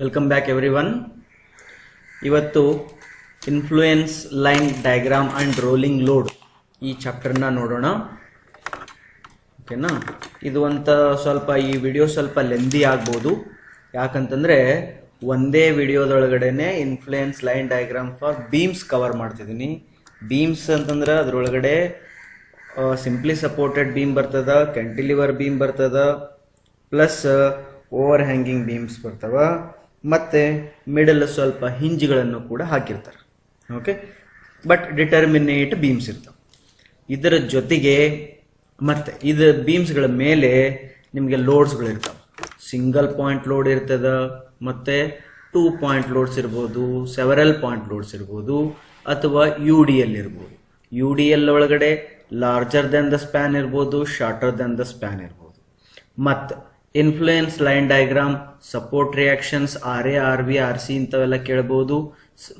Welcome back everyone. ಇವತ್ತು influence line diagram and rolling load ಈ ಚಾಪ್ಟರ್ನ ನೋಡೋಣ. ಓಕೆನಾ? ಇದು ಅಂತ ಸ್ವಲ್ಪ ಈ ವಿಡಿಯೋ ಸ್ವಲ್ಪ ಲೆಂದಿ ಆಗ್ಬೋದು, ಯಾಕಂತಂದರೆ ಒಂದೇ ವಿಡಿಯೋದೊಳಗಡೆನೆ influence line diagram for beams cover ಮಾಡ್ತಿದ್ದೀನಿ. ಬೀಮ್ಸ್ ಅಂತಂದ್ರೆ ಅದರೊಳಗಡೆ ಸಿಂಪ್ಲಿ ಸಪೋರ್ಟೆಡ್ ಬೀಮ್ ಬರ್ತದ, ಕ್ಯಾಂಟಿಲಿವರ್ ಬೀಮ್ ಬರ್ತದ, ಪ್ಲಸ್ ಓವರ್ ಹ್ಯಾಂಗಿಂಗ್ ಬೀಮ್ಸ್ ಬರ್ತವ, ಮತ್ತು ಮಿಡಲ್ ಸ್ವಲ್ಪ ಹಿಂಜ್ಗಳನ್ನು ಕೂಡ ಹಾಕಿರ್ತಾರೆ. ಓಕೆ, ಬಟ್ ಡಿಟರ್ಮಿನೇಟ್ ಬೀಮ್ಸ್ ಇರ್ತವೆ. ಇದರ ಜೊತೆಗೆ ಮತ್ತೆ ಇದು ಬೀಮ್ಸ್ಗಳ ಮೇಲೆ ನಿಮಗೆ ಲೋಡ್ಸ್ಗಳು ಇರ್ತವೆ. ಸಿಂಗಲ್ ಪಾಯಿಂಟ್ ಲೋಡ್ ಇರ್ತದ, ಮತ್ತು 2 ಪಾಯಿಂಟ್ ಲೋಡ್ಸ್ ಇರ್ಬೋದು, ಸೆವರಲ್ ಪಾಯಿಂಟ್ ಲೋಡ್ಸ್ ಇರ್ಬೋದು, ಅಥವಾ UDL ಇರ್ಬೋದು. UDL ಒಳಗಡೆ ಲಾರ್ಜರ್ ದೆನ್ ದ ಸ್ಪ್ಯಾನ್ ಇರ್ಬೋದು, ಶಾರ್ಟರ್ ದೆನ್ ದ ಸ್ಪ್ಯಾನ್ ಇರ್ಬೋದು. ಮತ್ತು influence line diagram support reactions RA RB RC ಇಂಥವೆಲ್ಲ ಕೇಳ್ಬೋದು.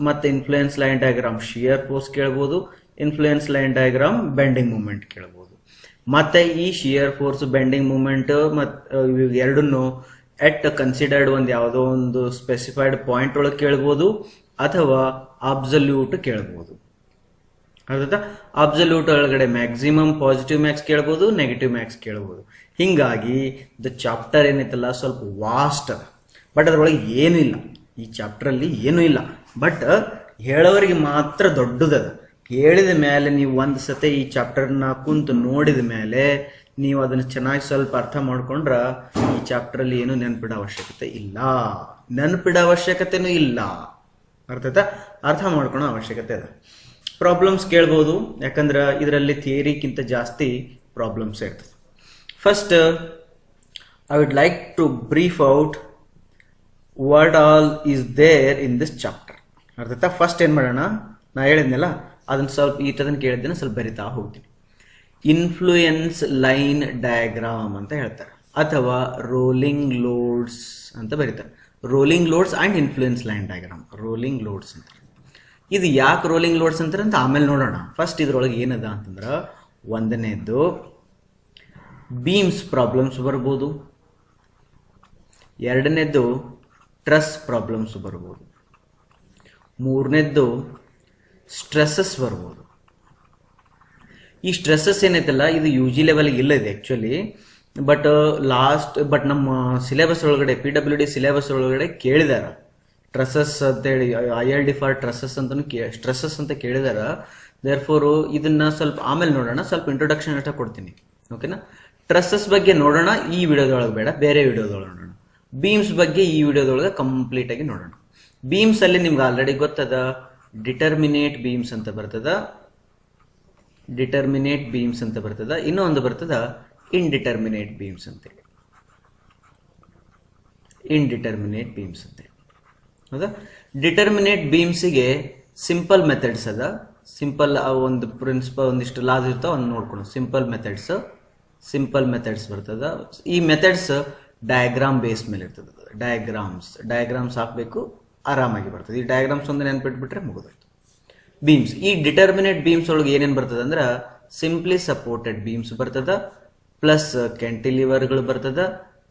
ಮತ್ತು influence line diagram shear force ಕೇಳ್ಬೋದು, influence line diagram bending moment ಕೇಳ್ಬೋದು. ಮತ್ತು ಈ ಶಿಯರ್ ಫೋರ್ಸ್ ಬೆಂಡಿಂಗ್ ಮೂಮೆಂಟ್ ಮತ್ತು ಎರಡನ್ನು ಎಟ್ ಕನ್ಸಿಡರ್ಡ್ ಒಂದು ಯಾವುದೋ ಒಂದು ಸ್ಪೆಸಿಫೈಡ್ ಪಾಯಿಂಟ್ ಒಳಗೆ ಕೇಳ್ಬೋದು, ಅಥವಾ ಅಬ್ಸಲ್ಯೂಟ್ ಕೇಳ್ಬೋದು. ಅರ್ಥಾತ್ ಅಬ್ಸಲ್ಯೂಟ್ ಒಳಗಡೆ ಮ್ಯಾಕ್ಸಿಮಮ್ ಪಾಸಿಟಿವ್ ಮ್ಯಾಕ್ಸ್ ಕೇಳ್ಬೋದು, ನೆಗೆಟಿವ್ ಮ್ಯಾಕ್ಸ್ ಕೇಳ್ಬೋದು. ಹೀಗಾಗಿ ದ ಚಾಪ್ಟರ್ ಏನೈತಲ್ಲ ಸ್ವಲ್ಪ ವಾಸ್ಟ್ ಅದ, ಬಟ್ ಅದರೊಳಗೆ ಏನೂ ಇಲ್ಲ. ಈ ಚಾಪ್ಟ್ರಲ್ಲಿ ಏನೂ ಇಲ್ಲ, ಬಟ್ ಹೇಳೋರಿಗೆ ಮಾತ್ರ ದೊಡ್ಡದದ. ಹೇಳಿದ ಮೇಲೆ ನೀವು ಒಂದು ಸತಿ ಈ ಚಾಪ್ಟರ್ನ ಕುಂತು ನೋಡಿದ ಮೇಲೆ ನೀವು ಅದನ್ನು ಚೆನ್ನಾಗಿ ಸ್ವಲ್ಪ ಅರ್ಥ ಮಾಡ್ಕೊಂಡ್ರೆ ಈ ಚಾಪ್ಟ್ರಲ್ಲಿ ಏನು ನೆನಪಿಡೋ ಅವಶ್ಯಕತೆ ಇಲ್ಲ, ನೆನಪಿಡೋ ಅವಶ್ಯಕತೆನೂ ಇಲ್ಲ. ಅರ್ಥ ಮಾಡ್ಕೊಳೋ ಅವಶ್ಯಕತೆ ಅದ. ಪ್ರಾಬ್ಲಮ್ಸ್ ಕೇಳ್ಬೋದು, ಯಾಕಂದ್ರೆ ಇದರಲ್ಲಿ ಥಿಯರಿಕ್ಕಿಂತ ಜಾಸ್ತಿ ಪ್ರಾಬ್ಲಮ್ಸ್ ಇರ್ತದೆ. First I would like to brief out what all is there in this chapter. ಅರ್ಥಾತ್ ಫಸ್ಟ್ ಏನು ಮಾಡೋಣ, ನಾ ಹೇಳಿದ್ನಲ್ಲ ಅದನ್ನು ಸ್ವಲ್ಪ ಈಟದನ್ನು ಕೇಳಿದ್ದೇನೆ, ಸ್ವಲ್ಪ ಬರಿತಾ ಹೋಗ್ತೀನಿ. ಇನ್ಫ್ಲೂಯೆನ್ಸ್ ಲೈನ್ ಡಯಾಗ್ರಾಮ್ ಅಂತ ಹೇಳ್ತಾರೆ, ಅಥವಾ ರೋಲಿಂಗ್ ಲೋಡ್ಸ್ ಅಂತ ಬರೀತಾರೆ. Rolling loads and influence line diagram, rolling loads ಅಂತ. ಇದು ಯಾಕೆ ರೋಲಿಂಗ್ ಲೋಡ್ಸ್ ಅಂತಾರೆ ಅಂತ ಆಮೇಲೆ ನೋಡೋಣ. ಫಸ್ಟ್ ಇದ್ರೊಳಗೆ ಏನದ ಅಂತಂದ್ರೆ, ಒಂದನೇದು ಬೀಮ್ಸ್ ಪ್ರಾಬ್ಲಮ್ಸ್ ಬರ್ಬೋದು, ಎರಡನೇದ್ದು ಟ್ರಸ್ ಪ್ರಾಬ್ಲಮ್ಸ್ ಬರ್ಬೋದು, ಮೂರನೇದ್ದು ಸ್ಟ್ರೆಸ್ಸಸ್ ಬರ್ಬೋದು. ಈ ಸ್ಟ್ರೆಸ್ಸಸ್ ಏನೈತಲ್ಲ ಇದು UG ಲೆವೆಲ್ಗೆ ಇಲ್ಲ, ಇದೆ ಆ್ಯಕ್ಚುಲಿ. ಬಟ್ ನಮ್ಮ ಸಿಲೆಬಸ್ ಒಳಗಡೆ PWD ಸಿಲೆಬಸ್ ಒಳಗಡೆ ಕೇಳಿದಾರ ಟ್ರಸಸ್ ಅಂತೇಳಿ, ILD ಫಾರ್ ಟ್ರಸಸ್ ಅಂತಲೂ ಸ್ಟ್ರೆಸ್ಸಸ್ ಅಂತ ಕೇಳಿದಾರ. ದೇರ್ಫೋರು ಇದನ್ನ ಸ್ವಲ್ಪ ಆಮೇಲೆ ನೋಡೋಣ, ಸ್ವಲ್ಪ ಇಂಟ್ರೊಡಕ್ಷನ್ ಅಷ್ಟೇ ಕೊಡ್ತೀನಿ. ಓಕೆನಾ? ಟ್ರಸ್ಸಸ್ ಬಗ್ಗೆ ನೋಡೋಣ ಈ ವಿಡಿಯೋದೊಳಗೆ, ಬೇಡ ಬೇರೆ ವಿಡಿಯೋದೊಳಗೆ ನೋಡೋಣ. ಬೀಮ್ಸ್ ಬಗ್ಗೆ ಈ ವಿಡಿಯೋದೊಳಗೆ ಕಂಪ್ಲೀಟ್ ಆಗಿ ನೋಡೋಣ. ಬೀಮ್ಸ್ ಅಲ್ಲಿ ನಿಮ್ಗೆ ಆಲ್ರೆಡಿ ಗೊತ್ತದ, ಡಿಟರ್ಮಿನೇಟ್ ಬೀಮ್ಸ್ ಅಂತ ಬರ್ತದ, ಡಿಟರ್ಮಿನೇಟ್ ಬೀಮ್ಸ್ ಅಂತ ಬರ್ತದ, ಇನ್ನೊಂದು ಬರ್ತದ ಇಂಡಿಟರ್ಮಿನೇಟ್ ಬೀಮ್ಸ್ ಅಂತೇಳಿ, ಇಂಡಿಟರ್ಮಿನೇಟ್ ಬೀಮ್ಸ್ ಅಂತೇಳಿ. ಹೌದಾ? ಡಿಟರ್ಮಿನೇಟ್ ಬೀಮ್ಸಿಗೆ ಸಿಂಪಲ್ ಮೆಥಡ್ಸ್ ಅದ. ಸಿಂಪಲ್ ಒಂದು ಪ್ರಿನ್ಸಿಪಲ್ ಒಂದಿಷ್ಟು ಲಾಸ್ ಇರ್ತಾವ, ಒಂದು ನೋಡ್ಕೊಂಡು ಸಿಂಪಲ್ ಮೆಥಡ್ಸ್ ಬರ್ತದ. ಈ ಮೆಥಡ್ಸ್ ಡಯಾಗ್ರಾಮ್ ಬೇಸ್ ಮೇಲೆ ಇರ್ತದೆ. ಡಯಾಗ್ರಾಮ್ಸ್ ಹಾಕಬೇಕು, ಆರಾಮಾಗಿ ಬರ್ತದೆ. ಈ ಡಯಾಗ್ರಾಮ್ಸ್ ಒಂದು ನೆನ್ಪಿಟ್ಬಿಟ್ರೆ ಮುಗಿದೋಯ್ತು. ಬೀಮ್ಸ್, ಈ ಡಿಟರ್ಮಿನೇಟ್ ಬೀಮ್ಸ್ ಒಳಗೆ ಏನೇನು ಬರ್ತದೆ ಅಂದ್ರೆ, ಸಿಂಪ್ಲಿ ಸಪೋರ್ಟೆಡ್ ಬೀಮ್ಸ್ ಬರ್ತದ, ಪ್ಲಸ್ ಕ್ಯಾಂಟಿಲಿವರ್ಗಳು ಬರ್ತದ,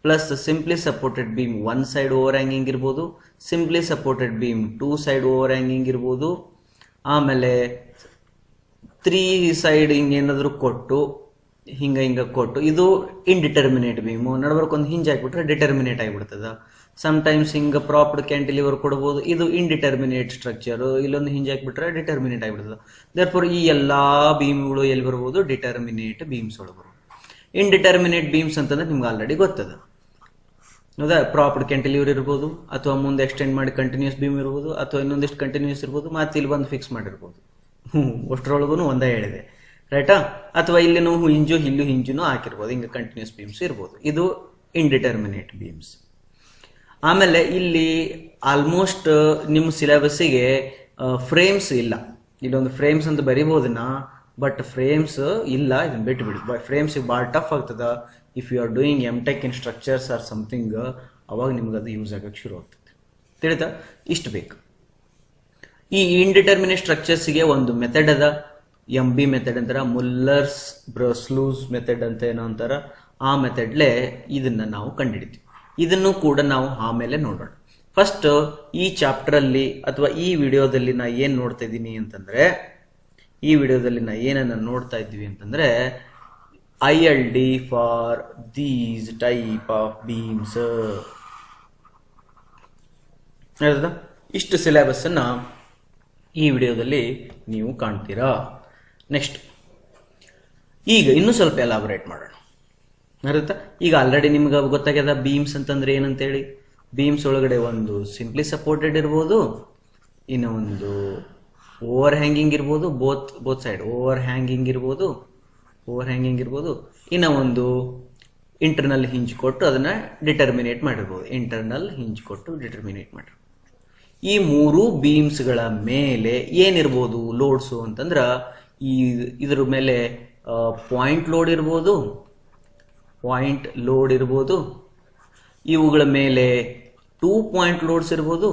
plus simply supported beam 1 side over hanging ಇರ್ಬೋದು, simply supported beam 2 side over hanging ಇರ್ಬೋದು, ಆಮೇಲೆ 3 ಸೈಡ್ ಹಿಂಗೇನಾದರೂ ಕೊಟ್ಟು ಹಿಂಗೆ ಕೊಟ್ಟು, ಇದು ಇಂಡಿಟರ್ಮಿನೇಟ್ ಬೀಮು. ನಡ್ಬರ್ಕೊಂದು ಹಿಂಜ್ ಹಾಕ್ಬಿಟ್ರೆ ಡಿಟರ್ಮಿನೇಟ್ ಆಗಿಬಿಡ್ತದ. ಸಮ್ಟೈಮ್ಸ್ ಹಿಂಗೆ ಪ್ರಾಪ್ಡ್ ಕ್ಯಾಂಟಿಲಿವರ್ ಕೊಡ್ಬೋದು, ಇದು ಇಂಡಿಟರ್ಮಿನೇಟ್ ಸ್ಟ್ರಕ್ಚರು. ಇಲ್ಲೊಂದು ಹಿಂಜ್ ಹಾಕ್ಬಿಟ್ರೆ ಡಿಟರ್ಮಿನೇಟ್ ಆಗಿಬಿಡ್ತದೆ. ದೇರ್ಫೋರ್ ಈ ಎಲ್ಲ ಬೀಮ್ಗಳು ಎಲ್ಲಿ ಬರ್ಬೋದು, ಡಿಟರ್ಮಿನೇಟ್ ಬೀಮ್ಸ್ ಒಳಗೆ ಬರ್ಬೋದು. ಇಂಡಿಟರ್ಮಿನೇಟ್ ಬೀಮ್ಸ್ ಅಂತಂದ್ರೆ ನಿಮ್ಗೆ ಆಲ್ರೆಡಿ ಗೊತ್ತದ. ಹೌದಾ? ಪ್ರಾಪ್ಡ್ ಕ್ಯಾಂಟಿಲಿವರ್ ಇರ್ಬೋದು, ಅಥವಾ ಮುಂದೆ ಎಕ್ಸ್ಟೆಂಡ್ ಮಾಡಿ ಕಂಟಿನ್ಯೂಸ್ ಬೀಮ್ ಇರ್ಬೋದು, ಅಥವಾ ಇನ್ನೊಂದಿಷ್ಟು ಕಂಟಿನ್ಯೂಸ್ ಇರ್ಬೋದು, ಮತ್ತೆ ಇಲ್ಲಿ ಬಂದು ಫಿಕ್ಸ್ ಮಾಡಿರ್ಬೋದು. ಅಷ್ಟರೊಳಗೂ ಒಂದೇ ಹೇಳಿದೆ, ರೈಟಾ? ಅಥವಾ ಇಲ್ಲಿ ನಾವು ಹಿಂಜುನೂ ಹಾಕಿರ್ಬೋದು, ಹಿಂಗೆ ಕಂಟಿನ್ಯೂಸ್ ಬೀಮ್ಸ್ ಇರ್ಬೋದು. ಇದು ಇಂಡಿಟರ್ಮಿನೇಟ್ ಬೀಮ್ಸ್. ಆಮೇಲೆ ಇಲ್ಲಿ ಆಲ್ಮೋಸ್ಟ್ ನಿಮ್ಮ ಸಿಲೆಬಸ್ಸಿಗೆ ಫ್ರೇಮ್ಸ್ ಇಲ್ಲ. ಇಲ್ಲೊಂದು ಫ್ರೇಮ್ಸ್ ಅಂತ ಬರಿಬೋದನ್ನ, ಬಟ್ ಫ್ರೇಮ್ಸ್ ಇಲ್ಲ, ಇದನ್ನ ಬಿಟ್ಬಿಡಿ. ಫ್ರೇಮ್ಸಿಗೆ ಭಾಳ ಟಫ್ ಆಗ್ತದ. If you are doing MTech in structures or something, ಅವಾಗ ನಿಮ್ಗೆ ಅದು ಯೂಸ್ ಆಗಕ್ಕೆ ಶುರು ಆಗ್ತದೆ. ತಿಳಿತಾ? ಇಷ್ಟು ಬೇಕು. ಈ ಇಂಡಿಟರ್ಮಿನೇಟ್ ಸ್ಟ್ರಕ್ಚರ್ಸ್ಗೆ ಒಂದು ಮೆಥಡ್ ಅದ, MB ಮೆಥಡ್ ಅಂತಾರ, ಮುಲ್ಲರ್ಸ್ ಬ್ರಸ್ಲೂಸ್ ಮೆಥಡ್ ಅಂತ ಏನೋ ಅಂತಾರ. ಆ ಮೆಥಡ್ಲೆ ಇದನ್ನ ನಾವು ಕಂಡುಹಿಡಿತೀವಿ. ಇದನ್ನು ಕೂಡ ನಾವು ಆಮೇಲೆ ನೋಡೋಣ. ಫಸ್ಟ್ ಈ ಚಾಪ್ಟರಲ್ಲಿ ಅಥವಾ ಈ ವಿಡಿಯೋದಲ್ಲಿ ನಾ ಏನು ನೋಡ್ತಾ ಇದ್ದೀನಿ ಅಂತಂದ್ರೆ, ಈ ವಿಡಿಯೋದಲ್ಲಿ ನಾ ಏನನ್ನ ನೋಡ್ತಾ ಇದ್ವಿ ಅಂತಂದ್ರೆ, ILD for these type of beans. ಇಷ್ಟು ಸಿಲೆಬಸ್ ಅನ್ನ ಈ ವಿಡಿಯೋದಲ್ಲಿ ನೀವು ಕಾಣ್ತೀರಾ. ನೆಕ್ಸ್ಟ್ ಈಗ ಇನ್ನೂ ಸ್ವಲ್ಪ ಎಲಾಬರೇಟ್ ಮಾಡೋಣ. ಅರ್ಥ? ಈಗ ಆಲ್ರೆಡಿ ನಿಮ್ಗೆ ಗೊತ್ತಾಗ್ಯದ ಬೀಮ್ಸ್ ಅಂತಂದ್ರೆ ಏನಂತೇಳಿ. ಬೀಮ್ಸ್ ಒಳಗಡೆ ಒಂದು ಸಿಂಪ್ಲಿ ಸಪೋರ್ಟೆಡ್ ಇರ್ಬೋದು, ಇನ್ನು ಒಂದು ಓವರ್ ಹ್ಯಾಂಗಿಂಗ್ ಇರ್ಬೋದು, ಬೋತ್ ಸೈಡ್ ಓವರ್ ಹ್ಯಾಂಗಿಂಗ್ ಇರ್ಬೋದು, ಇನ್ನು ಒಂದು ಇಂಟರ್ನಲ್ ಹಿಂಜ್ ಕೊಟ್ಟು ಅದನ್ನ ಡಿಟರ್ಮಿನೇಟ್ ಮಾಡಿರ್ಬೋದು, ಇಂಟರ್ನಲ್ ಹಿಂಜ್ ಕೊಟ್ಟು ಡಿಟರ್ಮಿನೇಟ್ ಮಾಡಿರ್ಬೋದು. ಈ ಮೂರು ಬೀಮ್ಸ್ಗಳ ಮೇಲೆ ಏನಿರ್ಬೋದು ಲೋಡ್ಸು ಅಂತಂದ್ರ, ಇದ್ರ ಮೇಲೆ ಪಾಯಿಂಟ್ ಲೋಡ್ ಇರ್ಬೋದು, ಇವುಗಳ ಮೇಲೆ 2 ಪಾಯಿಂಟ್ ಲೋಡ್ಸ್ ಇರ್ಬೋದು.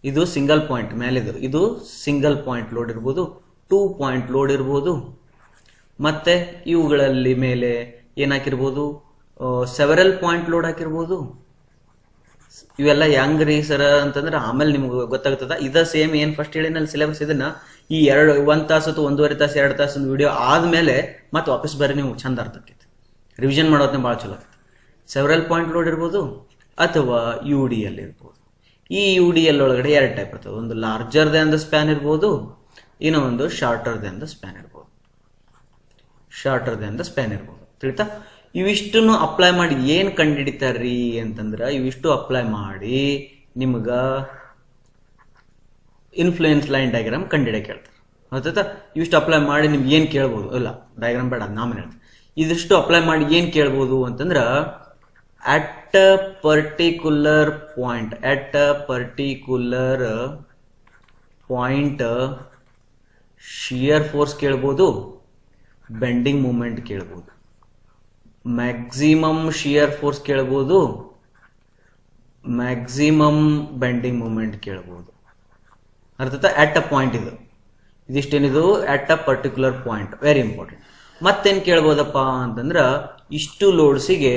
ಇದು ಸಿಂಗಲ್ ಪಾಯಿಂಟ್ ಮೇಲಿದು, ಇದು ಸಿಂಗಲ್ ಪಾಯಿಂಟ್ ಲೋಡ್ ಇರ್ಬೋದು, 2 ಪಾಯಿಂಟ್ ಲೋಡ್ ಇರ್ಬೋದು. ಮತ್ತೆ ಇವುಗಳಲ್ಲಿ ಮೇಲೆ ಏನಾಕಿರ್ಬೋದು, ಸೆವೆರಲ್ ಪಾಯಿಂಟ್ ಲೋಡ್ ಹಾಕಿರ್ಬೋದು. ಇವೆಲ್ಲ ಹೆಂಗ್ ರೀ ಸರ್ ಅಂತಂದ್ರೆ ಆಮೇಲೆ ನಿಮ್ಗೆ ಗೊತ್ತಾಗ್ತದ. ಇದ ಸೇಮ್ ಏನ್ ಫಸ್ಟ್ ಹೇಳಿನಲ್ಲಿ ಸಿಲೆಬಸ್ ಇದನ್ನ ಈ 1 ತಾಸು ಅಥವಾ 1.5 ತಾಸು 2 ತಾಸು ವಿಡಿಯೋ ಆದ್ಮೇಲೆ ಮತ್ತೆ ವಾಪಸ್ ಬರ್ರಿ, ನೀವು ಚಂದ ಅರ್ಥ ಆಕೈತಿ, ರಿವಿಷನ್ ಮಾಡೋದನ್ನ ಭಾಳ ಚಲೋ ಆಗ್ತದೆ. ಸೆವೆರಲ್ ಪಾಯಿಂಟ್ ಲೋಡ್ ಇರ್ಬೋದು ಅಥವಾ UDL ಇರ್ಬೋದು. ಈ UDL ಒಳಗಡೆ 2 ಟೈಪ್ ಇರ್ತದೆ, ಒಂದು ಲಾರ್ಜರ್ ದ್ಯಾನ್ ದ ಸ್ಪ್ಯಾನ್ ಇರ್ಬೋದು, ಇನ್ನೂ ಒಂದು ಶಾರ್ಟರ್ ದ್ಯಾನ್ ದ ಸ್ಪ್ಯಾನ್ ಇರ್ಬೋದು. ತಿಳಿತಾ? ಇವಿಷ್ಟನ್ನು ಅಪ್ಲೈ ಮಾಡಿ ಏನ್ ಕಂಡುಹಿಡಿತಾರ್ರಿ ಅಂತಂದ್ರ, ಇವಿಷ್ಟು ಅಪ್ಲೈ ಮಾಡಿ ನಿಮ್ಗ ಇನ್ಫ್ಲೂಯೆನ್ಸ್ ಲೈನ್ ಡಯಾಗ್ರಾಮ್ ಕಂಡುಹಿಡಿಯಕ್ಕೆ ಹೇಳ್ತಾರೆ. ಗೊತ್ತಾಯ್ತಾ? ಇವಿಷ್ಟು ಅಪ್ಲೈ ಮಾಡಿ ನಿಮ್ಗೆ ಏನ್ ಕೇಳ್ಬೋದು, ಇಲ್ಲ ಡಯಾಗ್ರಾಮ್ ಬೇಡ ನಾಮೇ ಹೇಳ್ತೀನಿ. ಇದಿಷ್ಟು ಅಪ್ಲೈ ಮಾಡಿ ಏನ್ ಕೇಳ್ಬೋದು ಅಂತಂದ್ರ, at a particular point shear force ಕೇಳ್ಬೋದು, ಬೆಂಡಿಂಗ್ ಮೂಮೆಂಟ್ ಕೇಳ್ಬೋದು, ಮ್ಯಾಕ್ಸಿಮಮ್ ಶಿಯರ್ ಫೋರ್ಸ್ ಕೇಳ್ಬೋದು, ಮ್ಯಾಕ್ಸಿಮಮ್ ಬೆಂಡಿಂಗ್ ಮೂಮೆಂಟ್ ಕೇಳ್ಬೋದು. ಅರ್ಥಾತ್ ಅಟ್ ಅ ಪಾಯಿಂಟ್ ಇದಿಷ್ಟೇನಿದು at a particular point, very important. ಮತ್ತೇನ್ ಕೇಳ್ಬೋದಪ್ಪ ಅಂತಂದ್ರ, ಇಷ್ಟು ಲೋಡ್ಸಿಗೆ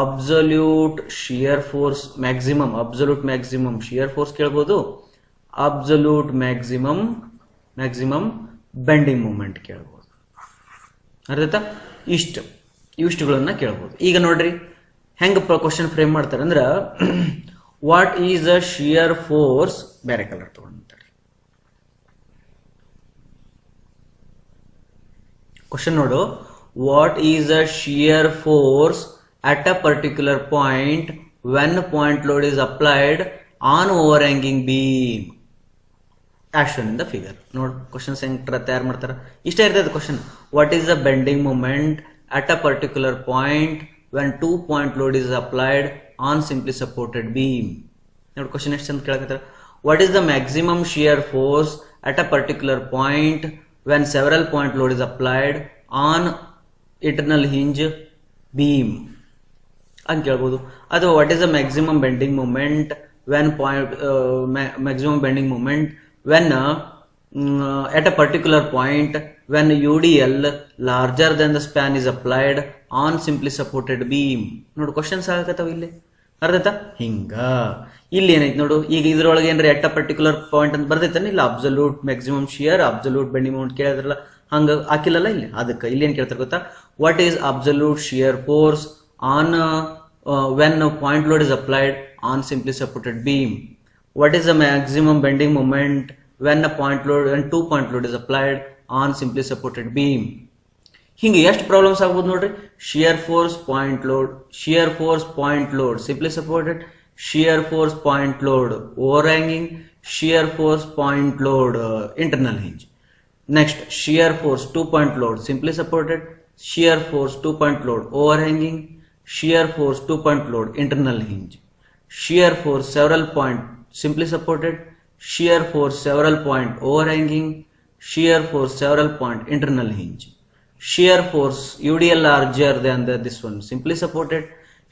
absolute shear force maximum shear force ಕೇಳ್ಬೋದು, ಅಬ್ಸಲ್ಯೂಟ್ ಮ್ಯಾಕ್ಸಿಮಮ್ ಬೆಂಡಿಂಗ್ ಮೂಮೆಂಟ್ ಕೇಳ್ಬೋದು. ಅರ್ಥ? ಇವಿಷ್ಟುಗಳನ್ನ ಕೇಳ್ಬೋದು. ಈಗ ನೋಡ್ರಿ ಹೆಂಗ ಕ್ವಶನ್ ಫ್ರೇಮ್ ಮಾಡ್ತಾರೆ ಅಂದ್ರ, what is a shear force, ಬೇರೆ ಕಲರ್ ತಗೊಂಡ್ತಾರೆ ಕ್ವಶನ್ ನೋಡು. What is a shear force at a particular point when point load is applied on overhanging beam as shown in the figure. ನೋಡ್ questions ಹೆಂಗ್ ತಯಾರು ಮಾಡ್ತಾರ, ಇಷ್ಟೇ ಇರ್ತದೆ question. What is the bending moment at a particular point when 2 point load is applied on simply supported beam. ನೋಡ್ question ಎಷ್ಟು ಚಂದ ಕೇಳಕತ್ತಾರ. What is the maximum shear force at a particular point when several point load is applied on internal hinge beam ಅಂತ ಕೇಳ್ಬೋದು. ಅಥವಾ what is the maximum bending moment when at a particular point when UDL larger than the span is applied on simply supported beam. ನೋಡು questions ಆಗತ್ತವ ಇಲ್ಲಿ. ಅರ್ಥ? ಹಿಂಗ ಇಲ್ಲಿ ಏನೈತಿ ನೋಡು. ಈಗ ಇದ್ರೊಳಗೆ ಏನ್ರಿ at a particular point ಅಂತ ಬರ್ದೈತಾನೆ, ಇಲ್ಲ absolute maximum shear, absolute bending moment ಕೇಳಿದ್ರಲ್ಲ, ಹಂಗ ಹಾಕಿಲ್ಲಲ್ಲ ಇಲ್ಲಿ. ಅದಕ್ಕೆ ಇಲ್ಲಿ ಏನ್ ಕೇಳ್ತಾರೆ ಗೊತ್ತಾ, what is absolute shear force on when point load is applied on simply supported beam. What is the maximum bending moment when 2 point load is applied on simply supported beam. ಹಿಂಗೆ ಎಷ್ಟು ಪ್ರಾಬ್ಲಮ್ಸ್ ಆಗ್ಬೋದು ನೋಡ್ರಿ. Shear force point load simply supported, shear force point load over hanging, shear force point load internal hinge. Next shear force 2 point load simply supported, shear force 2 point load overhanging, shear force 2 point load internal hinge, shear force several point simply supported, shear force several point overhanging, shear force several point internal hinge, shear force UDL larger than this one simply supported,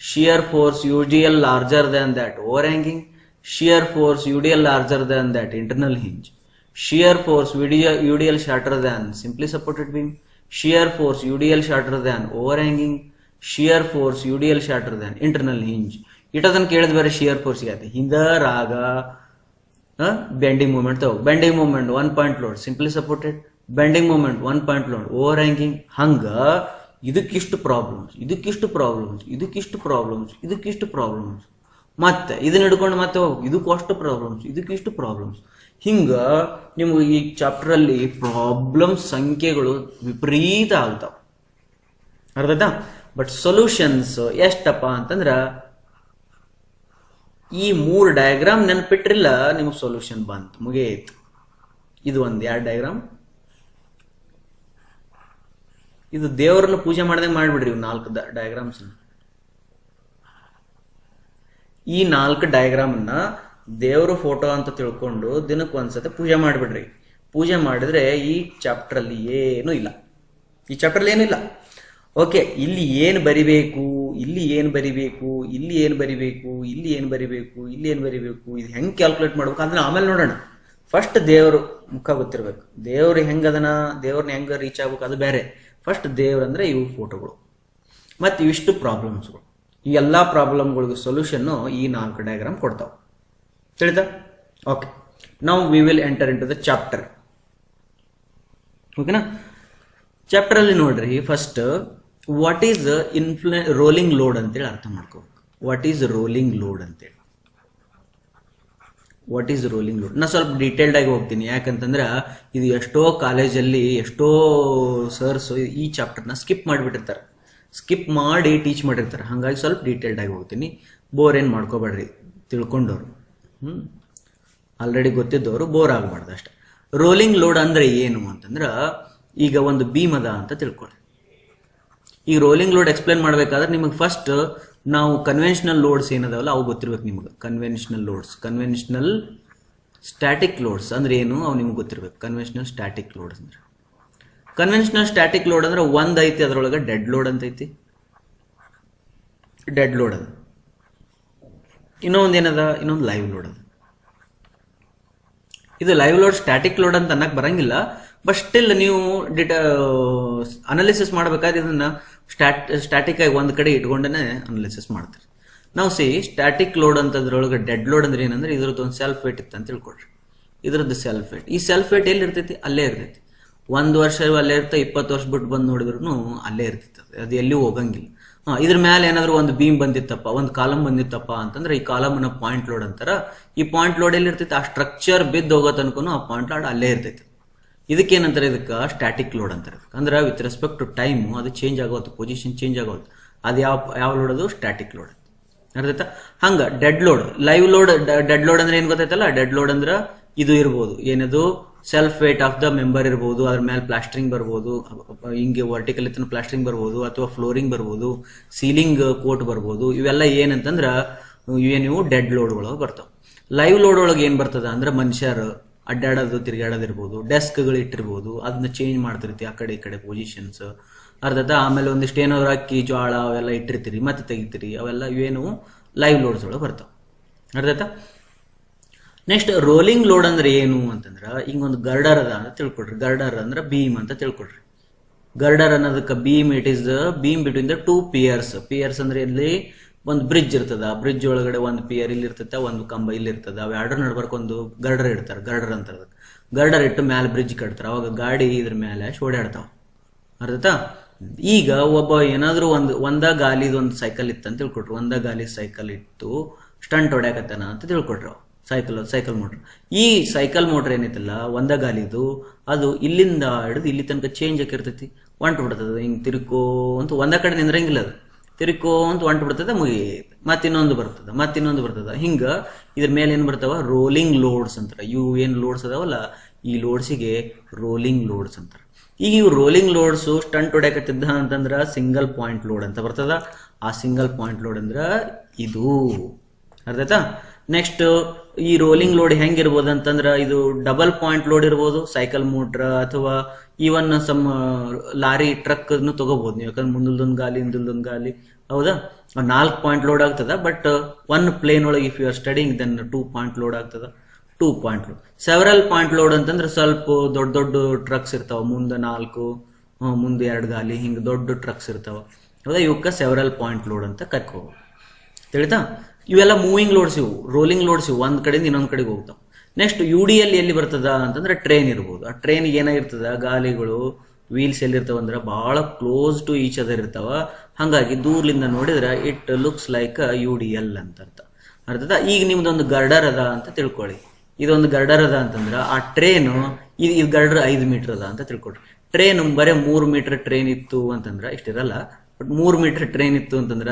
shear force UDL larger than that overhanging, shear force UDL larger than that internal hinge, shear force UDL shorter than simply supported beam, shear force UDL shorter than overhanging, shear force UDL shorter than internal hinge. ಇಟ್ಟದನ್ನು ಕೇಳಿದ ಬೇರೆ shear ಫೋರ್ಸ್ಗೆ ಆಯ್ತು ಹಿಂದ ರಾಗ bending moment ತಗೋ bending moment 1 point load simply supported bending moment 1 point load overhanging ಹಂಗ ಇದಕ್ಕಿಷ್ಟು ಪ್ರಾಬ್ಲಮ್ಸ್ ಇದಕ್ಕಿಷ್ಟು ಪ್ರಾಬ್ಲಮ್ಸ್ ಇದಕ್ಕಿಷ್ಟು ಪ್ರಾಬ್ಲಮ್ಸ್ ಇದಕ್ಕಿಷ್ಟು ಪ್ರಾಬ್ಲಮ್ಸ್ ಮತ್ತೆ ಇದನ್ನ ಹಿಡ್ಕೊಂಡು ಮತ್ತೆ ಇದಕ್ಕೂ ಅಷ್ಟು ಪ್ರಾಬ್ಲಮ್ಸ್ ಇದಕ್ಕಿಷ್ಟು ಪ್ರಾಬ್ಲಮ್ಸ್ ಹಿಂಗ ನಿಮ್ಗೆ ಈ ಚಾಪ್ಟರ್ ಅಲ್ಲಿ ಪ್ರಾಬ್ಲಮ್ಸ್ ಸಂಖ್ಯೆಗಳು ವಿಪರೀತ ಆಗ್ತಾವ ಅರ್ಧದ ಬಟ್ ಸೊಲ್ಯೂಷನ್ಸ್ ಎಷ್ಟಪ್ಪ ಅಂತಂದ್ರ ಈ 3 ಡಯಾಗ್ರಾಮ್ ನೆನಪಿಟ್ರಿಲ್ಲ ನಿಮ್ಗೆ ಸೊಲ್ಯೂಷನ್ ಬಂತು ಮುಗಿಯಿತು ಇದು ಒಂದು 2 ಡಯಾಗ್ರಾಮ್ ಇದು ದೇವರನ್ನ ಪೂಜೆ ಮಾಡದಂಗೆ ಮಾಡ್ಬಿಡ್ರಿ 4 ಡಯಾಗ್ರಾಮ್ಸ್ ಈ 4 ಡಯಾಗ್ರಾಮ್ ಅನ್ನ ದೇವ್ರ ಫೋಟೋ ಅಂತ ತಿಳ್ಕೊಂಡು ದಿನಕ್ಕೆ ಒಂದ್ಸತಿ ಪೂಜೆ ಮಾಡಿಬಿಡ್ರಿ ಪೂಜೆ ಮಾಡಿದ್ರೆ ಈ ಚಾಪ್ಟರ್ ಅಲ್ಲಿ ಏನೂ ಇಲ್ಲ ಈ ಚಾಪ್ಟರ್ ಅಲ್ಲಿ ಏನಿಲ್ಲ ಓಕೆ ಇಲ್ಲಿ ಏನು ಬರಿಬೇಕು ಇಲ್ಲಿ ಏನು ಬರಿಬೇಕು ಇಲ್ಲಿ ಏನು ಬರಿಬೇಕು ಇಲ್ಲಿ ಏನು ಬರಿಬೇಕು ಇಲ್ಲಿ ಏನು ಬರಿಬೇಕು ಇದು ಹೆಂಗೆ ಕ್ಯಾಲ್ಕುಲೇಟ್ ಮಾಡ್ಬೇಕು ಅದನ್ನ ಆಮೇಲೆ ನೋಡೋಣ ಫಸ್ಟ್ ದೇವ್ರ ಮುಖ ಗೊತ್ತಿರ್ಬೇಕು ದೇವ್ರು ಹೆಂಗದನ ದೇವ್ರನ್ನ ಹೆಂಗ ರೀಚ್ ಆಗ್ಬೇಕು ಅದು ಬೇರೆ ಫಸ್ಟ್ ದೇವ್ರಂದ್ರೆ ಇವು ಫೋಟೋಗಳು ಮತ್ತು ಇವಿಷ್ಟು ಪ್ರಾಬ್ಲಮ್ಸ್ಗಳು ಈ ಎಲ್ಲ ಪ್ರಾಬ್ಲಮ್ಗಳಿಗೂ ಸೊಲ್ಯೂಷನ್ನು ಈ 4 ಡಯಾಗ್ರಾಮ್ ಕೊಡ್ತಾವೆ ತಿಳಿತಾ ಓಕೆ ನಾವು we will enter into the chapter ಓಕೆನಾ ಚಾಪ್ಟರ್ ಅಲ್ಲಿ ನೋಡ್ರಿ first what is rolling load ಅಂತೇಳಿ ಅರ್ಥ ಮಾಡ್ಕೋಬೇಕು ವಾಟ್ ಈಸ್ ರೋಲಿಂಗ್ ಲೋಡ್ ಅಂತೇಳಿ ವಾಟ್ ಈಸ್ ರೋಲಿಂಗ್ ಲೋಡ್ ನಾ ಸ್ವಲ್ಪ ಡೀಟೇಲ್ಡ್ ಆಗಿ ಹೋಗ್ತೀನಿ ಯಾಕಂತಂದ್ರೆ ಇದು ಎಷ್ಟೋ ಕಾಲೇಜಲ್ಲಿ ಎಷ್ಟೋ ಸರ್ಸ್ ಈ ಚಾಪ್ಟರ್ನ ಸ್ಕಿಪ್ ಮಾಡಿಬಿಟ್ಟಿರ್ತಾರೆ ಸ್ಕಿಪ್ ಮಾಡಿ ಟೀಚ್ ಮಾಡಿರ್ತಾರೆ ಹಾಗಾಗಿ ಸ್ವಲ್ಪ ಡೀಟೇಲ್ಡ್ ಆಗಿ ಹೋಗ್ತೀನಿ ಬೋರ್ ಏನು ಮಾಡ್ಕೋಬೇಡ್ರಿ ತಿಳ್ಕೊಂಡವ್ರು ಆಲ್ರೆಡಿ ಗೊತ್ತಿದ್ದವರು ಬೋರ್ ಆಗಬಾರ್ದು ಅಷ್ಟೆ ರೋಲಿಂಗ್ ಲೋಡ್ ಅಂದ್ರೆ ಏನು ಅಂತಂದ್ರೆ ಈಗ ಒಂದು ಬೀಮ್ ಅದ ಅಂತ ತಿಳ್ಕೊಳ್ಳಿ ಈ ರೋಲಿಂಗ್ ಲೋಡ್ ಎಕ್ಸ್ಪ್ಲೇನ್ ಮಾಡ್ಬೇಕಾದ್ರೆ ನಿಮಗೆ ಫಸ್ಟ್ ನಾವು ಕನ್ವೆನ್ಷನಲ್ ಲೋಡ್ಸ್ ಏನದಾವಲ್ಲ ಅವು ಗೊತ್ತಿರ್ಬೇಕು ನಿಮ್ಗೆ conventional loads conventional static loads ಅಂದ್ರೆ ಏನು ಅವು ನಿಮ್ಗೆ ಗೊತ್ತಿರ್ಬೇಕು ಕನ್ವೆನ್ಷನಲ್ ಸ್ಟ್ಯಾಟಿಕ್ ಲೋಡ್ಸ್ ಅಂದ್ರೆ ಕನ್ವೆನ್ಷನಲ್ ಸ್ಟ್ಯಾಟಿಕ್ ಲೋಡ್ ಅಂದ್ರೆ ಒಂದ್ ಐತಿ ಅದರೊಳಗೆ ಡೆಡ್ ಲೋಡ್ ಅಂತ ಐತಿ ಡೆಡ್ ಲೋಡ್ ಅದ ಇನ್ನೊಂದು ಏನದ ಇನ್ನೊಂದು ಲೈವ್ ಲೋಡ್ ಅದ ಇದು ಲೈವ್ ಲೋಡ್ ಸ್ಟ್ಯಾಟಿಕ್ ಲೋಡ್ ಅಂತ ಅನ್ನಕ್ ಬರಂಗಿಲ್ಲ ಬಟ್ ಸ್ಟಿಲ್ ನೀವು ಅನಾಲಿಸಿಸ್ ಮಾಡ್ಬೇಕಾದ್ರೆ ಇದನ್ನ ಸ್ಟ್ಯಾಟಿಕ್ ಆಗಿ ಒಂದ್ ಕಡೆ ಇಟ್ಕೊಂಡೇ ಅನಾಲಿಸಿಸ್ ಮಾಡ್ತಾರೆ ನಾವು ಸ್ಟ್ಯಾಟಿಕ್ ಲೋಡ್ ಅಂತದ್ರೊಳಗೆ ಡೆಡ್ ಲೋಡ್ ಅಂದ್ರೆ ಏನಂದ್ರೆ ಇದ್ರದ್ದು ಒಂದು ಸೆಲ್ಫ್ ವೇಟ್ ಇತ್ತು ಅಂತ ತಿಳ್ಕೊಡ್ರಿ ಇದ್ರದ್ದು ಸೆಲ್ಫ್ ವೇಟ್ ಈ ಸೆಲ್ಫ್ ವೇಟ್ ಎಲ್ಲಿ ಇರ್ತೈತಿ ಅಲ್ಲೇ ಇರ್ತೈತಿ 1 ವರ್ಷ ಅಲ್ಲೇ ಇರ್ತಾ 20 ವರ್ಷ ಬಿಟ್ಟು ಬಂದು ನೋಡಿದ್ರು ಅಲ್ಲೇ ಇರ್ತಿತ್ತು ಅದು ಎಲ್ಲಿಯೂ ಹೋಗಂಗಿಲ್ಲ ಇದ್ರ ಮೇಲೆ ಏನಾದ್ರು ಒಂದು ಬೀಮ್ ಬಂದಿತ್ತಪ್ಪ ಒಂದು ಕಾಲಮ್ ಬಂದಿತ್ತಪ್ಪ ಅಂತಂದ್ರೆ ಈ ಕಾಲಮ್ ಅನ್ನ ಪಾಯಿಂಟ್ ಲೋಡ್ ಅಂತಾರ ಈ ಪಾಯಿಂಟ್ ಲೋಡ್ ಎಲ್ಲಿ ಇರ್ತೈತಿ ಆ ಸ್ಟ್ರಕ್ಚರ್ ಬಿದ್ದು ಹೋಗೋ ತನಕ ಆ ಪಾಯಿಂಟ್ ಲೋಡ್ ಅಲ್ಲೇ ಇರ್ತೈತಿ ಇದಕ್ಕೇನಂತಾರೆ ಇದಕ್ಕೆ ಸ್ಟ್ಯಾಟಿಕ್ ಲೋಡ್ ಅಂತಾರೆ ಅಂದ್ರೆ ವಿತ್ ರೆಸ್ಪೆಕ್ಟ್ ಟು ಟೈಮ್ ಅದು ಚೇಂಜ್ ಆಗೋದು ಪೊಸಿಷನ್ ಚೇಂಜ್ ಆಗೋದು ಅದು ಯಾವ ಲೋಡ್ ಅದು ಸ್ಟ್ಯಾಟಿಕ್ ಲೋಡ್ ಅರ್ಥಾಯ್ತಾ ಹಂಗ dead load live load dead load ಅಂದ್ರೆ ಏನ್ ಗೊತ್ತೈತಲ್ಲ ಡೆಡ್ ಲೋಡ್ ಅಂದ್ರೆ ಇದು ಇರ್ಬೋದು ಏನದು self weight of the member ಇರ್ಬೋದು ಅದ್ರ ಮೇಲೆ ಪ್ಲಾಸ್ಟರಿಂಗ್ ಬರ್ಬೋದು ಹಿಂಗೆ ವರ್ಟಿಕಲ್ ಇತ್ತು ಪ್ಲಾಸ್ಟರಿಂಗ್ ಬರ್ಬೋದು ಅಥವಾ ಫ್ಲೋರಿಂಗ್ ಬರ್ಬೋದು ಸೀಲಿಂಗ್ ಕೋಟ್ ಬರ್ಬೋದು ಇವೆಲ್ಲ ಏನಂತಂದ್ರ ಇವು ಡೆಡ್ ಲೋಡ್ಗಳು ಬರ್ತಾವ ಲೈವ್ ಲೋಡ್ ಒಳಗೆ ಏನ್ ಬರ್ತದ ಅಂದ್ರೆ ಮನುಷ್ಯರು ಅಡ್ಡಾಡೋದು ತಿರುಗಾಡೋದಿರ್ಬೋದು ಡೆಸ್ಕ್ಗಳು ಇಟ್ಟಿರ್ಬೋದು ಅದನ್ನ ಚೇಂಜ್ ಮಾಡ್ತಿರ್ತಿ ಆ ಕಡೆ ಈ ಕಡೆ ಪೊಸಿಷನ್ಸ್ ಅರ್ಧದ ಆಮೇಲೆ ಒಂದಿಷ್ಟು ಏನಾದ್ರು ಅಕ್ಕಿ ಜೋಳ ಅವೆಲ್ಲ ಇಟ್ಟಿರ್ತೀರಿ ಮತ್ತೆ ತೆಗಿತೀರಿ ಅವೆಲ್ಲ ಇವೇನು ಲೈವ್ ಲೋಡ್ಸ್ ಒಳಗೆ ಬರ್ತಾವ ಅರ್ಧತ ನೆಕ್ಸ್ಟ್ ರೋಲಿಂಗ್ ಲೋಡ್ ಅಂದ್ರೆ ಏನು ಅಂತಂದ್ರ ಹಿಂಗೊಂದು ಗರ್ಡರ್ ಅದ ಅಂತ ತಿಳ್ಕೊಡ್ರಿ ಗರ್ಡರ್ ಅಂದ್ರೆ ಬೀಮ್ ಅಂತ ತಿಳ್ಕೊಡ್ರಿ ಗರ್ಡರ್ ಅನ್ನೋದಕ್ಕೆ beam it is the beam between the 2 piers ಅಂದ್ರೆ ಇಲ್ಲಿ ಒಂದು ಬ್ರಿಡ್ಜ್ ಇರ್ತದ ಬ್ರಿಡ್ಜ್ ಒಳಗಡೆ ಒಂದು ಪಿಯರ್ ಇಲ್ಲಿ ಇರ್ತೈತೆ ಒಂದು ಕಂಬ ಇಲ್ಲಿ ಇರ್ತದ ಅವ್ ಎರಡರ ನಡ್ಬರ್ಕ್ ಒಂದು ಗರ್ಡರ್ ಇಡ್ತಾರೆ ಗರ್ಡರ್ ಅಂತ ಗರ್ಡರ್ ಇಟ್ಟು ಮೇಲೆ ಬ್ರಿಡ್ಜ್ ಕಟ್ತಾರೆ ಅವಾಗ ಗಾಡಿ ಇದ್ರ ಮೇಲೆ ಓಡಾಡ್ತಾವ ಅರ್ಧತಾ ಈಗ ಒಬ್ಬ ಏನಾದ್ರು ಒಂದ ಗಾಲಿದ ಒಂದು ಸೈಕಲ್ ಇತ್ತು ಅಂತ ತಿಳ್ಕೊಟ್ರು ಒಂದ ಗಾಲಿ ಸೈಕಲ್ ಇಟ್ಟು ಸ್ಟಂಟ್ ಹೊಡ್ಯಾಕತ್ತಾನ ಅಂತ ತಿಳ್ಕೊಟ್ರು ಸೈಕಲ್ ಮೋಟರ್ ಈ ಸೈಕಲ್ ಮೋಟರ್ ಏನೈತಲ್ಲ ಒಂದ ಗಾಲಿದು ಅದು ಇಲ್ಲಿಂದ ಹಿಡಿದು ಇಲ್ಲಿ ತನಕ ಚೇಂಜ್ ಆಗಿರ್ತೈತಿ ಹೊಂಟು ಬಿಡ್ತದ ಹಿಂಗ್ ತಿರುಕೋ ಅಂತ ಒಂದ ಕಡೆ ನಿಂದ್ರಂಗಿಲ್ಲ ಅದು ತಿರುಕೋ ಅಂತ ಹೊಂಟು ಬಿಡ್ತದ ಮುಗಿಯುತ್ತೆ ಮತ್ತಿನ್ನೊಂದು ಬರ್ತದ ಹಿಂಗ ಇದ್ರ ಮೇಲೆ ಏನ್ ಬರ್ತಾವ ರೋಲಿಂಗ್ ಲೋಡ್ಸ್ ಅಂತಾರ ಇವು ಏನ್ ಲೋಡ್ಸ್ ಅದಾವಲ್ಲ ಈ ಲೋಡ್ಸಿಗೆ ರೋಲಿಂಗ್ ಲೋಡ್ಸ್ ಅಂತಾರ ಈಗ ಇವು ರೋಲಿಂಗ್ ಲೋಡ್ಸ್ ಸ್ಟಂಟ್ ಹೊಡ್ಯಾಕತ್ತಿದ್ದ ಅಂತಂದ್ರ ಸಿಂಗಲ್ ಪಾಯಿಂಟ್ ಲೋಡ್ ಅಂತ ಬರ್ತದ ಆ ಸಿಂಗಲ್ ಪಾಯಿಂಟ್ ಲೋಡ್ ಅಂದ್ರ ಇದು ಅರ್ಧತಾ ನೆಕ್ಸ್ಟ್ ಈ ರೋಲಿಂಗ್ ಲೋಡ್ ಹೆಂಗಿರ್ಬೋದು ಅಂತಂದ್ರ ಇದು ಡಬಲ್ ಪಾಯಿಂಟ್ ಲೋಡ್ ಇರ್ಬೋದು ಸೈಕಲ್ ಮೋಟ್ರ್ ಅಥವಾ ಈವನ್ ಸಮ್ ಲಾರಿ ಟ್ರಕ್ ತಗೋಬಹುದು ನೀವು ಯಾಕಂದ್ರೆ ಮುಂದೊಂದು ಗಾಲಿ ಹಿಂದೊಂದು ಗಾಲಿ ಹೌದಾ 4 ಪಾಯಿಂಟ್ ಲೋಡ್ ಆಗ್ತದ ಬಟ್ 1 ಪ್ಲೇನ್ ಒಳಗೆ if you are studying then 2 point load ಆಗ್ತದ 2 point load several point load ಅಂತಂದ್ರೆ ಸ್ವಲ್ಪ ದೊಡ್ಡ ಟ್ರಕ್ಸ್ ಇರ್ತಾವ ಮುಂದೆ 4 ಮುಂದೆ 2 ಗಾಲಿ ಹಿಂಗ್ ದೊಡ್ಡ ಟ್ರಕ್ಸ್ ಇರ್ತಾವ ಹೌದಾ ಇವಕ್ಕ ಸೆವರಲ್ ಪಾಯಿಂಟ್ ಲೋಡ್ ಅಂತ ಕರ್ಕೋಬಹುದು ತಿಳಿತಾ ಇವೆಲ್ಲ ಮೂವಿಂಗ್ ಲೋಡ್ಸ್, ಇವು ರೋಲಿಂಗ್ ಲೋಡ್ಸ್, ಇವು ಒಂದ್ ಕಡೆಯಿಂದ ಇನ್ನೊಂದ್ ಕಡೆಗೆ ಹೋಗ್ತಾವ. ನೆಕ್ಸ್ಟ್ ಯು ಡಿ ಎಲ್ಲಿ ಬರ್ತದ ಅಂತಂದ್ರೆ ಟ್ರೈನ್ ಇರ್ಬೋದು. ಆ ಟ್ರೈನ್ಗೆ ಏನಾಗಿರ್ತದ, ಗಾಲಿಗಳು ವೀಲ್ಸ್ ಎಲ್ಲಿರ್ತಾವ ಅಂದ್ರೆ ಬಹಳ ಕ್ಲೋಸ್ ಟು ಈಚ್ ಅದರ್ ಇರ್ತಾವ. ಹಾಗಾಗಿ ದೂರ್ಲಿಂದ ನೋಡಿದ್ರೆ it looks like you D L ಅಂತ ಅರ್ಥದ. ಈಗ ನಿಮ್ದೊಂದು ಗರ್ಡರ್ ಅದ ಅಂತ ತಿಳ್ಕೊಳ್ಳಿ. ಇದೊಂದು ಗರ್ಡರ್ ಅದ ಅಂತಂದ್ರ ಆ ಟ್ರೈನು ಇದು ಗರ್ಡರ್ 5 ಮೀಟರ್ ಅದ ಅಂತ ತಿಳ್ಕೊಳ್ರಿ. ಟ್ರೈನ್ ಬರೀ 3 ಮೀಟರ್ ಟ್ರೈನ್ ಇತ್ತು ಅಂತಂದ್ರ ಇಷ್ಟಿರಲ್ಲ, ಬಟ್ 3 ಮೀಟರ್ ಟ್ರೈನ್ ಇತ್ತು ಅಂತಂದ್ರ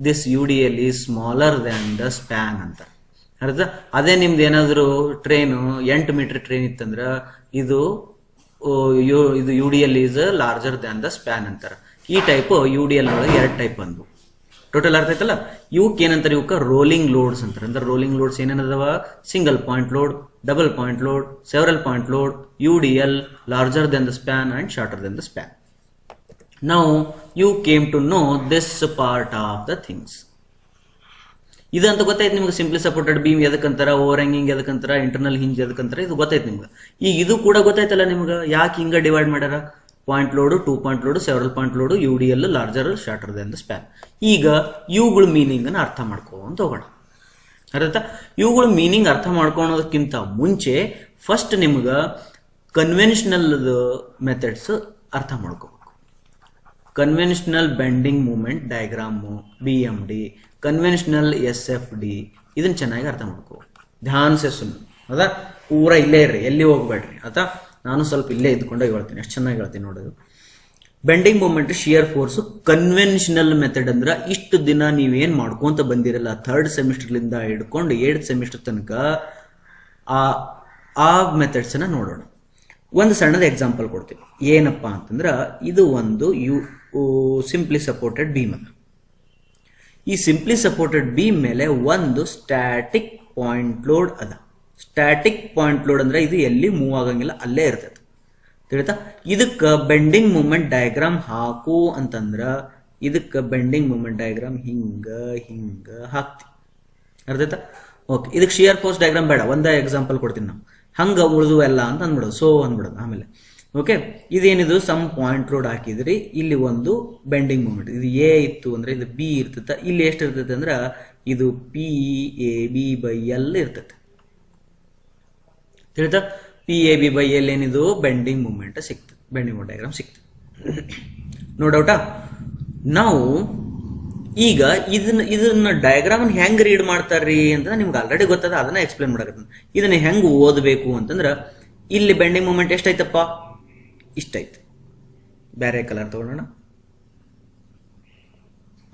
this you D L is smaller than the span ಅಂತ ಅರ್ಥ. ಅದೇ ನಿಮ್ದು ಏನಾದ್ರು ಟ್ರೈನು 8 ಮೀಟರ್ ಟ್ರೈನ್ ಇತ್ತಂದ್ರ ಇದು you D L is larger than the span ಅಂತಾರ. ಈ ಟೈಪ್ ಯು ಡಿ ಎಲ್ ಒಳಗೆ 2 ಟೈಪ್ ಬಂದು ಟೋಟಲ್ ಅರ್ಥ ಆಯ್ತಲ್ಲ. ಇವಕ್ ಏನಂತಾರೆ, ಇವಕ್ಕ ರೋಲಿಂಗ್ ಲೋಡ್ಸ್ ಅಂತಾರೆ. ಅಂದ್ರೆ ರೋಲಿಂಗ್ ಲೋಡ್ಸ್ ಏನೇನದವ, single point load, double point load, several point load, U D L, larger than the span and shorter than the span. Now you came to know this part of the things. ಇದಂತ ಗೊತ್ತಾಯ್ತು ನಿಮ್ಗೆ. Simply supported beam ಎದಕ್ಕಂತಾರ, overhanging ಎದಕ್ಕಂತಾರ, internal hinge ಎದಕ್ಕಂತಾರ, ಇದು ಗೊತ್ತಾಯ್ತು ನಿಮ್ಗೆ. ಈಗ ಇದು ಕೂಡ ಗೊತ್ತಾಯ್ತಲ್ಲ ನಿಮ್ಗೆ, ಯಾಕೆ ಹಿಂಗ ಡಿವೈಡ್ ಮಾಡ್ಯಾರ. Point load, 2 point load, several point load, U D L, larger, shorter than the span. ಈಗ ಇವುಗಳ ಮೀನಿಂಗ್ ಅನ್ನ ಅರ್ಥ ಮಾಡ್ಕೊಂತ ಹೋಗೋಣ. ಅರ್ಥ. ಇವುಗಳ ಮೀನಿಂಗ್ ಅರ್ಥ ಮಾಡ್ಕೊಳೋದಕ್ಕಿಂತ ಮುಂಚೆ ಫಸ್ಟ್ ನಿಮ್ಗ ಕನ್ವೆನ್ಷನಲ್ ಮೆಥಡ್ಸ್ ಅರ್ಥ ಮಾಡ್ಕೋಬೇಕು. Conventional bending moment diagram, BMD, conventional SFD, ಇದನ್ನ ಚೆನ್ನಾಗಿ ಅರ್ಥ ಮಾಡ್ಕೋಬೇಕು. ಧ್ಯಾನ್ ಸೆ ಸುನ್ ಹೌದಾ, ಪೂರ ಇಲ್ಲೇ ಇರ್ರಿ, ಎಲ್ಲಿ ಹೋಗ್ಬೇಡ್ರಿ ಆಯ್ತಾ. ನಾನು ಸ್ವಲ್ಪ ಇಲ್ಲೇ ಇದ್ಕೊಂಡಾಗ ಹೇಳ್ತೀನಿ, ಎಷ್ಟು ಚೆನ್ನಾಗಿ ಹೇಳ್ತೀನಿ ನೋಡೋದು. Bending moment, shear force, conventional method ಅಂದ್ರ ಇಷ್ಟು ದಿನ ನೀವೇನ್ ಮಾಡ್ಕೊಂತ ಬಂದಿರಲ್ಲ 3rd ಸೆಮಿಸ್ಟರ್ಲಿಂದ ಹಿಡ್ಕೊಂಡು 8th ಸೆಮಿಸ್ಟರ್ ತನಕ ಆ ಮೆಥಡ್ಸ್ ಅನ್ನ ನೋಡೋಣ. ಒಂದು ಸಣ್ಣದ ಎಕ್ಸಾಂಪಲ್ ಕೊಡ್ತೀವಿ. ಏನಪ್ಪಾ ಅಂತಂದ್ರ ಇದು ಒಂದು ಸಿಂಪ್ಲಿ ಸಪೋರ್ಟೆಡ್ ಬೀಮ್ ಅದ. ಈ ಸಿಂಪ್ಲಿ ಸಪೋರ್ಟೆಡ್ ಬೀಮ್ ಮೇಲೆ ಒಂದು ಸ್ಟ್ಯಾಟಿಕ್ ಪಾಯಿಂಟ್ ಲೋಡ್ ಅದ. ಸ್ಟ್ಯಾಟಿಕ್ ಪಾಯಿಂಟ್ ಲೋಡ್ ಅಂದ್ರೆ ಇದು ಎಲ್ಲಿ ಮೂವ್ ಆಗಂಗಿಲ್ಲ, ಅಲ್ಲೇ ಇರ್ತದೆ. ತಿಳಿತಾ. ಇದಕ್ಕೆ ಬೆಂಡಿಂಗ್ ಮೂಮೆಂಟ್ ಡಯಾಗ್ರಾಮ್ ಹಾಕು ಅಂತಂದ್ರ ಇದಕ್ಕೆ ಬೆಂಡಿಂಗ್ ಮೂಮೆಂಟ್ ಡಯಾಗ್ರಾಮ್ ಹಿಂಗ ಹಿಂಗ ಹಾಕ್ತಿ. ಅರ್ಥ. ಓಕೆ. ಇದಕ್ಕೆ ಶಿಯರ್ ಫೋರ್ಸ್ ಡಯಾಗ್ರಾಮ್ ಬೇಡ, ಒಂದೇ ಎಕ್ಸಾಂಪಲ್ ಕೊಡ್ತೀನಿ ನಾವು. ಹಂಗ ಉಳಿದು ಎಲ್ಲ ಅಂತ ಅಂದ್ಬಿಡೋದು, ಸೊ ಅಂದ್ಬಿಡೋದು. ಆಮೇಲೆ ಓಕೆ, ಇದೇನಿದು ಸಮ್ ಪಾಯಿಂಟ್ ಲೋಡ್ ಹಾಕಿದ್ರಿ, ಇಲ್ಲಿ ಒಂದು ಬೆಂಡಿಂಗ್ ಮೂಮೆಂಟ್, ಇದು ಎ ಇತ್ತು ಅಂದ್ರೆ ಇದು ಬಿ ಇರ್ತದೆ. ಇಲ್ಲಿ ಎಷ್ಟು ಇರ್ತೈತೆ ಅಂದ್ರೆ ಇದು PAB/L ಇರ್ತೈತೆ. ತಿಳಿತಾ. PAB/L ಏನಿದು ಬೆಂಡಿಂಗ್ ಮೂಮೆಂಟ್ ಸಿಗ್ತದೆ, ಬೆಂಡಿಂಗ್ ಮೂಮೆಂಟ್ ಡಯಾಗ್ರಾಮ್ ಸಿಗ್ತದೆ. ನೋ ಡೌಟಾ. ನಾವು ಈಗ ಇದನ್ನ ಡಯಾಗ್ರಾಮ್ ಹೆಂಗ್ ರೀಡ್ ಮಾಡ್ತಾರ್ರಿ ಅಂತ ನಿಮ್ಗೆ ಆಲ್ರೆಡಿ ಗೊತ್ತದ, ಅದನ್ನ ಎಕ್ಸ್ಪ್ಲೇನ್ ಮಾಡಕತ್ತ. ಇದನ್ನ ಹೆಂಗ್ ಓದಬೇಕು ಅಂತಂದ್ರ ಇಲ್ಲಿ ಬೆಂಡಿಂಗ್ ಮೂಮೆಂಟ್ ಎಷ್ಟೈತಪ್ಪ, ಇಷ್ಟೈತೆ. ಬೇರೆ ಕಲರ್ ತಗೊಳ್ಳೋಣ.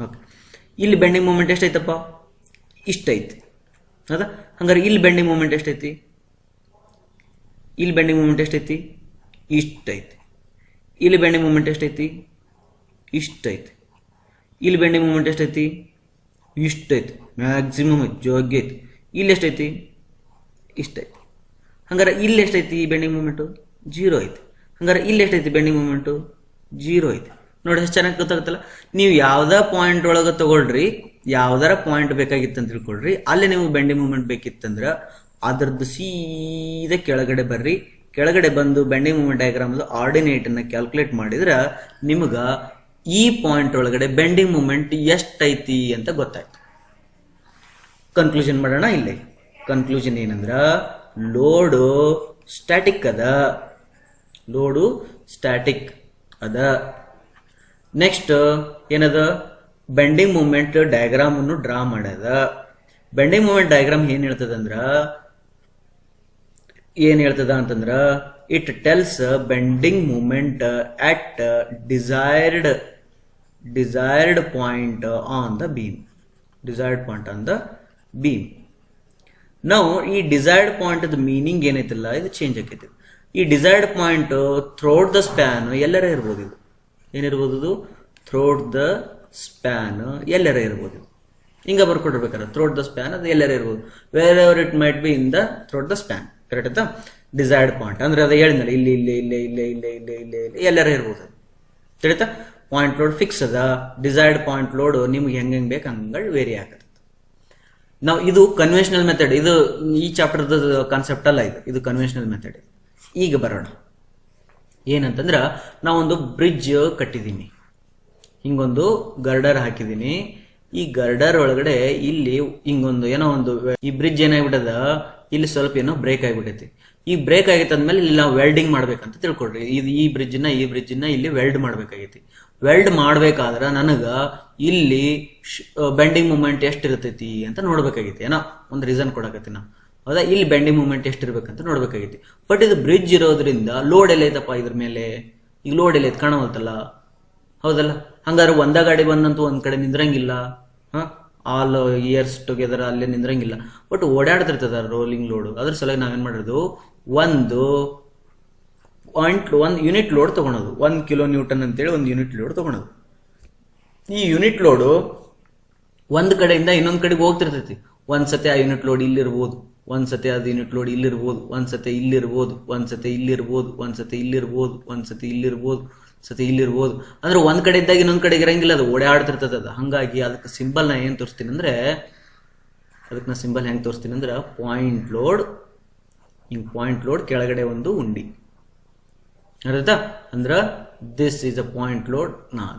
ಓಕೆ. ಇಲ್ಲಿ ಬೆಂಡಿಂಗ್ ಮೂಮೆಂಟ್ ಎಷ್ಟೈತಪ್ಪ, ಇಷ್ಟೈತಿ. ಹೌದಾ. ಹಂಗಾರೆ ಇಲ್ಲಿ ಬೆಂಡಿಂಗ್ ಮೂಮೆಂಟ್ ಎಷ್ಟೈತಿ, ಇಲ್ಲಿ ಬೆಂಡಿಂಗ್ ಮೂಮೆಂಟ್ ಎಷ್ಟೈತಿ, ಇಷ್ಟೈತಿ. ಇಲ್ಲಿ ಬೆಂಡಿಂಗ್ ಮೂಮೆಂಟ್ ಎಷ್ಟೈತಿ, ಇಷ್ಟೈತಿ. ಇಲ್ಲಿ ಬೆಂಡಿಂಗ್ ಮೂಮೆಂಟ್ ಎಷ್ಟೈತಿ, ಇಷ್ಟೈತಿ. ಮ್ಯಾಕ್ಸಿಮಮ್ ಜೋಗಿ ಐತಿ. ಇಲ್ಲಿ ಎಷ್ಟೈತಿ, ಇಷ್ಟೈತಿ. ಹಂಗಾರೆ ಇಲ್ಲಿ ಎಷ್ಟೈತಿ ಬೆಂಡಿಂಗ್ ಮೂಮೆಂಟು, 0 ಐತಿ. ಹಂಗಾರೆ ಇಲ್ಲಿ ಎಷ್ಟೈತಿ ಬೆಂಡಿಂಗ್ ಮೂಮೆಂಟು, 0 ಐತಿ. ನೋಡಿ ಎಷ್ಟು ಚೆನ್ನಾಗಿ ಗೊತ್ತಾಗುತ್ತಲ್ಲ. ನೀವು ಯಾವ್ದ ಪಾಯಿಂಟ್ ಒಳಗೆ ತಗೊಳ್ರಿ, ಯಾವ್ದಾರ ಪಾಯಿಂಟ್ ಬೇಕಾಗಿತ್ತು ಅಂತ ತಿಳ್ಕೊಳ್ರಿ, ಅಲ್ಲಿ ನಿಮ್ಗೆ ಬೆಂಡಿಂಗ್ ಮೂಮೆಂಟ್ ಬೇಕಿತ್ತಂದ್ರ ಅದ್ರದ್ದು ಸೀದಾ ಕೆಳಗಡೆ ಬರ್ರಿ. ಕೆಳಗಡೆ ಬಂದು ಬೆಂಡಿಂಗ್ ಮೂಮೆಂಟ್ ಡಯಾಗ್ರಾಮ್ ಆರ್ಡಿನೇಟ್ ಅನ್ನ ಕ್ಯಾಲ್ಕುಲೇಟ್ ಮಾಡಿದ್ರ ನಿಮ್ಗ ಈ ಪಾಯಿಂಟ್ ಒಳಗಡೆ ಬೆಂಡಿಂಗ್ ಮೂಮೆಂಟ್ ಎಷ್ಟೈತಿ ಅಂತ ಗೊತ್ತಾಯ್ತು. ಕನ್ಕ್ಲೂಷನ್ ಮಾಡೋಣ. ಇಲ್ಲಿ ಕನ್ಕ್ಲೂಷನ್ ಏನಂದ್ರ ಲೋಡು ಸ್ಟ್ಯಾಟಿಕ್ ಅದ, ಲೋಡು ಸ್ಟ್ಯಾಟಿಕ್ ಅದ. ನೆಕ್ಸ್ಟ್ ಏನದ, ಬೆಂಡಿಂಗ್ ಮೂಮೆಂಟ್ ಡಯಾಗ್ರಾಮ್ ಅನ್ನು ಡ್ರಾ ಮಾಡ್ಯದ. ಬೆಂಡಿಂಗ್ ಮೂಮೆಂಟ್ ಡಯಾಗ್ರಾಮ್ ಏನ್ ಹೇಳ್ತದ ಅಂತಂದ್ರ it tells bending moment at desired point on the beam. Desired point on the beam. ನಾವು ಈ ಡಿಸೈರ್ಡ್ ಪಾಯಿಂಟ್ ಮೀನಿಂಗ್ ಏನೈತಿಲ್ಲ, ಇದು ಚೇಂಜ್ ಆಕೈತಿ. ಈ desired point throat the span ಎಲ್ಲರ ಇರ್ಬೋದು. ಇದು ಏನಿರ್ಬೋದು, ಥ್ರೋಟ್ ದ ಸ್ಪ್ಯಾನ್ ಎಲ್ಲರ ಇರ್ಬೋದು. ಹಿಂಗ ಬರ್ಕೊಟ್ಟಿರ್ಬೇಕಾರೆ ಥ್ರೋಟ್ ದ ಸ್ಪ್ಯಾನ್ ಅದು ಎಲ್ಲರ ಇರ್ಬೋದು. Wherever it might be in the throughout the span. Correct ಆಯ್ತಾ. ಡಿಸೈರ್ಡ್ ಪಾಯಿಂಟ್ ಅಂದ್ರೆ ಅದು ಹೇಳಿದ್ನಲ್ಲ, ಇಲ್ಲಿ ಇಲ್ಲೇ ಇಲ್ಲೇ ಇಲ್ಲೇ ಇಲ್ಲೇ ಇಲ್ಲೇ ಇಲ್ಲೇ ಇಲ್ಲೇ ಎಲ್ಲರ ಇರ್ಬೋದು. ತಿಳಿತಾ. ಪಾಯಿಂಟ್ ಲೋಡ್ ಫಿಕ್ಸ್ ಅದ. ಡಿಸೈರ್ಡ್ ಪಾಯಿಂಟ್ ಲೋಡ್ ನಿಮ್ಗೆ ಹೆಂಗೆ ಬೇಕು ಹಂಗ ವೇರಿ ಆಗತ್ತೆ. ನಾವು ಇದು ಕನ್ವೆನ್ಷನಲ್ ಮೆಥಡ್. ಇದು ಈ ಚಾಪ್ಟರ್ದ ಕಾನ್ಸೆಪ್ಟ್ ಅಲ್ಲ, ಇದು ಕನ್ವೆನ್ಷನಲ್ ಮೆಥಡ್. ಈಗ ಬರೋಣ. ಏನಂತಂದ್ರ ನಾವೊಂದು ಬ್ರಿಡ್ಜ್ ಕಟ್ಟಿದ್ದೀನಿ, ಹಿಂಗೊಂದು ಗರ್ಡರ್ ಹಾಕಿದ್ದೀನಿ. ಈ ಗರ್ಡರ್ ಒಳಗಡೆ ಇಲ್ಲಿ ಹಿಂಗೊಂದು ಏನೋ ಒಂದು ಈ ಬ್ರಿಡ್ಜ್ ಏನಾಗ್ಬಿಟ್ಟದ, ಇಲ್ಲಿ ಸ್ವಲ್ಪ ಏನೋ ಬ್ರೇಕ್ ಆಗಿಬಿಟ್ಟೈತಿ. ಈ ಬ್ರೇಕ್ ಆಗೈತೆ ಅಂದ್ಮೇಲೆ ಇಲ್ಲಿ ನಾವು ವೆಲ್ಡಿಂಗ್ ಮಾಡ್ಬೇಕಂತ ತಿಳ್ಕೊಡ್ರಿ. ಇದು ಈ ಬ್ರಿಡ್ಜ್ನ ಇಲ್ಲಿ ವೆಲ್ಡ್ ಮಾಡ್ಬೇಕಾಗೈತಿ. ವೆಲ್ಡ್ ಮಾಡ್ಬೇಕಾದ್ರೆ ನನಗ ಇಲ್ಲಿ ಬೆಂಡಿಂಗ್ ಮೂಮೆಂಟ್ ಎಷ್ಟಿರ್ತೈತಿ ಅಂತ ನೋಡ್ಬೇಕಾಗೈತಿ. ಏನೋ ಒಂದು ರೀಸನ್ ಕೊಡಕತ್ತಿ ನಾವು, ಹೌದಾ? ಇಲ್ಲಿ ಬೆಂಡಿಂಗ್ ಮೂಮೆಂಟ್ ಎಷ್ಟಿರ್ಬೇಕಂತ ನೋಡ್ಬೇಕಾಗೈತಿ. ಬಟ್ ಇದು ಬ್ರಿಡ್ಜ್ ಇರೋದ್ರಿಂದ ಲೋಡ್ ಎಲ್ಲ ಐತಪ್ಪ ಇದ್ರ ಮೇಲೆ. ಈಗ ಲೋಡ್ ಎಲ್ಲ ಐತೆ ಕಾಣವಲ್ತಲ್ಲ, ಹೌದಲ್ಲ? ಹಂಗಾದ್ರೆ ಒಂದ ಗಾಡಿ ಬಂದಂತೂ ಒಂದ್ ಕಡೆ ನಿಂದ್ರಂಗಿಲ್ಲ. ಆಲ್ ಇಯರ್ಸ್ ಟುಗೆದರ್ ಅಲ್ಲೇ ನಿಂದ್ರಂಗಿಲ್ಲ. ಬಟ್ ಓಡಾಡ್ತಿರ್ತದ ರೋಲಿಂಗ್ ಲೋಡ್. ಅದ್ರ ಸಲುವಾಗಿ ನಾವೇನ್ ಮಾಡೋದು, ಒಂದು ಯೂನಿಟ್ ಲೋಡ್ ತಗೊಳೋದು. 1 ಕಿಲೋ ನ್ಯೂಟನ್ ಅಂತೇಳಿ ಒಂದು ಯೂನಿಟ್ ಲೋಡ್ ತಗೊಳೋದು. ಈ ಯೂನಿಟ್ ಲೋಡು ಒಂದ್ ಕಡೆಯಿಂದ ಇನ್ನೊಂದ್ ಕಡೆಗೆ ಹೋಗ್ತಿರ್ತೈತಿ. ಒಂದ್ಸತಿ ಆ ಯೂನಿಟ್ ಲೋಡ್ ಇಲ್ಲಿರ್ಬೋದು, ಒಂದ್ಸತಿ ಅದು ಯೂನಿಟ್ ಲೋಡ್ ಇಲ್ಲಿರ್ಬೋದು, ಒಂದ್ಸತಿ ಇಲ್ಲಿರ್ಬೋದು, ಒಂದ್ಸತಿ ಇಲ್ಲಿರ್ಬೋದು, ಒಂದ್ಸತಿ ಇಲ್ಲಿರ್ಬೋದು, ಒಂದ್ಸತಿ ಇಲ್ಲಿರ್ಬೋದು, ಸತಿ ಇಲ್ಲಿರ್ಬೋದು. ಅಂದ್ರೆ ಒಂದ್ ಕಡೆ ಇದ್ದಾಗ ಇನ್ನೊಂದ್ ಕಡೆಗೆ ಇರಂಗಿಲ್ಲ, ಅದು ಓಡಾಡ್ತಿರ್ತದ ಅದು. ಹಂಗಾಗಿ ಅದಕ್ಕೆ ಸಿಂಬಲ್ ನಾ ಏನ್ ತೋರಿಸ್ತೀನಿ ಅಂದ್ರೆ, ಅದಕ್ಕೆ ನಾ ಸಿಂಬಲ್ ಹೆಂಗ್ ತೋರಿಸ್ತೀನಿ ಅಂದ್ರೆ, ಪಾಯಿಂಟ್ ಲೋಡ್. ಹಿಂಗ್ ಪಾಯಿಂಟ್ ಲೋಡ್ ಕೆಳಗಡೆ ಒಂದು ಉಂಡಿ, ಅರ್ಥ? ಅಂದ್ರ this is a point load.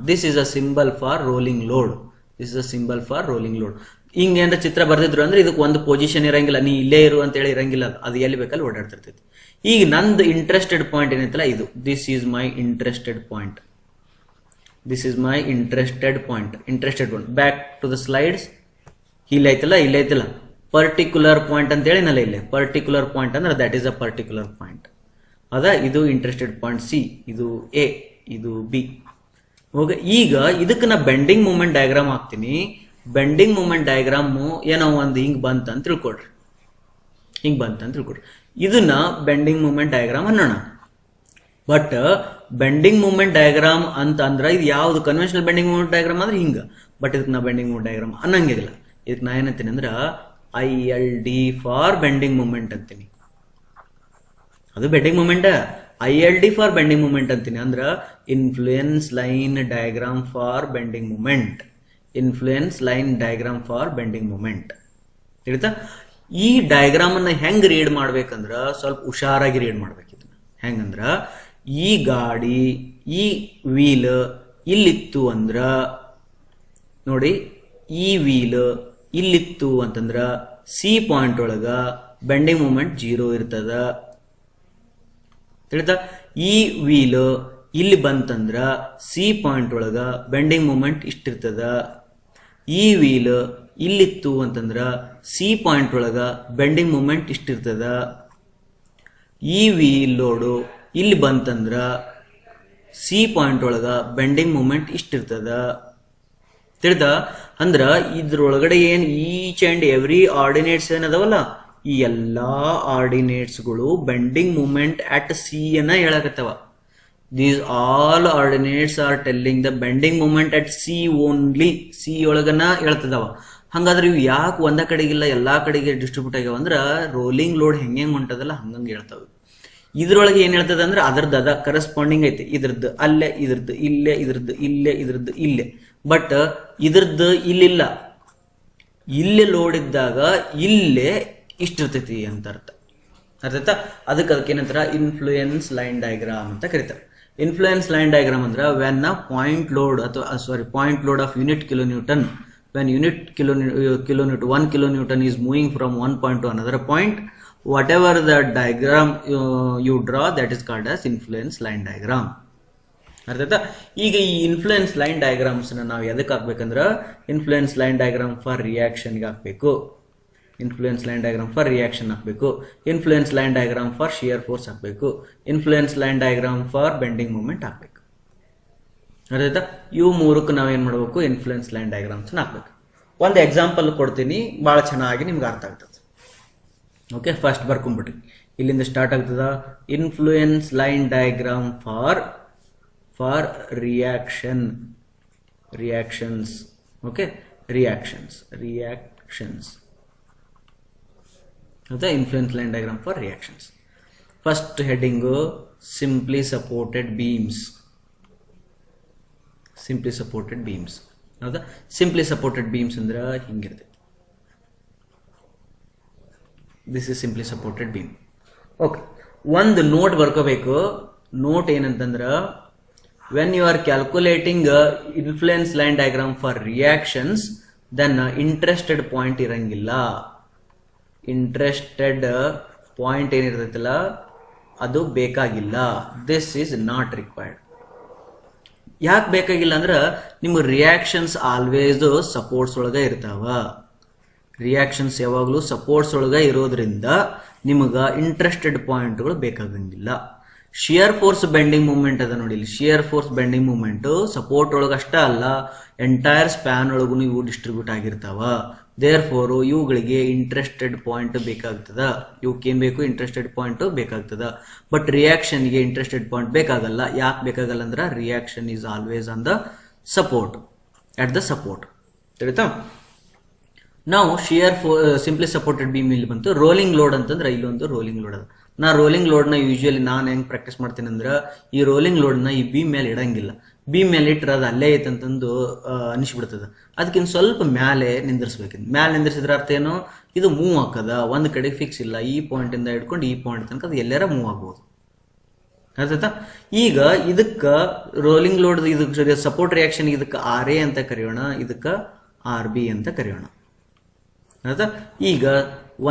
This is a symbol for rolling load. This is a symbol for rolling load. ಹಿಂಗ ಏನಾರ ಚಿತ್ರ ಬರ್ದಿದ್ರು ಅಂದ್ರೆ ಇದಕ್ಕೆ ಒಂದು ಪೊಸಿಷನ್ ಇರಂಗಿಲ್ಲ, ನೀ ಇಲ್ಲೇ ಇರು ಅಂತ ಹೇಳಿ ಇರಂಗಿಲ್ಲ. ಅದು ಎಲ್ಲಿ ಬೇಕಲ್ಲಿ ಓಡಾಡ್ತಿರ್ತೈತಿ. ಈಗ ನಂದು ಇಂಟ್ರೆಸ್ಟೆಡ್ ಪಾಯಿಂಟ್ ಏನೈತಲ್ಲ ಇದು, this is my interested point. This is my interested point. Back to the slides. ಇಲ್ಲಿ ಐತಲ್ಲ ಪರ್ಟಿಕ್ಯುಲರ್ ಪಾಯಿಂಟ್ ಅಂತ ಹೇಳಿ ನಲ್ಲ ಇಲ್ಲೇ ಪರ್ಟಿಕ್ಯುಲರ್ ಪಾಯಿಂಟ್ ಅಂದ್ರೆ that is a particular point. ಅದಾ ಇದು ಇಂಟ್ರೆಸ್ಟೆಡ್ ಪಾಯಿಂಟ್ ಸಿ, ಇದು ಎ, ಇದು ಬಿ. ಹೋಗ ಈಗ ಇದಕ್ಕೆ ನಾ ಬೆಂಡಿಂಗ್ ಮೂಮೆಂಟ್ ಡಯಾಗ್ರಾಮ್ ಹಾಕ್ತೀನಿ. ಬೆಂಡಿಂಗ್ ಮೂಮೆಂಟ್ ಡಯಾಗ್ರಾಮ್ ಏನೋ ಒಂದು ಹಿಂಗ್ ಬಂತ ತಿಳ್ಕೊಡ್ರಿ. ಇದನ್ನ ಬೆಂಡಿಂಗ್ ಮೂಮೆಂಟ್ ಡಯಾಗ್ರಾಮ್ ಅನ್ನೋಣ. ಬಟ್ ಬೆಂಡಿಂಗ್ ಮೂಮೆಂಟ್ ಡಯಾಗ್ರಾಮ್ ಅಂತ ಅಂದ್ರೆ ಇದು ಯಾವ್ದು ಕನ್ವೆನ್ಷನಲ್ ಬೆಂಡಿಂಗ್ ಮೂಮೆಂಟ್ ಡಯಾಗ್ರಾಮ್ ಅಂದ್ರೆ ಹಿಂಗ. ಬಟ್ ಇದಕ್ಕೆ ನಾ ಬೆಂಡಿಂಗ್ ಮೂಮೆಂಟ್ ಡಯಾಗ್ರಾಮ್ ಅನ್ನಂಗಿಲ್ಲ. ಇದಕ್ಕೆ ನಾ ಏನಂತೀನಿ ಅಂದ್ರೆ ILD ಫಾರ್ ಬೆಂಡಿಂಗ್ ಮೂಮೆಂಟ್ ಅಂತೀನಿ. ಅದು bending moment. ILD for bending moment ಅಂತೀನಿ. ಅಂದ್ರ influence line diagram for bending moment. Influence line diagram for bending moment. ತಿಳಿತಾ? ಈ ಡಯಾಗ್ರಾಮ್ ಅನ್ನ ಹೆಂಗ್ ರೀಡ್ ಮಾಡ್ಬೇಕಂದ್ರ ಸ್ವಲ್ಪ ಹುಷಾರಾಗಿ ರೀಡ್ ಮಾಡ್ಬೇಕು. ಇದನ್ನ ಹೆಂಗಂದ್ರ, ಈ ಗಾಡಿ ಈ ವೀಲ್ ಇಲ್ಲಿತ್ತು ಅಂದ್ರ ನೋಡಿ, ಈ ವೀಲ್ ಇಲ್ಲಿತ್ತು ಅಂತಂದ್ರ ಸಿ ಪಾಯಿಂಟ್ ಒಳಗ ಬೆಂಡಿಂಗ್ ಮೂಮೆಂಟ್ 0 ಇರ್ತದ. ತಿಳಿತಾ? ಈ ವೀಲ್ ಇಲ್ಲಿ ಬಂತಂದ್ರ ಸಿ ಪಾಯಿಂಟ್ ಒಳಗ ಬೆಂಡಿಂಗ್ ಮೂಮೆಂಟ್ ಇಷ್ಟಿರ್ತದ. ಈ ವೀಲ್ ಇಲ್ಲಿತ್ತು ಅಂತಂದ್ರ ಸಿ ಪಾಯಿಂಟ್ ಒಳಗ ಬೆಂಡಿಂಗ್ ಮೂಮೆಂಟ್ ಇಷ್ಟಿರ್ತದ. ಈ ವೀಲ್ ಲೋಡು ಇಲ್ಲಿ ಬಂತಂದ್ರ ಸಿ ಪಾಯಿಂಟ್ ಒಳಗ ಬೆಂಡಿಂಗ್ ಮೂಮೆಂಟ್ ಇಷ್ಟಿರ್ತದ. ತಿಳಿತಾ? ಅಂದ್ರ ಇದ್ರೊಳಗಡೆ ಏನ್ ಈಚ್ ಅಂಡ್ ಎವ್ರಿ ಆರ್ಡಿನೇಟ್ಸ್ ಏನದವಲ್ಲ, ಈ ಎಲ್ಲಾ ಆರ್ಡಿನೇಟ್ಸ್ಗಳು ಬೆಂಡಿಂಗ್ ಮೂಮೆಂಟ್ ಅಟ್ ಸಿ ಅನ್ನ ಹೇಳಕತ್ತವ. These all ordinates are telling the bending moment at C only. C ಒಳಗನ ಹೇಳ್ತದವ. ಹಂಗಾದ್ರೆ ಇವು ಯಾಕೆ ಒಂದ ಕಡೆಗಿಲ್ಲ ಎಲ್ಲಾ ಕಡೆಗೆ ಡಿಸ್ಟ್ರಿಬ್ಯೂಟ್ ಆಗ್ಯಾವ ಅಂದ್ರ ರೋಲಿಂಗ್ ಲೋಡ್ ಹೆಂಗ್ ಹೊಂಟದಲ್ಲ ಹಂಗಂಗೆ ಹೇಳ್ತಾವ. ಇದ್ರೊಳಗೆ ಏನ್ ಹೇಳ್ತದ ಅಂದ್ರೆ ಅದ ಕರೆಸ್ಪಾಂಡಿಂಗ್ ಐತಿ. ಇದ್ರದ್ದು ಅಲ್ಲೇ, ಇದ್ರದ್ದು ಇಲ್ಲೇ, ಇದ್ರದ್ದು ಇಲ್ಲೇ, ಇದ್ರದ್ದು ಇಲ್ಲೇ. ಬಟ್ ಇದ್ರದ್ದು ಇಲ್ಲಿಲ್ಲ. ಇಲ್ಲೇ ಲೋಡ್ ಇದ್ದಾಗ ಇಲ್ಲೇ ಇಷ್ಟಿರ್ತೈತಿ ಅಂತ ಅರ್ಥ. ಅದಕ್ಕೆ ಏನಂತಾರ ಇನ್ಫ್ಲೂಯೆನ್ಸ್ ಲೈನ್ ಡಯಾಗ್ರಾಮ್ ಅಂತ ಕರೀತಾರೆ. ಇನ್ಫ್ಲೂಯೆನ್ಸ್ ಲೈನ್ ಡಯಾಗ್ರಾಮ್ ಅಂದ್ರೆ ವೆನ್ ಪಾಯಿಂಟ್ ಲೋಡ್ ಅಥವಾ point load of unit kilo Newton, when unit kilonewton 1 kilonewton is moving from one point to another point, whatever the diagram you draw, that is called as influence line diagram. ಅರ್ಥಾಯ್ತಾ? ಈಗ ಈ influence line diagrams ನಾವು ಎದಕ್ಕೆ ಹಾಕ್ಬೇಕಂದ್ರ influence line diagram for ರಿಯಾಕ್ಷನ್ಗೆ ಹಾಕ್ಬೇಕು. Influence line diagram for reaction ಹಾಕಬೇಕು. Influence line diagram for shear force ಹಾಕಬೇಕು. Influence line diagram for bending moment ಹಾಕಬೇಕು. ಅರ್ಥಾಯ್ತಾ? ಇವು ಮೂರಕ್ಕೆ ನಾವೇನ್ ಮಾಡಬೇಕು, ಇನ್ಫ್ಲೂಯೆನ್ಸ್ ಲೈನ್ ಡಯಾಗ್ರಾಮ್ಸ್ ಹಾಕ್ಬೇಕು. ಒಂದು ಎಕ್ಸಾಂಪಲ್ ಕೊಡ್ತೀನಿ, ಬಹಳ ಚೆನ್ನಾಗಿ ನಿಮ್ಗೆ ಅರ್ಥ ಆಗ್ತದೆ. ಓಕೆ, ಫಸ್ಟ್ ಬರ್ಕೊಂಡ್ಬಿಟ್ರಿ. ಇಲ್ಲಿಂದ ಸ್ಟಾರ್ಟ್ ಆಗ್ತದ. Influence line diagram for reactions. Okay, reactions. The influence line diagram for reactions. First heading, simply supported beams. Simply supported beams. Now the simply supported beams andra hingirthe. This is simply supported beam. Okay, one note ಬರ್ಕೋಬೇಕು. Note ಏನಂತಂದ್ರ when you are calculating influence line diagram for reactions, then interested point ಇರಂಗಿಲ್ಲ. Interested point ಏನಿರ್ತೈತಲ್ಲ ಅದು ಬೇಕಾಗಿಲ್ಲ. This is not required. ಯಾಕೆ ಬೇಕಾಗಿಲ್ಲ ಅಂದ್ರೆ ನಿಮ್ಮ ರಿಯಾಕ್ಷನ್ಸ್ ಆಲ್ವೇಸ್ ಸಪೋರ್ಟ್ಸ್ ಒಳಗೆ ಇರ್ತಾವ. ರಿಯಾಕ್ಷನ್ಸ್ ಯಾವಾಗಲೂ ಸಪೋರ್ಟ್ಸ್ ಒಳಗೆ ಇರೋದ್ರಿಂದ ನಿಮಗೆ ಇಂಟ್ರೆಸ್ಟೆಡ್ ಪಾಯಿಂಟ್ಗಳು ಬೇಕಾಗಂಗಿಲ್ಲ. ಶಿಯರ್ ಫೋರ್ಸ್ ಬೆಂಡಿಂಗ್ ಮೂವ್ಮೆಂಟ್ ಅದ ನೋಡಿ, ಇಲ್ಲಿ shear force bending movement support ಒಳಗೆ ಅಷ್ಟೇ ಅಲ್ಲ, ಎಂಟೈರ್ ಸ್ಪ್ಯಾನ್ ಒಳಗೂ ಇವು ಡಿಸ್ಟ್ರಿಬ್ಯೂಟ್ ಆಗಿರ್ತಾವ. ದೇರ್ ಫೋರ್ ಇವುಗಳಿಗೆ ಇಂಟ್ರೆಸ್ಟೆಡ್ ಪಾಯಿಂಟ್ ಬೇಕಾಗ್ತದ. ಇವಕ್ಕೇನು ಬೇಕು? ಇಂಟ್ರೆಸ್ಟೆಡ್ ಪಾಯಿಂಟ್ ಬೇಕಾಗ್ತದ. ಬಟ್ ರಿಯಾಕ್ಷನ್ಗೆ ಇಂಟ್ರೆಸ್ಟೆಡ್ ಪಾಯಿಂಟ್ ಬೇಕಾಗಲ್ಲ. ಯಾಕೆ ಬೇಕಾಗಲ್ಲ ಅಂದ್ರೆ reaction is always on the support, at the support. ತಿಳಿತಾ? ನಾವು ಶಿಯರ್ ಸಿಂಪ್ಲಿ ಸಪೋರ್ಟೆಡ್ ಬೀಮ್ ಇಲ್ಲಿ ಬಂತು. ರೋಲಿಂಗ್ ಲೋಡ್ ಅಂತಂದ್ರೆ ಇಲ್ಲೊಂದು ರೋಲಿಂಗ್ ಲೋಡ್ ಅದ. ನಾ ರೋಲಿಂಗ್ ಲೋಡ್ನ ಯೂಶುವಲಿ ನಾನು ಹೆಂಗೆ ಪ್ರಾಕ್ಟೀಸ್ ಮಾಡ್ತೀನಿ ಅಂದ್ರೆ, ಈ ರೋಲಿಂಗ್ ಲೋಡ್ನ ಈ ಬೀಮ್ ಮೇಲೆ ಇಡಂಗಿಲ್ಲ. ಬೀಮ್ ಮೇಲೆ ಇಟ್ಟರೆ ಅದು ಅಲ್ಲೇ ಐತೆ ಅಂತಂದು ಅನಿಸ್ಬಿಡ್ತದ. ಅದಕ್ಕಿಂತ ಸ್ವಲ್ಪ ಮ್ಯಾಲೆ ನಿಂದಿರ್ಸ್ಬೇಕಿದ್. ಮ್ಯಾಲೆ ನಿಂದಿರ್ಸಿದ್ರೆ ಅರ್ಥ ಏನು? ಇದು ಮೂವ್ ಹಾಕದ, ಒಂದು ಕಡೆಗೆ ಫಿಕ್ಸ್ ಇಲ್ಲ. ಈ ಪಾಯಿಂಟಿಂದ ಹಿಡ್ಕೊಂಡು ಈ ಪಾಯಿಂಟ್ ತನಕ ಅದು ಎಲ್ಲಾರ ಮೂವ್ ಆಗ್ಬೋದು. ಆಯ್ತಾ? ಈಗ ಇದಕ್ಕೆ ರೋಲಿಂಗ್ ಲೋಡ್ ಇದಕ್ಕೆ ಸಪೋರ್ಟ್ ರಿಯಾಕ್ಷನ್ ಇದಕ್ಕೆ RA ಅಂತ ಕರೆಯೋಣ, ಇದಕ್ಕೆ RB ಅಂತ ಕರೆಯೋಣ. ಆಯ್ತಾ? ಈಗ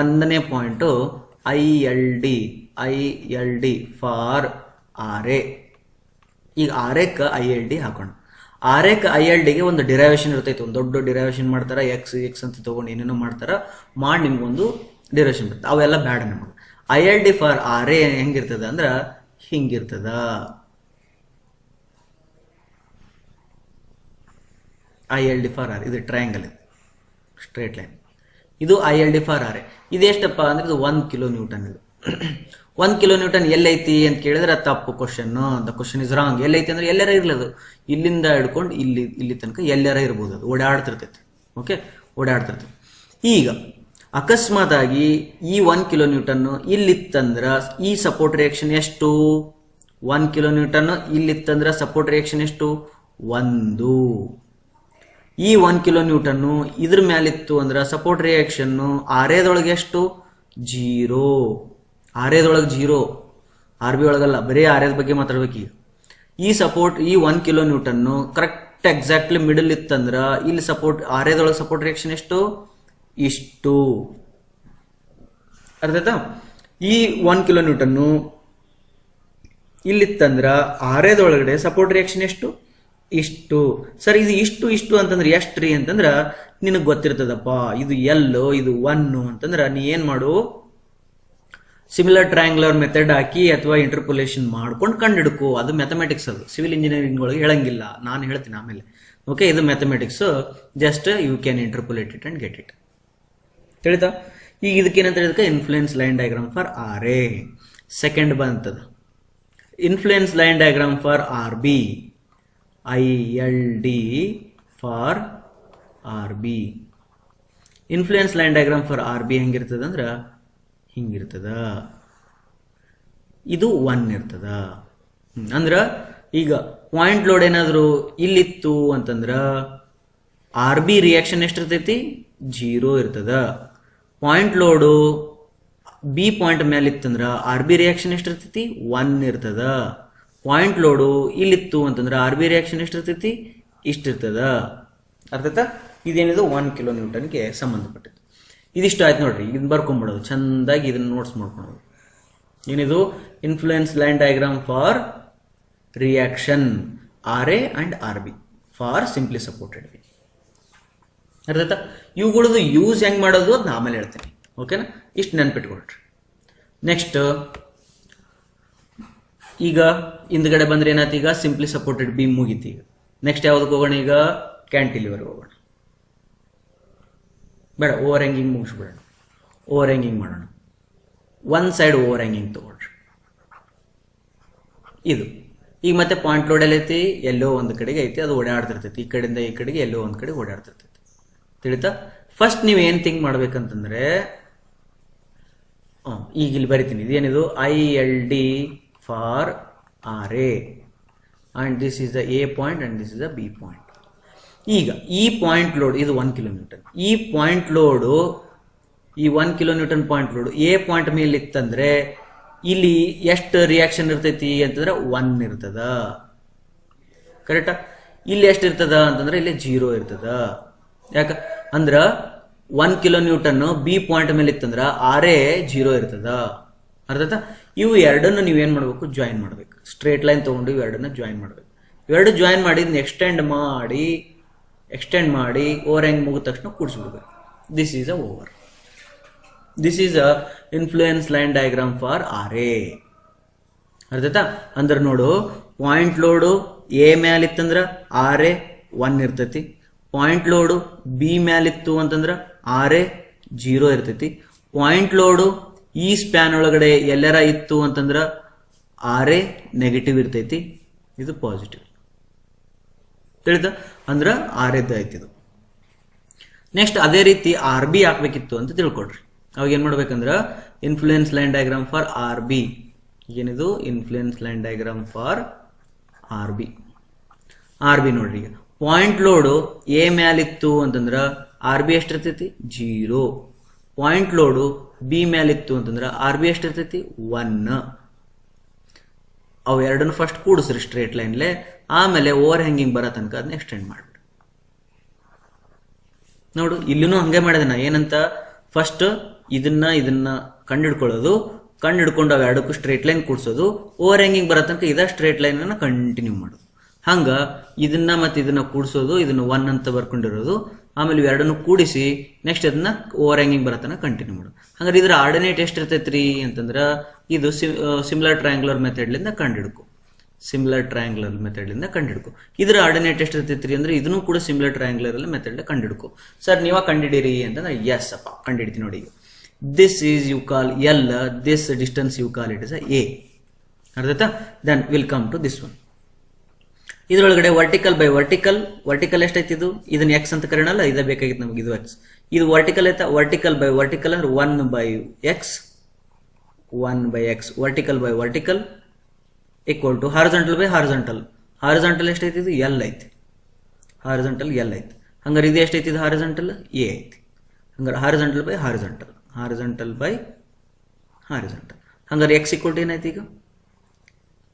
ಒಂದನೇ ಪಾಯಿಂಟು ILD ಫಾರ್ RA. ಈಗ RAಕ್ಕೆ ILD ಹಾಕೋಣ. RAಕ್ಕೆ ILDಗೆ ಒಂದು ಡಿರೈವೇಶನ್ ಇರ್ತೈತೆ, ಒಂದು ದೊಡ್ಡ ಡಿರೈವೇಶನ್ ಮಾಡ್ತಾರ. ಎಕ್ಸ್ ಅಂತ ತಗೊಂಡು ಏನೇನೋ ಮಾಡ್ತಾರ, ಮಾಡಿ ನಿಮ್ಗೊಂದು ಡಿರೈವೇಶನ್ ಬರ್ತದೆ. ಅವೆಲ್ಲ ಬೇಡ ನಮಗೆ. ILD ಫಾರ್ RA ಹೆಂಗಿರ್ತದ ಅಂದ್ರೆ ಹಿಂಗಿರ್ತದ. ILD ಫಾರ್ RA ಇದು ಟ್ರಯಾಂಗಲ್, ಇದು ಸ್ಟ್ರೇಟ್ ಲೈನ್. ಇದು ILD ಫಾರ್ RA. ಇದೆಷ್ಟಪ್ಪ ಅಂದ್ರೆ ಇದು 1 ಕಿಲೋ ನ್ಯೂಟನ್. ಇದು 1 ಕಿಲೋ ನ್ಯೂಟನ್ ಎಲ್ಲೈತಿ ಅಂತ ಕೇಳಿದ್ರೆ ತಪ್ಪು question. The question is wrong. ಎಲ್ಲೈತಿ ಅಂದ್ರೆ ಎಲ್ಲಾರ ಇರ್ಲದು, ಇಲ್ಲಿಂದ ಹಿಡ್ಕೊಂಡು ಇಲ್ಲಿ ತನಕ ಎಲ್ಲಾರ ಇರ್ಬೋದು. ಅದು ಓಡಾಡ್ತಿರ್ತೈತಿ. ಓಕೆ, ಓಡಾಡ್ತಿರ್ತೈತಿ. ಈಗ ಅಕಸ್ಮಾತ್ ಆಗಿ ಈ 1 ಕಿಲೋ ನ್ಯೂಟನ್ ಇಲ್ಲಿತ್ತಂದ್ರ ಈ ಸಪೋರ್ಟ್ ರಿಯಾಕ್ಷನ್ ಎಷ್ಟು? 1 ಕಿಲೋ ನ್ಯೂಟನ್ ಇಲ್ಲಿತ್ತಂದ್ರ ಸಪೋರ್ಟ್ ರಿಯಾಕ್ಷನ್ ಎಷ್ಟು? 1. ಈ 1 ಕಿಲೋ ನ್ಯೂಟನ್ ಇದ್ರ ಮೇಲಿತ್ತು ಅಂದ್ರೆ ಸಪೋರ್ಟ್ ರಿಯಾಕ್ಷನ್ RAದೊಳಗೆ ಎಷ್ಟು? 0. RAದೊಳಗೆ 0, RB ಒಳಗಲ್ಲ. ಬರೀ RAದ ಬಗ್ಗೆ ಮಾತಾಡ್ಬೇಕು. ಈ ಸಪೋರ್ಟ್ ಈ 1 kilo Newton correct exactly middle ಇತ್ತಂದ್ರ ಇಲ್ಲಿ ಸಪೋರ್ಟ್ RAದೊಳಗೆ ಸಪೋರ್ಟ್ ರಿಯಾಕ್ಷನ್ ಎಷ್ಟು? ಇಷ್ಟು. ಅರ್ಥ ಆಯ್ತಾ? ಈ 1 ಕಿಲೋ ನ್ಯೂಟನ್ ಇಲ್ಲಿತ್ತಂದ್ರ RAದೊಳಗಡೆ ಸಪೋರ್ಟ್ ರಿಯಾಕ್ಷನ್ ಎಷ್ಟು? ಇಷ್ಟು. ಸರ್ ಇದು ಇಷ್ಟು ಅಂತಂದ್ರೆ ಎಷ್ಟ್ರಿ ಅಂತಂದ್ರ ನಿನಗೆ ಗೊತ್ತಿರ್ತದಪ್ಪ. ಇದು ಎಲ್ಲೋ ಇದು 1 ಅಂತಂದ್ರ ನೀ ಏನ್ ಮಾಡು, ಸಿಮಿಲರ್ ಟ್ರಯಾಂಗ್ಯುಲರ್ ಮೆಥಡ್ ಹಾಕಿ ಅಥವಾ ಇಂಟರ್ಪೋಲೇಷನ್ ಮಾಡ್ಕೊಂಡು ಕಂಡಿಡ್ಕೋ. ಅದು ಮ್ಯಾಥಮೆಟಿಕ್ಸ್. ಅದು ಸಿವಿಲ್ ಇಂಜಿನಿಯರಿಂಗ್ ಒಳಗೆ ಹೇಳಂಗಿಲ್ಲ, ನಾನು ಹೇಳ್ತೀನಿ ಆಮೇಲೆ. ಓಕೆ, ಇದು mathematics. Just you can interpolate it and get it. ತಿಳಿತಾ? ಈಗ ಇದಕ್ಕೇನಂತ ಹೇಳಿದಕ್ಕೆ influence line diagram for RA. Second ಬಂತದ influence line diagram for RB. ILD for RB. Influence line diagram for RB ಹೆಂಗಿರ್ತದ ಅಂದ್ರೆ ಹಿಂಗಿರ್ತದ. ಇದು 1 ಇರ್ತದ. ಅಂದ್ರ ಈಗ ಪಾಯಿಂಟ್ ಲೋಡ್ ಏನಾದ್ರು ಇಲ್ಲಿತ್ತು ಅಂತಂದ್ರ RB ರಿಯಾಕ್ಷನ್ ಎಷ್ಟಿರ್ತೈತಿ? 0 ಇರ್ತದ. ಪಾಯಿಂಟ್ ಲೋಡು B ಪಾಯಿಂಟ್ ಮೇಲೆ ಇತ್ತಂದ್ರ RB ರಿಯಾಕ್ಷನ್ ಎಷ್ಟಿರ್ತೈತಿ? 1 ಇರ್ತದ. ಪಾಯಿಂಟ್ ಲೋಡು ಇಲ್ಲಿತ್ತು ಅಂತಂದ್ರೆ RB ರಿಯಾಕ್ಷನ್ ಎಷ್ಟಿರ್ತೈತಿ? ಇಷ್ಟಿರ್ತದ. ಅರ್ಥಾಯ್ತಾ? ಇದೇನಿದು 1 ಕಿಲೋ ನ್ಯೂಟನ್ಗೆ ಸಂಬಂಧಪಟ್ಟಿದ್ದು. ಇದಿಷ್ಟು ಆಯ್ತು ನೋಡ್ರಿ. ಇದನ್ನ ಬರ್ಕೊಂಡ್ಬಿಡೋದು ಚಂದಾಗಿ, ಇದನ್ನ ನೋಟ್ಸ್ ಮಾಡ್ಕೊಳೋದು. ಏನಿದು? Influence line diagram for reaction RA and RB for simply supported beam. ಅರ್ಥಾಯ್ತಾ? ಇವುಗಳದ್ದು ಯೂಸ್ ಹೆಂಗ್ ಮಾಡೋದು ಅದನ್ನ ಆಮೇಲೆ ಹೇಳ್ತೀನಿ. ಓಕೆನಾ? ಇಷ್ಟು ನೆನ್ಪಿಟ್ಕೊಳ್ರಿ. ನೆಕ್ಸ್ಟ್ ಈಗ ಹಿಂದ್ಗಡೆ ಬಂದ್ರೆ ಏನಾಯ್ತು? ಈಗ ಸಿಂಪ್ಲಿ ಸಪೋರ್ಟೆಡ್ ಬೀಮ್ ಮುಗೀತಿ. ಈಗ ನೆಕ್ಸ್ಟ್ ಯಾವ್ದಕ್ಕೆ ಹೋಗೋಣ? ಈಗ ಕ್ಯಾಂಟಿಲಿವರ್ ಹೋಗೋಣ. ಬೇಡ, ಓವರ್ ಹ್ಯಾಂಗಿಂಗ್ ಮುಗಿಸ್ಬಿಡೋಣ. ಓವರ್ ಹ್ಯಾಂಗಿಂಗ್ ಮಾಡೋಣ. ಒನ್ ಸೈಡ್ ಓವರ್ ಹ್ಯಾಂಗಿಂಗ್ ತಗೊಳ್ರಿ. ಇದು ಈಗ ಮತ್ತೆ ಪಾಯಿಂಟ್ ಲೋಡ್ ಎಲ್ಲ ಐತಿ, ಎಲ್ಲೋ ಒಂದು ಕಡೆಗೆ ಐತಿ, ಅದು ಓಡಾಡ್ತಿರ್ತೈತಿ. ಈ ಕಡೆಯಿಂದ ಈ ಕಡೆಗೆ ಎಲ್ಲೋ ಒಂದು ಕಡೆ ಓಡಾಡ್ತಿರ್ತೈತಿ. ತಿಳಿತಾ? ಫಸ್ಟ್ ನೀವು ಏನ್ ಥಿಂಕ್ ಮಾಡ್ಬೇಕಂತಂದ್ರೆ, ಈಗ ಇಲ್ಲಿ ಬರಿತೀನಿ. ಇದೇನಿದು? ILD for RA and this is the A point and this is the B point. ಈಗ ಈ ಪಾಯಿಂಟ್ ಲೋಡ್ ಇದು 1 ಕಿಲೋ ನ್ಯೂಟನ್. ಈ ಪಾಯಿಂಟ್ ಲೋಡು, ಈ 1 kilo Newton point load A point ಮೇಲೆ ಇತ್ತಂದ್ರೆ ಇಲ್ಲಿ ಎಷ್ಟು ರಿಯಾಕ್ಷನ್ ಇರ್ತೈತಿ ಅಂತಂದ್ರೆ 1 ಇರ್ತದ. ಕರೆಕ್ಟಾ? ಇಲ್ಲಿ ಎಷ್ಟು ಇರ್ತದ ಅಂತಂದ್ರೆ ಇಲ್ಲಿ 0 ಇರ್ತದ. ಯಾಕ? ಅಂದ್ರ 1 ಕಿಲೋ ನ್ಯೂಟನ್ ಬಿ ಪಾಯಿಂಟ್ ಮೇಲೆ ಇತ್ತಂದ್ರ ಆರೇ 0 ಇರ್ತದ. ಅರ್ಥ? ಇವು ಎರಡನ್ನು ನೀವೇನ್ ಮಾಡ್ಬೇಕು, ಜಾಯಿನ್ ಮಾಡ್ಬೇಕು. ಸ್ಟ್ರೇಟ್ ಲೈನ್ ತಗೊಂಡು ಇವೆರಡನ್ನ ಜಾಯಿನ್ ಮಾಡ್ಬೇಕು. ಇವೆರಡು ಜಾಯಿನ್ ಮಾಡಿ ಎಕ್ಸ್ಟೆಂಡ್ ಮಾಡಿ ಓವರ್ ಹ್ಯಾಂಗ್ ಮುಗಿದ ತಕ್ಷಣ ಕೂಡಿಸ್ಬಿಡ್ಬೇಕು. This is a over. This is a influence line diagram for RA. ಅರ್ಥಾಯ್ತಾ? ಅಂದ್ರೆ ನೋಡು, ಪಾಯಿಂಟ್ ಲೋಡು ಎ ಮ್ಯಾಲಿತ್ತಂದ್ರ ಆರ್ಎ 1 ಇರ್ತೈತಿ. ಪಾಯಿಂಟ್ ಲೋಡು ಬಿ ಮ್ಯಾಲಿತ್ತು ಅಂತಂದ್ರ ಆರ್ಎ 0 ಇರ್ತೈತಿ. ಪಾಯಿಂಟ್ ಲೋಡು ಈ ಸ್ಪ್ಯಾನ್ ಒಳಗಡೆ ಎಲ್ಲರ ಇತ್ತು ಅಂತಂದ್ರ ಆರ್ಎ ನೆಗೆಟಿವ್ ಇರ್ತೈತಿ, ಇದು ಪಾಸಿಟಿವ್. ತಿಳಿದ? ಅಂದ್ರ ಆರ್ಎದ್ದು ಆಯ್ತಿದು. ನೆಕ್ಸ್ಟ್ ಅದೇ ರೀತಿ ಆರ್ ಬಿ ಹಾಕ್ಬೇಕಿತ್ತು ಅಂತ ತಿಳ್ಕೊಡ್ರಿ. ಅವಾಗ ಏನ್ ಮಾಡ್ಬೇಕಂದ್ರ influence line diagram for R B. ಏನಿದು? Influence line diagram for R B. R B ನೋಡ್ರಿ, ಈಗ ಪಾಯಿಂಟ್ ಲೋಡು ಎ ಮ್ಯಾಲಿತ್ತು ಅಂತಂದ್ರ ಆರ್ ಬಿ ಎಷ್ಟಿರ್ತೈತಿ? 0. ಪಾಯಿಂಟ್ ಲೋಡು ಬಿ ಮ್ಯಾಲಿತ್ತು ಅಂತಂದ್ರ ಆರ್ ಬಿ ಎಷ್ಟಿರ್ತೈತಿ? 1. ಅವು ಎರಡನ್ನು ಫಸ್ಟ್ ಕೂಡಿಸ್ರಿ ಸ್ಟ್ರೇಟ್ ಲೈನ್ಲೆ, ಆಮೇಲೆ ಓವರ್ ಹ್ಯಾಂಗಿಂಗ್ ಬರೋ ತನಕ ಅದನ್ನ ಎಕ್ಸ್ಟೆಂಡ್ ಮಾಡ್ಬಿಡಿ. ನೋಡು, ಇಲ್ಲಿನೂ ಹಂಗೆ ಮಾಡಿದೆ ನಾ. ಏನಂತ? ಫಸ್ಟ್ ಇದನ್ನ ಕಂಡಿಡ್ಕೊಳ್ಳೋದು, ಕಂಡಿಡ್ಕೊಂಡು ಅವು ಎರಡಕ್ಕೂ ಸ್ಟ್ರೇಟ್ ಲೈನ್ ಕೂಡಿಸೋದು, ಓವರ್ ಹ್ಯಾಂಗಿಂಗ್ ಬರೋ ತನಕ ಇದ ಸ್ಟ್ರೇಟ್ ಲೈನ್ ಅನ್ನ ಕಂಟಿನ್ಯೂ ಮಾಡೋದು. ಹಂಗ ಇದನ್ನ ಮತ್ತೆ ಇದನ್ನ ಕೂಡಿಸೋದು, ಇದನ್ನ 1 ಅಂತ ಬರ್ಕೊಂಡಿರೋದು, ಆಮೇಲೆ ಇವೆರಡನ್ನು ಕೂಡಿಸಿ ನೆಕ್ಸ್ಟ್ ಅದನ್ನ ಓವರ್ ಹ್ಯಾಂಗಿಂಗ್ ಬರತನ ಕಂಟಿನ್ಯೂ ಮಾಡೋದು. ಹಂಗಾರೆ ಇದ್ರ ಆರ್ಡಿನೇಟ್ ಎಷ್ಟಿರ್ತೈತ್ರಿ ಅಂತಂದ್ರ ಇದು ಸಿಮಿಲರ್ ಟ್ರಯಾಂಗ್ಯುಲರ್ ಮೆಥಡ್ಲಿಂದ ಕಂಡಿಡ್ಕೊ. ಸಿಮಿಲರ್ ಟ್ರಯಾಂಗ್ಯುಲರ್ ಮೆಥಡ್ಲಿಂದ ಕಂಡಿಡ್ಕೊ. ಇದ್ರ ಆರ್ಡಿನೇಟ್ ಎಷ್ಟಿರ್ತೈತ್ರಿ ಅಂದ್ರೆ ಇದನ್ನು ಕೂಡ ಸಿಮಿಲರ್ ಟ್ರಯಾಂಗ್ಯುಲರ್ ಮೆಥಡ್ ಕಂಡಿಡ್ಕೊ. ಸರ್ ನೀವ ಕಂಡಿಡಿರಿ ಅಂತಂದ್ರೆ ಎಸ್ ಅಪ್ಪ ಕಂಡಿಡ್ತೀನಿ ನೋಡಿ. This is you call L, this distance you call it is A. ಅರ್ಥಾಯ್ತಾ? Then will come to this one. ಇದ್ರೊಳಗಡೆ ವರ್ಟಿಕಲ್ ಬೈ ವರ್ಟಿಕಲ್ ಎಷ್ಟೈತಿ? ಇದನ್ನ ಎಕ್ಸ್ ಅಂತ ಕರೆಯೋಣಲ್ಲ, ಇದೇ ಬೇಕಾಗಿತ್ತು ನಮಗೆ. ಇದು ಎಕ್ಸ್, ಇದು ವರ್ಟಿಕಲ್ ಐತಾ? ವರ್ಟಿಕಲ್ ಬೈ ವರ್ಟಿಕಲ್ ಅಂದ್ರೆ 1 by x, vertical by vertical equal to horizontal by horizontal. Horizontal ಎಷ್ಟೈತಿ? ಇದು ಎಲ್ ಐತಿ. ಹಾರಿಜಾಂಟಲ್ ಎಲ್ ಐತಿ. ಹಂಗಾರೆ ಇದು ಎಷ್ಟೈತಿ? ಇದು ಹಾರಿಜಾಂಟಲ್ ಎ ಐತಿ. ಹಂಗಾರೆ horizontal by horizontal, horizontal by horizontal. ಹಂಗಾರೆ ಎಕ್ಸ್ ಈಕ್ವಲ್ ಟು ಏನಾಯ್ತು? ಈಗ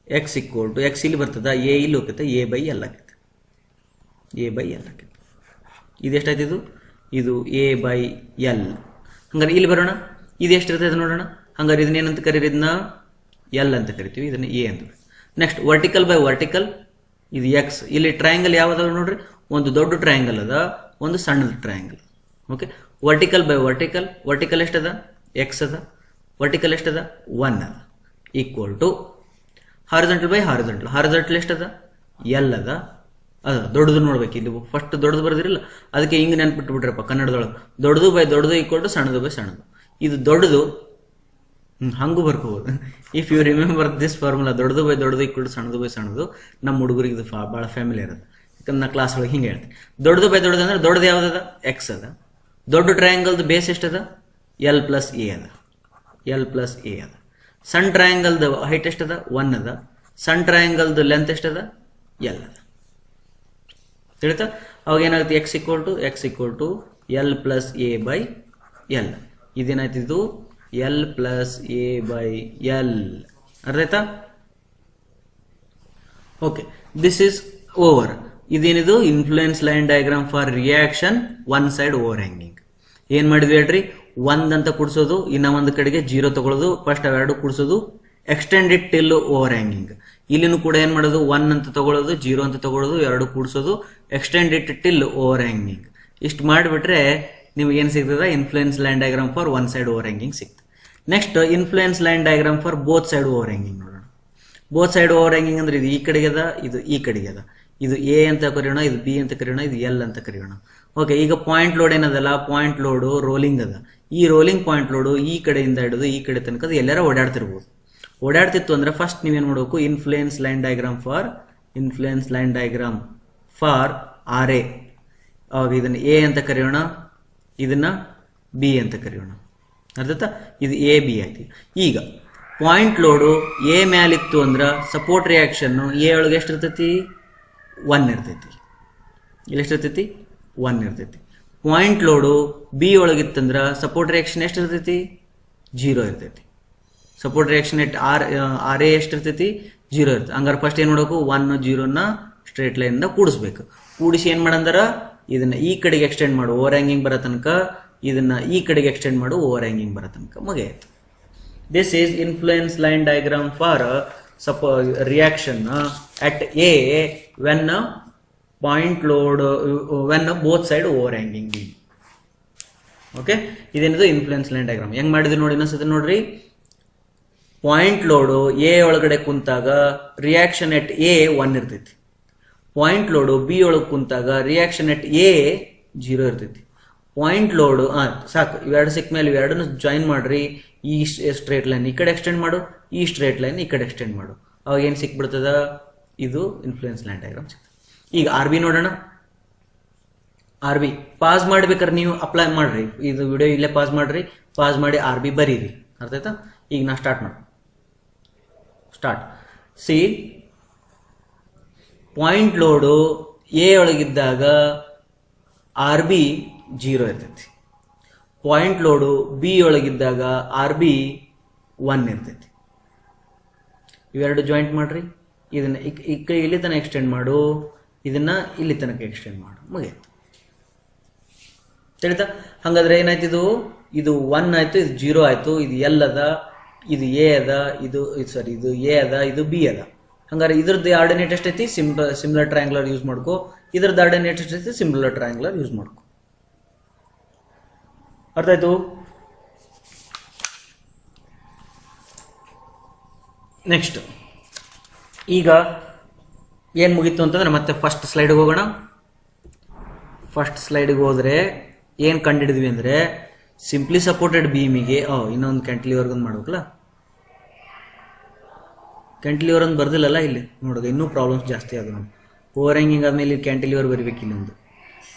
ಎಕ್ಸ್ ಈಕ್ವಲ್ ಟು ಎಕ್ಸ್ ಇಲ್ಲಿ ಬರ್ತದ, ಎ ಇಲ್ಲಿ ಹೋಗುತ್ತೆ, ಎ ಬೈ ಎಲ್ ಆಕೈತೆ. ಎ ಬೈ ಎಲ್ ಆಕೈತೆ. ಇದು ಎಷ್ಟಾಯ್ತು? ಇದು ಎ ಬೈ ಎಲ್. ಹಂಗಾರೆ ಇಲ್ಲಿ ಬರೋಣ, ಇದು ಎಷ್ಟಿರ್ತೈತೆ ನೋಡೋಣ. ಹಂಗಾರೆ ಇದನ್ನ ಏನಂತ ಕರೀರಿ? ಇದನ್ನ ಎಲ್ ಅಂತ ಕರಿತೀವಿ, ಇದನ್ನ ಎ ಅಂತ. ನೆಕ್ಸ್ಟ್ ವರ್ಟಿಕಲ್ ಬೈ ವರ್ಟಿಕಲ್, ಇದು ಎಕ್ಸ್. ಇಲ್ಲಿ ಟ್ರಯಾಂಗಲ್ ಯಾವ್ದಾವ ನೋಡ್ರಿ? ಒಂದು ದೊಡ್ಡ ಟ್ರಯಾಂಗಲ್ ಅದ, ಒಂದು ಸಣ್ಣದ triangle. Okay, vertical by vertical, vertical ಎಷ್ಟದ? ಎಕ್ಸ್ ಅದ. ವರ್ಟಿಕಲ್ ಎಷ್ಟದ? 1 ಅದ. Equal to horizontal by horizontal, horizontal ಎಷ್ಟದ? ಎಲ್ ಅದ. ಅದ ದೊಡ್ಡದು ನೋಡ್ಬೇಕು. ಇಲ್ಲಿ ಫಸ್ಟ್ ದೊಡ್ಡದು ಬರೋದಿರಲ್ಲ, ಅದಕ್ಕೆ ಹಿಂಗೆ ನೆನ್ಪಿಟ್ಬಿಟ್ರಪ್ಪ ಕನ್ನಡದೊಳಗೆ. ದೊಡ್ಡದು ಬೈ ದೊಡ್ಡದು ಈಕ್ವಲ್ ಟು ಸಣ್ಣದು ಬೈ ಸಣ್ಣದು. ಇದು ದೊಡ್ಡದು, ಹಂಗೂ ಬರ್ಕೋಬಹುದು. If you remember this formula, ದೊಡ್ಡದು ಬೈ ದೊಡ್ಡದು ಈಕ್ವಲ್ ಟು ಸಣ್ಣದು ಬೈ ಸಣ್ಣದು, ನಮ್ಮ ಹುಡುಗರಿಗೆ ಇದು ಭಾಳ ಫ್ಯಾಮಿಲಿ ಇರುತ್ತೆ. ಯಾಕಂದ್ರೆ ನಾ ಕ್ಲಾಸ್ ಒಳಗೆ ಹಿಂಗೆ ಹೇಳ್ತೀನಿ. ದೊಡ್ಡದು ಬೈ ದೊಡ್ಡದು ಅಂದ್ರೆ ದೊಡ್ಡದು ಯಾವ್ದದ? ಎಕ್ಸ್ ಅದ. ದೊಡ್ಡ ಟ್ರಯಾಂಗಲ್ದು ಬೇಸ್ ಎಷ್ಟದ? ಎಲ್ ಪ್ಲಸ್ ಎ ಅದ. ಎಲ್ ಪ್ಲಸ್ ಎ ಅದ. ಸಣ್ಣ ಟ್ರಯಾಂಗಲ್ದು ಹೈಟ್ ಎಷ್ಟದ? 1 ಅದ. ಸಣ್ಣ ಟ್ರಯಾಂಗಲ್ದು ಲೆಂತ್ ಎಷ್ಟದ? ಎಲ್ ಅದ. ತಿಳಿತಾ? ಅವಾಗ ಏನಾಗುತ್ತೆ? X equal to L plus A by L. ಇದೇನಾಯ್ತು? ಇದು L plus A by L. ಅರ್ಥ ಆಯ್ತಾ? Okay, this is over. ಇದೇನಿದು? Influence line diagram for reaction one side over hanging. ಏನ್ ಮಾಡಿದ್ವಿ ಹೇಳ್ರಿ? 1 ಅಂತ ಕೂಡಿಸೋದು, ಇನ್ನ ಒಂದು ಕಡೆಗೆ 0 ತಗೊಳ್ಳೋದು, ಫಸ್ಟ್ ಅವೆರಡು ಕೂಡಿಸೋದು, ಎಕ್ಸ್ಟೆಂಡೆಡ್ ಟಿಲ್ ಓವರ್ ಹ್ಯಾಂಗಿಂಗ್. ಇಲ್ಲಿನೂ ಕೂಡ ಏನ್ ಮಾಡೋದು? 1 ಅಂತ ತಗೊಳ್ಳೋದು, 0 ಅಂತ ತಗೊಳ್ಳೋದು, ಎರಡು ಕೂಡಿಸೋದು, ಎಕ್ಸ್ಟೆಂಡೆಡ್ ಟಿಲ್ ಓವರ್ ಹ್ಯಾಂಗಿಂಗ್. ಇಷ್ಟು ಮಾಡಿಬಿಟ್ರೆ ನಿಮ್ಗೆ ಏನ್ ಸಿಗ್ತದ? Influence line diagram for one side over hanging ಸಿಗ್ತದೆ. Next influence line diagram for both side over hanging ನೋಡೋಣ. ಬೋತ್ ಸೈಡ್ ಓವರ್ ಹ್ಯಾಂಗಿಂಗ್ ಅಂದ್ರೆ ಇದು ಈ ಕಡೆಗೆ ಅದ, ಇದು ಈ ಕಡೆಗೆ ಅದ. ಇದು ಎ ಅಂತ ಕರೆಯೋಣ, ಇದು ಬಿ ಅಂತ ಕರೆಯೋಣ, ಇದು ಎಲ್ ಅಂತ ಕರೆಯೋಣ. ಓಕೆ, ಈಗ ಪಾಯಿಂಟ್ ಲೋಡ್ ಏನದಲ್ಲ? ಪಾಯಿಂಟ್ ಲೋಡು ರೋಲಿಂಗ್ ಅದ. ಈ ರೋಲಿಂಗ್ ಪಾಯಿಂಟ್ ಲೋಡು ಈ ಕಡೆಯಿಂದ ಹಿಡಿದು ಈ ಕಡೆ ತನಕ ಎಲ್ಲಾರ ಓಡಾಡ್ತಿರ್ಬೋದು. ಓಡಾಡ್ತಿತ್ತು ಅಂದ್ರೆ ಫಸ್ಟ್ ನೀವೇನ್ ಮಾಡಬೇಕು? Influence line diagram for R A. ಅವಾಗ ಇದನ್ನ ಎ ಅಂತ ಕರೆಯೋಣ, ಇದನ್ನ ಬಿ ಅಂತ ಕರೆಯೋಣ. ಅರ್ಥಾಯ್ತಾ? ಇದು ಎ ಬಿ ಆಯ್ತು. ಈಗ ಪಾಯಿಂಟ್ ಲೋಡು ಎ ಮ್ಯಾಲಿತ್ತು ಅಂದ್ರ ಸಪೋರ್ಟ್ ರಿಯಾಕ್ಷನ್ ಎ ಒಳಗೆ ಎಷ್ಟಿರ್ತೈತಿ? 1 ಇರ್ತೈತಿ. ಇಲ್ಲಿ ಎಷ್ಟಿರ್ತೈತಿ? 1 ಇರ್ತೈತಿ. ಪಾಯಿಂಟ್ ಲೋಡು ಬಿ ಒಳಗಿತ್ತಂದ್ರ ಸಪೋರ್ಟ್ ರಿಯಾಕ್ಷನ್ ಎಷ್ಟಿರ್ತೈತಿ? 0 ಇರ್ತೈತಿ. ಸಪೋರ್ಟ್ ರಿಯಾಕ್ಷನ್ ಆರ್ ಎ ಎಷ್ಟಿರ್ತೈತಿ? 0 ಇರ್ತೈತಿ. ಹಂಗಾರೆ ಫಸ್ಟ್ ಏನ್ ಮಾಡಬೇಕು? 1 0ನ ಸ್ಟ್ರೇಟ್ ಲೈನ್ ಕೂಡಿಸ್ಬೇಕು. ಕೂಡಿಸಿ ಏನ್ ಮಾಡಂದ್ರ ಇದನ್ನ ಈ ಕಡೆಗೆ ಎಕ್ಸ್ಟೆಂಡ್ ಮಾಡು ಓವರ್ ಹ್ಯಾಂಗಿಂಗ್ ಬರೋ ತನಕ, ಇದನ್ನ ಈ ಕಡೆಗೆ ಎಕ್ಸ್ಟೆಂಡ್ ಮಾಡು ಓವರ್ ಹ್ಯಾಂಗಿಂಗ್ ಬರೋ ತನಕ ಮುಗಿಯಿತು. This is influence line diagram for reaction at A when point load when both side overhanging beam. Okay, ಇದೇನಿದು ಇನ್ಫ್ಲೂಯೆನ್ಸ್ ಲೈನ್ ಡಯಾಗ್ರಾಮ್. ಹೆಂಗ್ ಮಾಡಿದ್ವಿ ನೋಡಿ ಇನ್ನೊಂದ್ಸತಿ ನೋಡ್ರಿ. ಪಾಯಿಂಟ್ ಲೋಡು ಎ ಒಳಗಡೆ ಕುಂತಾಗ ರಿಯಾಕ್ಷನ್ ಎಟ್ ಎ 1 ಇರ್ತೈತಿ. ಪಾಯಿಂಟ್ ಲೋಡು ಬಿ ಒಳಗೆ ಕುಂತಾಗ ರಿಯಾಕ್ಷನ್ ಎಟ್ ಎ 0 ಇರ್ತೈತಿ. ಪಾಯಿಂಟ್ ಲೋಡು ಸಾಕು, ಇವೆರಡು ಸಿಕ್ಕ ಮೇಲೆ ಇವೆರಡನ್ನು ಜಾಯಿನ್ ಮಾಡ್ರಿ. ಈ ಸ್ಟ್ರೇಟ್ ಲೈನ್ ಈ ಕಡೆ ಎಕ್ಸ್ಟೆಂಡ್ ಮಾಡು, ಈ ಸ್ಟ್ರೇಟ್ ಲೈನ್ ಈ ಕಡೆ ಎಕ್ಸ್ಟೆಂಡ್ ಮಾಡು, ಅವಾಗ ಏನು ಸಿಕ್ಬಿಡ್ತದ, ಇದು ಇನ್ಫ್ಲೂಯೆನ್ಸ್ ಲೈನ್ ಡಯಾಗ್ರಾಮ್ ಸಿಗ್ತದೆ. ಈಗ ಆರ್ ಬಿ ನೋಡೋಣ. ಆರ್ ಬಿ ಪಾಸ್ ಮಾಡ್ಬೇಕಾದ್ರೆ ನೀವು ಅಪ್ಲೈ ಮಾಡ್ರಿ, ಇದು ವಿಡಿಯೋ ಇಲ್ಲೇ ಪಾಸ್ ಮಾಡ್ರಿ, ಪಾಸ್ ಮಾಡಿ ಆರ್ ಬಿ ಬರೀರಿ, ಅರ್ಥ ಆಯ್ತಾ? ಈಗ ನಾ ಸ್ಟಾರ್ಟ್ ಮಾಡಿ start. C, point load A ಒಳಗಿದ್ದಾಗ ಆರ್ ಬಿ 0 ಇರ್ತೈತಿ. ಪಾಯಿಂಟ್ ಲೋಡು ಬಿ ಒಳಗಿದ್ದಾಗ ಆರ್ ಬಿ 1 ಇರ್ತೈತಿ. ಇವೆರಡು ಜಾಯಿಂಟ್ ಮಾಡ್ರಿ. ಇದನ್ನ ಇಲ್ಲಿ ತನಕ ಎಕ್ಸ್ಟೆಂಡ್ ಮಾಡು, ಇದನ್ನ ಇಲ್ಲಿ ತನಕ ಎಕ್ಸ್ಟೆಂಡ್ ಮಾಡು, ಮುಗಿಯಿತು. ತಿಳಿತಾ? ಹಾಗಾದ್ರೆ ಏನಾಯ್ತು, ಇದು 1 ಆಯ್ತು, ಇದು 0 ಆಯ್ತು, ಇದು ಎಲ್ ಅದ, ಇದು ಎ ಅದ, ಇದು ಎ ಅದ, ಇದು ಬಿ ಅದ. ಹಂಗಾರೆ ಇದ್ರದ್ದು ಆರ್ಡಿನೇಟ್ ಎಷ್ಟೈತಿ, ಸಿಮಿಲರ್ ಟ್ರಯಾಂಗ್ಯುಲರ್ ಯೂಸ್ ಮಾಡ್ಕೋ. ಇದ್ರದ್ದು ಆರ್ಡಿನೇಟ್ ಎಷ್ಟೈತಿ, ಸಿಮಿಲರ್ ಟ್ರಯಾಂಗ್ಯುಲರ್ ಯೂಸ್ ಮಾಡ್ಕೋ. ಅರ್ಥ ಆಯ್ತು? ನೆಕ್ಸ್ಟ್ ಈಗ ಏನ್ ಮುಗೀತು ಅಂತಂದ್ರೆ ಮತ್ತೆ ಫಸ್ಟ್ ಸ್ಲೈಡ್ಗೆ ಹೋಗೋಣ. ಫಸ್ಟ್ ಸ್ಲೈಡ್ಗೆ ಹೋದ್ರೆ ಏನ್ ಕಂಡಿಡಿದ್ವಿ ಅಂದ್ರೆ ಸಿಂಪ್ಲಿ ಸಪೋರ್ಟೆಡ್ ಬೀಮಿಗೆ ಇನ್ನೊಂದು ಕ್ಯಾಂಟಿಲಿವರ್ ಒಂದು ಮಾಡ್ಬೇಕಲ್ಲ. ಕ್ಯಾಂಟಿಲಿವರ್ ಒಂದು ಬರ್ದಿಲ್ಲಲ್ಲ ಇಲ್ಲಿ ನೋಡೋದು, ಇನ್ನೂ ಪ್ರಾಬ್ಲಮ್ಸ್ ಜಾಸ್ತಿ ಆದ ನೋಡಿ. ಓವರ್ ಹ್ಯಾಂಗಿಂಗ್ ಆದ್ಮೇಲೆ ಕ್ಯಾಂಟಿಲಿವರ್ ಬರಬೇಕು, ಇನ್ನೊಂದು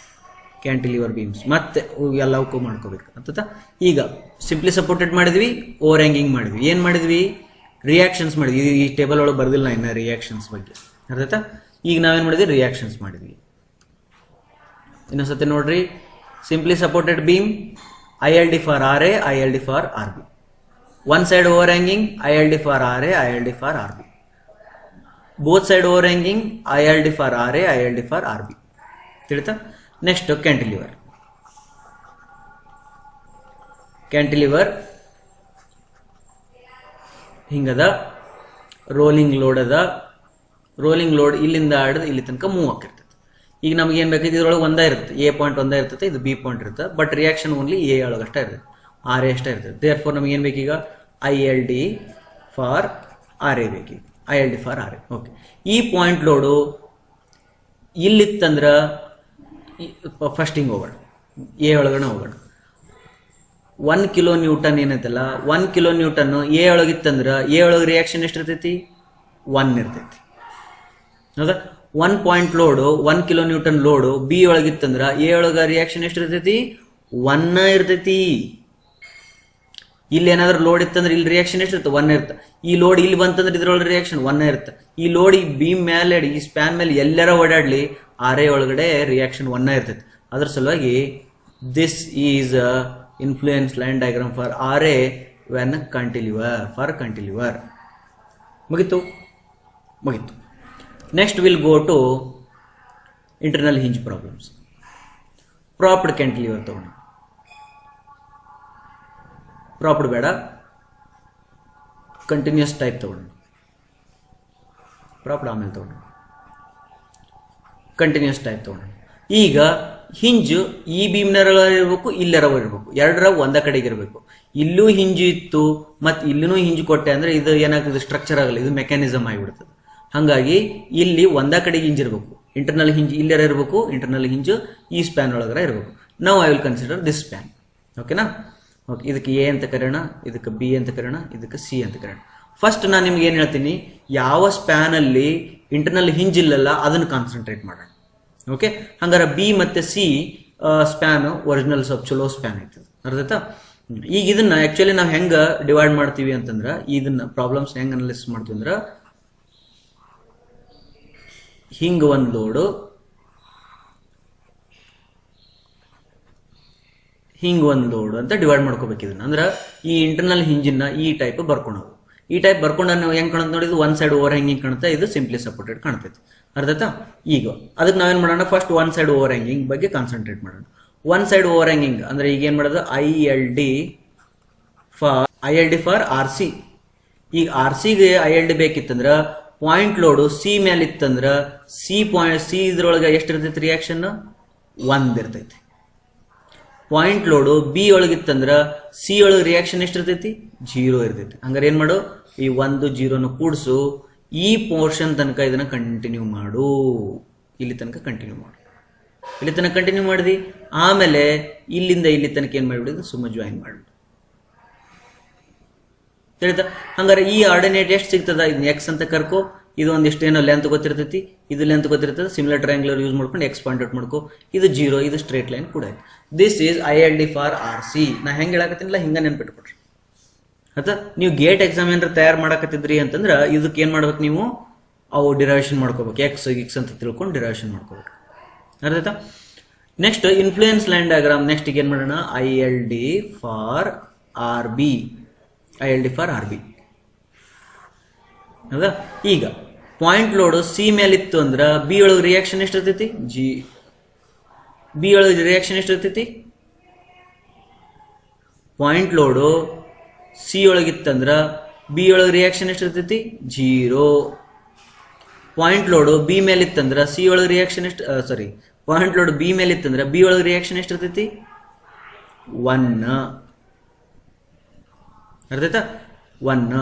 ಕ್ಯಾಂಟಿಲಿವರ್ ಬೀಮ್ಸ್ ಮತ್ತೆ ಎಲ್ಲವಕ್ಕೂ ಮಾಡ್ಕೋಬೇಕು ಅಂತ. ಈಗ ಸಿಂಪ್ಲಿ ಸಪೋರ್ಟೆಡ್ ಮಾಡಿದ್ವಿ, ಓವರ್ ಹ್ಯಾಂಗಿಂಗ್ ಮಾಡಿದ್ವಿ. ಏನ್ ಮಾಡಿದ್ವಿ, ರಿಯಾಕ್ಷನ್ಸ್ ಮಾಡಿದ್ವಿ. ಈ ಟೇಬಲ್ ಒಳಗೆ ಬರ್ದಿಲ್ಲ ಇನ್ನ ರಿಯಾಕ್ಷನ್ಸ್ ಬಗ್ಗೆ, ಅರ್ಥ? ಈಗ ನಾವೇನ್ ಮಾಡಿದ್ವಿ, ರಿಯಾಕ್ಷನ್ಸ್ ಮಾಡಿದ್ವಿ. ಇನ್ನೊಂದ್ಸತಿ ನೋಡ್ರಿ. Simply supported beam, ILD for RA, ILD for RB. One side over hanging, ILD for RA, ILD for RB. Both side over hanging, ILD for RA, ILD for RB. ತಿಳಿತಾ? Next cantilever. Cantilever ಹಿಂಗದ, rolling load ಅದ. Rolling load ಇಲ್ಲಿಂದ ಆಡಿದ ಇಲ್ಲಿ ತನಕ move ಆಗಿರ್ತದೆ. ಈಗ ನಮ್ಗೆ ಏನ್ ಬೇಕು, ಇದ್ರೊಳಗೆ ಒಂದೇ ಇರುತ್ತೆ, ಎ ಪಾಯಿಂಟ್ ಒಂದೇ ಇರ್ತದೆ, ಇದು ಬಿ ಪಾಯಿಂಟ್ ಇರುತ್ತೆ. ಬಟ್ ರಿಯಾಕ್ಷನ್ ಓನ್ಲಿ ಎ ಒಳಗೆ ಅಷ್ಟೇ ಇರ್ತದೆ, RA ಅಷ್ಟೇ ಇರ್ತದೆ. ದೇರ್ ಫೋರ್ ನಮ್ಗೆ ಏನ್ ಬೇಕೀಗ, ILD for RA ಬೇಕೀಗ, ILD for RA. Okay, ಈ ಪಾಯಿಂಟ್ ಲೋಡು ಇಲ್ಲಿತ್ತಂದ್ರ ಫಸ್ಟ್ ಹಿಂಗೆ ಹೋಗೋಣ, ಎ ಒಳಗಡೆ ಹೋಗೋಣ. 1 ಕಿಲೋ ನ್ಯೂಟನ್ ಏನೈತಲ್ಲ, 1 ಕಿಲೋ ನ್ಯೂಟನ್ ಎ ಒಳಗಿತ್ತಂದ್ರ ಎ ಒಳಗೆ ರಿಯಾಕ್ಷನ್ ಎಷ್ಟಿರ್ತೈತಿ, 1 ಇರ್ತೈತಿ. ಹೌದಾ? 1 point load, 1 kilonewton load B ಒಳಗಿತ್ತಂದ್ರ ಎ ಒಳಗ ರಿಯಾಕ್ಷನ್ ಎಷ್ಟಿರ್ತೈತಿ, 1 ಇರ್ತೈತಿ. ಇಲ್ಲಿ ಏನಾದ್ರೂ ಲೋಡ್ ಇತ್ತಂದ್ರೆ ಇಲ್ಲಿ ರಿಯಾಕ್ಷನ್ ಎಷ್ಟಿರುತ್ತೆ, 1 ಇರುತ್ತೆ. ಈ ಲೋಡ್ ಇಲ್ಲಿ ಬಂತಂದ್ರೆ ಇದ್ರೊಳಗೆ ರಿಯಾಕ್ಷನ್ 1 ಇರುತ್ತೆ. ಈ ಲೋಡ್ ಈ ಬೀಮ್ ಮೇಲೆ, ಈ ಸ್ಪ್ಯಾನ್ ಮೇಲೆ ಎಲ್ಲರ ಓಡಾಡ್ಲಿ, RA ಒಳಗಡೆ ರಿಯಾಕ್ಷನ್ 1 ಇರ್ತೈತಿ. ಅದ್ರ ಸಲುವಾಗಿ this is influence line diagram for RA when cantilever, for cantilever. ಮುಗಿತು. Next will go to internal hinge problems. Propped cantilever ತಗೋಣ. ಪ್ರಾಪ್ಡ್ ಬೇಡ, ಕಂಟಿನ್ಯೂಸ್ ಟೈಪ್ ತಗೋಣ. ಪ್ರಾಪ್ಡ್ ಆಮೇಲೆ ತಗೋಣ, ಕಂಟಿನ್ಯೂಸ್ ಟೈಪ್ ತಗೋಣ. ಈಗ ಹಿಂಜು ಈ ಬೀಮ್ನರ ಇರಬೇಕು, ಇಲ್ಲರ ಇರಬೇಕು, ಎರಡರ ಒಂದ ಕಡೆಗೆ ಇರಬೇಕು. ಇಲ್ಲೂ ಹಿಂಜು ಇತ್ತು ಮತ್ತು ಇಲ್ಲೂ ಹಿಂಜು ಕೊಟ್ಟೆ ಅಂದ್ರೆ ಇದು ಏನಾಗ್ತದೆ, ಸ್ಟ್ರಕ್ಚರ್ ಆಗಲ್ಲ, ಇದು ಮೆಕ್ಯಾನಿಸಮ್ ಆಗಿಬಿಡ್ತದೆ. ಹಾಗಾಗಿ ಇಲ್ಲಿ ಒಂದ ಕಡೆಗೆ ಹಿಂಜ್ ಇರಬೇಕು, ಇಂಟರ್ನಲ್ ಹಿಂಜ್ ಇಲ್ಲರ ಇರಬೇಕು, ಇಂಟರ್ನಲ್ ಹಿಂಜು ಈ ಸ್ಪ್ಯಾನ್ ಒಳಗರ ಇರಬೇಕು. ನಾವು I will consider this span. ಓಕೆನಾ? ಓಕೆ, ಇದಕ್ಕೆ ಎ ಅಂತ ಕರೆಯೋಣ, ಇದಕ್ಕೆ ಬಿ ಅಂತ ಕರೆಯೋಣ, ಇದಕ್ಕೆ ಸಿ ಅಂತ ಕರೆಯೋಣ. ಫಸ್ಟ್ ನಾನು ನಿಮ್ಗೆ ಏನು ಹೇಳ್ತೀನಿ, ಯಾವ ಸ್ಪ್ಯಾನ್ ಅಲ್ಲಿ ಇಂಟರ್ನಲ್ ಹಿಂಜ್ ಇಲ್ಲಲ್ಲ ಅದನ್ನು ಕಾನ್ಸಂಟ್ರೇಟ್ ಮಾಡೋಣ. ಓಕೆ, ಹಂಗಾರೆ ಬಿ ಮತ್ತೆ ಸಿ ಸ್ಪ್ಯಾನ್ ಒರಿಜಿನಲ್ ಸ್ವಲ್ಪ ಚಲೋ ಸ್ಪ್ಯಾನ್ ಐತದ, ಅರ್ಥ? ಈಗ ಇದನ್ನ ಆಕ್ಚುಲಿ ನಾವು ಹೆಂಗ ಡಿವೈಡ್ ಮಾಡ್ತೀವಿ ಅಂತಂದ್ರ, ಇದನ್ನ ಪ್ರಾಬ್ಲಮ್ಸ್ ಹೆಂಗ್ ಅನಲೈಸ್ ಮಾಡ್ತೀವಿ ಅಂದ್ರ, ಹಿಂಗ ಒಂದು ಲೋಡು, ಹಿಂಗ ಒಂದು ಲೋಡ್ ಅಂತ ಡಿವೈಡ್ ಮಾಡ್ಕೋಬೇಕು. ಇದನ್ನ ಅಂದ್ರೆ ಈ ಇಂಟರ್ನಲ್ ಹಿಂಜಿನ ಈ ಟೈಪ್ ಬರ್ಕೊಳೋದು. ಈ ಟೈಪ್ ಬರ್ಕೊಂಡು ನಾವು ಹೆಂಗೆ ಕಾಣುತ್ತೆ ನೋಡಿ, ಇದು ಒನ್ ಸೈಡ್ ಓವರ್ ಹ್ಯಾಂಗಿಂಗ್ ಕಾಣುತ್ತೆ, ಇದು ಸಿಂಪ್ಲಿ ಸಪೋರ್ಟೆಡ್ ಕಾಣ್ತೈತಿ. ಅರ್ಧತಾ? ಈಗ ಅದಕ್ಕೆ ನಾವೇನು ಮಾಡೋಣ, first one side over hanging ಬಗ್ಗೆ ಕಾನ್ಸಂಟ್ರೇಟ್ ಮಾಡೋಣ. ಒನ್ ಸೈಡ್ ಓವರ್ ಹ್ಯಾಂಗಿಂಗ್ ಅಂದ್ರೆ ಈಗ ಏನು ಮಾಡೋದು, I L D for R C. ಈಗ ಆರ್ ಸಿಗೆ ಐ ಎಲ್ ಡಿ ಬೇಕಿತ್ತಂದ್ರೆ ಪಾಯಿಂಟ್ ಲೋಡು ಸಿ ಮೇಲೆ ಇತ್ತಂದ್ರೆ ಸಿ ಇದ್ರೊಳಗೆ ಎಷ್ಟು ಇರ್ತೈತಿ ರಿಯಾಕ್ಷನ್, 1 ಇರ್ತೈತಿ. ಪಾಯಿಂಟ್ ಲೋಡು ಬಿ ಒಳಗಿತ್ತಂದ್ರೆ ಸಿ ಒಳಗೆ ರಿಯಾಕ್ಷನ್ ಎಷ್ಟು ಇರ್ತೈತಿ, 0 ಇರ್ತೈತಿ. ಹಂಗಾರೆ ಏನು ಮಾಡು, ಈ 1 0 ಕೂಡಿಸು, ಈ ಪೋರ್ಷನ್ ತನಕ ಇದನ್ನ ಕಂಟಿನ್ಯೂ ಮಾಡು, ಇಲ್ಲಿ ತನಕ ಕಂಟಿನ್ಯೂ ಮಾಡು. ಇಲ್ಲಿ ತನಕ ಕಂಟಿನ್ಯೂ ಮಾಡಿದಿ, ಆಮೇಲೆ ಇಲ್ಲಿಂದ ಇಲ್ಲಿ ತನಕ ಏನು ಮಾಡಿಬಿಡಿದು, ಸುಮ್ಮ ಜಾಯಿನ್ ಮಾಡಿಬಿಡು. ತಿಳಿತಾ? ಹಂಗಾರೆ ಈ ಆರ್ಡಿನೇಟ್ ಎಷ್ಟು ಸಿಗ್ತದ, ಇದನ್ನ ಎಕ್ಸ್ ಅಂತ ಕರ್ಕೋ, ಇದು ಒಂದಿಷ್ಟು ಏನೋ ಲೆಂತ್ ಗೊತ್ತಿರ್ತೈತಿ, ಇದು ಲೆಂತ್ ಗೊತ್ತಿರ್ತದೆ, ಸಿಮಿಲರ್ ಟ್ರಯಾಂಗ್ಯುಲರ್ ಯೂಸ್ ಮಾಡ್ಕೊಂಡು ಎಕ್ಸ್ ಪಾಯಿಂಟ್ ಔಟ್ ಮಾಡ್ಕೋ, ಇದು 0, ಇದು ಸ್ಟ್ರೇಟ್ ಲೈನ್ ಕೂಡ. This is I L D for R C. ನಾ ಹೆಂಗೆ ಹೇಳಕತ್ತೀನಿಲ್ಲ ಹಿಂಗೆ ನೆನ್ಪಿಟ್ಕೊಡ್ರಿ. ಆಯ್ತಾ? ನೀವು ಗೇಟ್ ಎಕ್ಸಾಮ್ ಏನಾರ ತಯಾರು ಮಾಡಕತ್ತಿದ್ರಿ ಅಂತಂದ್ರೆ ಇದಕ್ಕೆ ಏನು ಮಾಡ್ಬೇಕು, ನೀವು ಅವು ಡಿರೈವೇಷನ್ ಮಾಡ್ಕೋಬೇಕು, ಎಕ್ಸ್ ಅಂತ ತಿಳ್ಕೊಂಡು ಡಿರೈವೇಷನ್ ಮಾಡ್ಕೋಬೇಕು. ಅರ್ಥ? Next influence line diagram. Next ಈಗ ಏನು ಮಾಡೋಣ, I L D for R B. ಹೌದಾ? ಈಗ ಪಾಯಿಂಟ್ ಲೋಡ್ ಸಿ ಮೇಲಿತ್ತು ಅಂದ್ರೆ ಬಿ ಒಳಗೆ ರಿಯಾಕ್ಷನ್ ಎಷ್ಟಿರ್ತೈತಿ, ಬಿ ಒಳಗೆ ರಿಯಾಕ್ಷನ್ ಎಷ್ಟಿರ್ತೈತಿ, ಪಾಯಿಂಟ್ ಲೋಡು ಸಿ ಒಳಗಿತ್ತಂದ್ರೆ ಬಿ ಒಳಗೆ ರಿಯಾಕ್ಷನ್ ಎಷ್ಟಿರ್ತೈತಿ, 0. ಪಾಯಿಂಟ್ ಲೋಡು ಬಿ ಮೇಲಿತ್ತಂದ್ರೆ ಸಿ ಒಳಗೆ ರಿಯಾಕ್ಷನ್ ಎಷ್ಟು, ಪಾಯಿಂಟ್ ಲೋಡ್ ಬಿ ಮೇಲಿತ್ತಂದ್ರೆ ಬಿ ಒಳಗೆ ರಿಯಾಕ್ಷನ್ ಎಷ್ಟಿರ್ತೈತಿ, 1. ಅರ್ಥಾಯ್ತಾ? 1.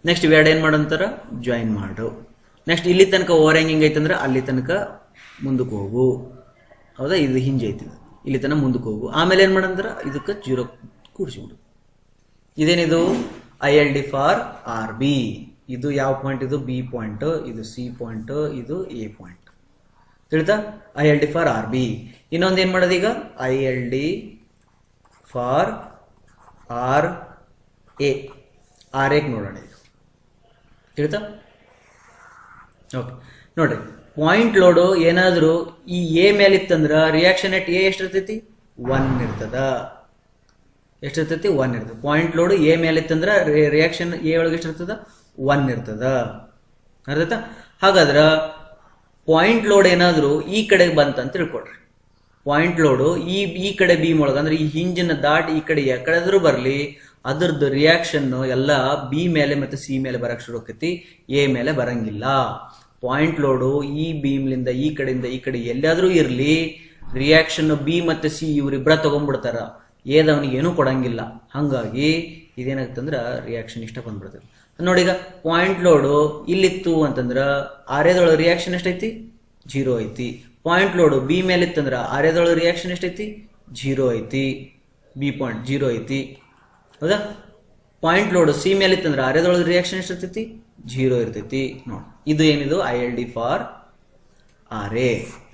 ನೆಕ್ಸ್ಟ್ ಇವೆರಡು ಏನು ಮಾಡಂತಾರ, ಜಾಯಿನ್ ಮಾಡು. ನೆಕ್ಸ್ಟ್ ಇಲ್ಲಿ ತನಕ ಓವರ್ ಹ್ಯಾಂಗಿಂಗ್ ಐತಂದ್ರೆ ಅಲ್ಲಿ ತನಕ ಮುಂದಕ್ಕೆ ಹೋಗು. ಹೌದಾ? ಇದು ಹಿಂಜೆ ಐತಿ, ಇಲ್ಲಿ ತನಕ ಮುಂದಕ್ಕೆ ಹೋಗು. ಆಮೇಲೆ ಏನು ಮಾಡಂತಾರ, ಇದಕ್ಕೆ 0 ಕೂಡಿಸಿಬಿಡು. ಇದೇನಿದು, I L D for R B. ಇದು ಯಾವ ಪಾಯಿಂಟ್, ಇದು ಬಿ ಪಾಯಿಂಟ್, ಇದು ಸಿ ಪಾಯಿಂಟ್, ಇದು ಎ ಪಾಯಿಂಟ್. ತಿಳಿತಾ? I L D for R B. ಇನ್ನೊಂದು ಏನು ಮಾಡೋದು ಈಗ, I L D for R A. R ಎಗೆ ನೋಡೋಣ ಈಗ. ತಿಳಿತಾ? ಓಕೆ, ನೋಡ್ರಿ, ಪಾಯಿಂಟ್ ಲೋಡು ಏನಾದರೂ ಈ ಎ ಮೇಲಿತ್ತಂದ್ರೆ ರಿಯಾಕ್ಷನ್ ಎಟ್ ಎ ಎಷ್ಟಿರ್ತೈತಿ, 1 ಇರ್ತದ. ಎಷ್ಟಿರ್ತೈತಿ, 1 ಇರ್ತದೆ. ಪಾಯಿಂಟ್ ಲೋಡು ಎ ಮೇಲಿತ್ತಂದ್ರೆ ರಿಯಾಕ್ಷನ್ ಎ ಒಳಗೆ ಎಷ್ಟಿರ್ತದ, 1 ಇರ್ತದ. ಅರ್ಥ? ಹಾಗಾದ್ರೆ ಪಾಯಿಂಟ್ ಲೋಡ್ ಏನಾದರೂ ಈ ಕಡೆಗೆ ಬಂತಂತ ತಿಳ್ಕೊಡ್ರಿ. ಪಾಯಿಂಟ್ ಲೋಡು ಈ ಕಡೆ ಬೀಮ್ ಒಳಗೆ ಅಂದ್ರೆ ಈ ಹಿಂಜಿನ ದಾಟಿ ಈ ಕಡೆ ಯಾಕಡೆದ್ರೂ ಬರಲಿ, ಅದ್ರದ್ದು ರಿಯಾಕ್ಷನ್ ಎಲ್ಲ ಬಿ ಮೇಲೆ ಮತ್ತೆ ಸಿ ಮೇಲೆ ಬರಕ್ ಶುರು ಆಕೈತಿ, ಎ ಮೇಲೆ ಬರಂಗಿಲ್ಲ. ಪಾಯಿಂಟ್ ಲೋಡು ಈ ಬೀಮ್ಲಿಂದ ಈ ಕಡೆಯಿಂದ ಈ ಕಡೆ ಎಲ್ಲಾದ್ರೂ ಇರಲಿ, ರಿಯಾಕ್ಷನ್ ಬಿ ಮತ್ತೆ ಸಿ ಇವರಿಬ್ಬರ ತಗೊಂಡ್ಬಿಡ್ತಾರ, ಎದವನಿಗೆ ಏನೂ ಕೊಡಂಗಿಲ್ಲ. ಹಂಗಾಗಿ ಇದೇನಾಗುತ್ತಂದ್ರೆ ರಿಯಾಕ್ಷನ್ ಇಷ್ಟ ಬಂದ್ಬಿಡ್ತದೆ. ನೋಡಿ, ಈಗ ಪಾಯಿಂಟ್ ಲೋಡು ಇಲ್ಲಿತ್ತು ಅಂತಂದ್ರೆ ಆರ್ಯದೊಳಗೆ ರಿಯಾಕ್ಷನ್ ಎಷ್ಟೈತಿ, 0 ಐತಿ. ಪಾಯಿಂಟ್ ಲೋಡು ಬಿ ಮೇಲೆ ಇತ್ತಂದ್ರೆ ಆರ್ಯದೊಳಗೆ ರಿಯಾಕ್ಷನ್ ಎಷ್ಟೈತಿ, 0 ಐತಿ. ಬಿ ಪಾಯಿಂಟ್ 0 ಐತಿ. ಹೌದಾ? ಪಾಯಿಂಟ್ ಲೋಡ್ ಸಿ ಮೇಲೆ ಇತ್ತಂದ್ರೆ ಆರ್ಯದೊಳಗೆ ರಿಯಾಕ್ಷನ್ ಎಷ್ಟಿರ್ತೈತಿ, 0 ಇರ್ತೈತಿ. ನೋಡಿ, ಇದು ಏನಿದು, I L D for R A.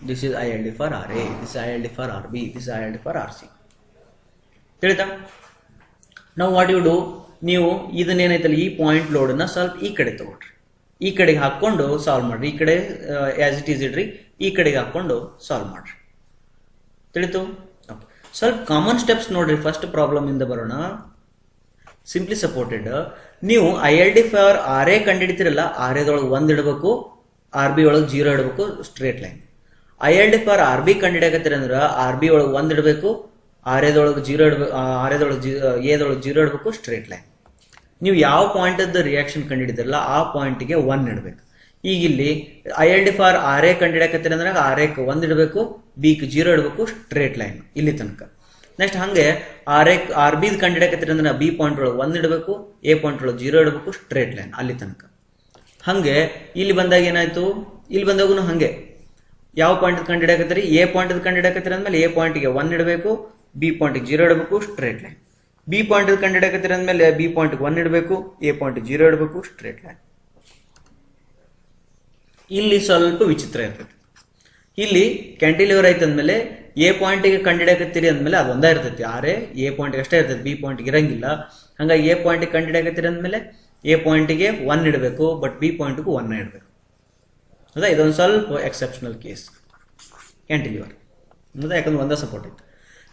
This is I L D for R A. This I L D for R B. This I L D for R C. ತಿಳಿತಾ? ನಾವು what you do, ನೀವು ಇದನ್ನೇನೈತಲ್ಲ ಈ point ಲೋಡನ್ನ ಸ್ವಲ್ಪ ಈ ಕಡೆ ತಗೊಳ್ರಿ, ಈ ಕಡೆಗೆ ಹಾಕೊಂಡು ಸಾಲ್ವ್ ಮಾಡ್ರಿ. ಈ ಕಡೆ ಆಸ್ ಇಟ್ ಈಸ್ ಇಡ್ರಿ, ಈ ಕಡೆಗೆ ಹಾಕೊಂಡು ಸಾಲ್ವ್ ಮಾಡ್ರಿ. ತಿಳಿತು? ಓಕೆ, ಸ್ವಲ್ಪ ಕಾಮನ್ ಸ್ಟೆಪ್ಸ್ ನೋಡ್ರಿ. ಫಸ್ಟ್ ಪ್ರಾಬ್ಲಮ್ ಇಂದ ಬರೋಣ. Simply supported. ನೀವು I L D for R A ಕಂಡಿಡ್ತೀರಲ್ಲ, ಆರ್ ಎದೊಳಗೆ 1 ಇಡಬೇಕು, ಆರ್ ಬಿ ಒಳಗೆ 0 ಇಡಬೇಕು, straight line. I L D for R B ಕಂಡಿಡಕತ್ತೀರ ಅಂದ್ರೆ ಆರ್ ಬಿ ಒಳಗೆ 1 ಇಡಬೇಕು, ಆರ್ ಎದೊಳಗೆ 0 ಇಡಬೇಕು, ಆರ್ ಎದೊಳಗೆ ಎದೊಳಗೆ 0 ಇಡಬೇಕು, ಸ್ಟ್ರೇಟ್ ಲೈನ್. ನೀವು ಯಾವ ಪಾಯಿಂಟ್ ಅದ ರಿಯಾಕ್ಷನ್ ಕಂಡಿಡಿದಿರಲ್ಲ ಆ ಪಾಯಿಂಟ್ಗೆ 1 ಇಡಬೇಕು. ಈಗ ಇಲ್ಲಿ I L D for R A ಕಂಡಿಡಕತ್ತೀರ ಅಂದ್ರೆ ಆರ್ ಎಕ್ಕೆ 1 ಇಡಬೇಕು, ಬಿಗೆ 0 ಇಡಬೇಕು, ಸ್ಟ್ರೇಟ್ ಲೈನ್ ಇಲ್ಲಿ ತನಕ. ನೆಕ್ಸ್ಟ್ ಹಂಗೆ ಆರ್ ಬಿ ಕಂಡಿಡಕತ್ತೀರ ಅಂದ್ರೆ ಬಿ ಪಾಯಿಂಟ್ ಒಳಗೆ 1 ಇಡಬೇಕು, ಎ ಪಾಯಿಂಟ್ ಒಳಗೆ 0 ಇಡಬೇಕು, ಸ್ಟ್ರೇಟ್ ಲೈನ್ ಅಲ್ಲಿ ತನಕ. ಹಂಗೆ ಇಲ್ಲಿ ಬಂದಾಗ ಏನಾಯ್ತು, ಇಲ್ಲಿ ಬಂದಾಗೂ ಹಂಗೆ ಯಾವ ಪಾಯಿಂಟ್ ಕಂಡಿಡಕತ್ತೀರಿ, ಎ ಪಾಯಿಂಟ್ ಕಂಡಿಡಕತ್ತೀರ ಅಂದ್ಮೇಲೆ ಎ ಪಾಯಿಂಟ್ಗೆ 1 ಇಡಬೇಕು, ಬಿ ಪಾಯಿಂಟ್ಗೆ 0 ಇಡಬೇಕು, ಸ್ಟ್ರೇಟ್ ಲೈನ್. ಬಿ ಪಾಯಿಂಟ್ ಕಂಡಿಡಕತ್ತೀರ ಅಂದ್ಮೇಲೆ ಬಿ ಪಾಯಿಂಟ್ಗೆ 1 ಇಡಬೇಕು, ಎ ಪಾಯಿಂಟ್ 0 ಇಡಬೇಕು, ಸ್ಟ್ರೇಟ್ ಲೈನ್. ಇಲ್ಲಿ ಸ್ವಲ್ಪ ವಿಚಿತ್ರ ಇರ್ತೈತಿ. ಇಲ್ಲಿ ಕ್ಯಾಂಟಿಲಿವರ್ ಐತೆ ಅಂದ್ಮೇಲೆ ಎ ಪಾಯಿಂಟ್ಗೆ ಕಂಡಿಡಕತ್ತೀರಿ ಅಂದ್ಮೇಲೆ ಅದು ಒಂದೇ ಇರ್ತೈತಿ, ಆರೆ ಎ ಪಾಯಿಂಟ್ಗೆ ಅಷ್ಟೇ ಇರ್ತೈತಿ, ಬಿ ಪಾಯಿಂಟ್ಗೆ ಇರಂಗಿಲ್ಲ. ಹಂಗಾಗಿ ಎ ಪಾಯಿಂಟ್ಗೆ ಕಂಡಿಡಕತ್ತೀರಿ ಅಂದ್ಮೇಲೆ ಎ ಪಾಯಿಂಟ್ಗೆ 1 ಇಡಬೇಕು, ಬಟ್ ಬಿ ಪಾಯಿಂಟ್ಗೂ 1 ಇಡಬೇಕು. ಹೌದಾ? ಇದೊಂದು ಸ್ವಲ್ಪ ಎಕ್ಸೆಪ್ಷನಲ್ ಕೇಸ್ ಕ್ಯಾಂಟಿಲಿವರ್. ಹೌದಾ? ಯಾಕಂದ್ರೆ ಒಂದೇ ಸಪೋರ್ಟ್ ಇತ್ತು.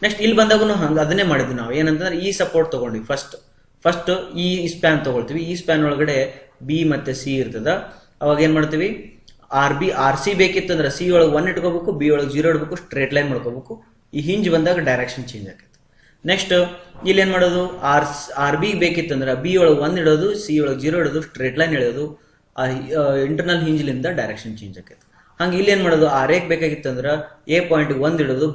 ನೆಕ್ಸ್ಟ್ ಇಲ್ಲಿ ಬಂದಾಗೂ ಹಂಗೆ ಅದನ್ನೇ ಮಾಡಿದ್ವಿ ನಾವು. ಏನಂತಂದ್ರೆ ಈ ಸಪೋರ್ಟ್ ತಗೊಂಡ್ವಿ. ಫಸ್ಟ್ ಈ ಸ್ಪ್ಯಾನ್ ತಗೊಳ್ತೀವಿ. ಈ ಸ್ಪ್ಯಾನ್ ಒಳಗಡೆ ಬಿ ಮತ್ತೆ ಸಿ ಇರ್ತದ. ಅವಾಗ ಏನ್ ಮಾಡ್ತೀವಿ, ಆರ್ ಸಿ ಬೇಕಿತ್ತಂದ್ರೆ ಸಿ ಒಳಗೆ 1 ಇಟ್ಕೋಬೇಕು, ಬಿ ಒಳಗೆ 0 ಇಡಬೇಕು, ಸ್ಟ್ರೇಟ್ ಲೈನ್ ಮಾಡ್ಕೋಬೇಕು. ಈ ಹಿಂಜ್ ಬಂದಾಗ ಡೈರೆಕ್ಷನ್ ಚೇಂಜ್ ಆಗುತ್ತೆ. ನೆಕ್ಸ್ಟ್ ಇಲ್ಲಿ ಏನ್ ಮಾಡೋದು, ಆರ್ ಬಿ ಬೇಕಿತ್ತಂದ್ರೆ ಬಿ ಒಳಗೆ 1 ಇಡೋದು, ಸಿ ಒಳಗೆ 0 ಇಡೋದು, ಸ್ಟ್ರೇಟ್ ಲೈನ್ ಎಳೆಯೋದು. ಇಂಟರ್ನಲ್ ಹಿಂಜ್ಲಿಂದ ಡೈರೆಕ್ಷನ್ ಚೇಂಜ್ ಆಗುತ್ತೆ. ಹಂಗೆ ಇಲ್ಲಿ ಏನ್ ಮಾಡೋದು, ಆರ್ ಎಕ್ ಬೇಕಾಗಿತ್ತಂದ್ರೆ ಎ ಪಾಯಿಂಟ್ 1 ಇಡೋದು,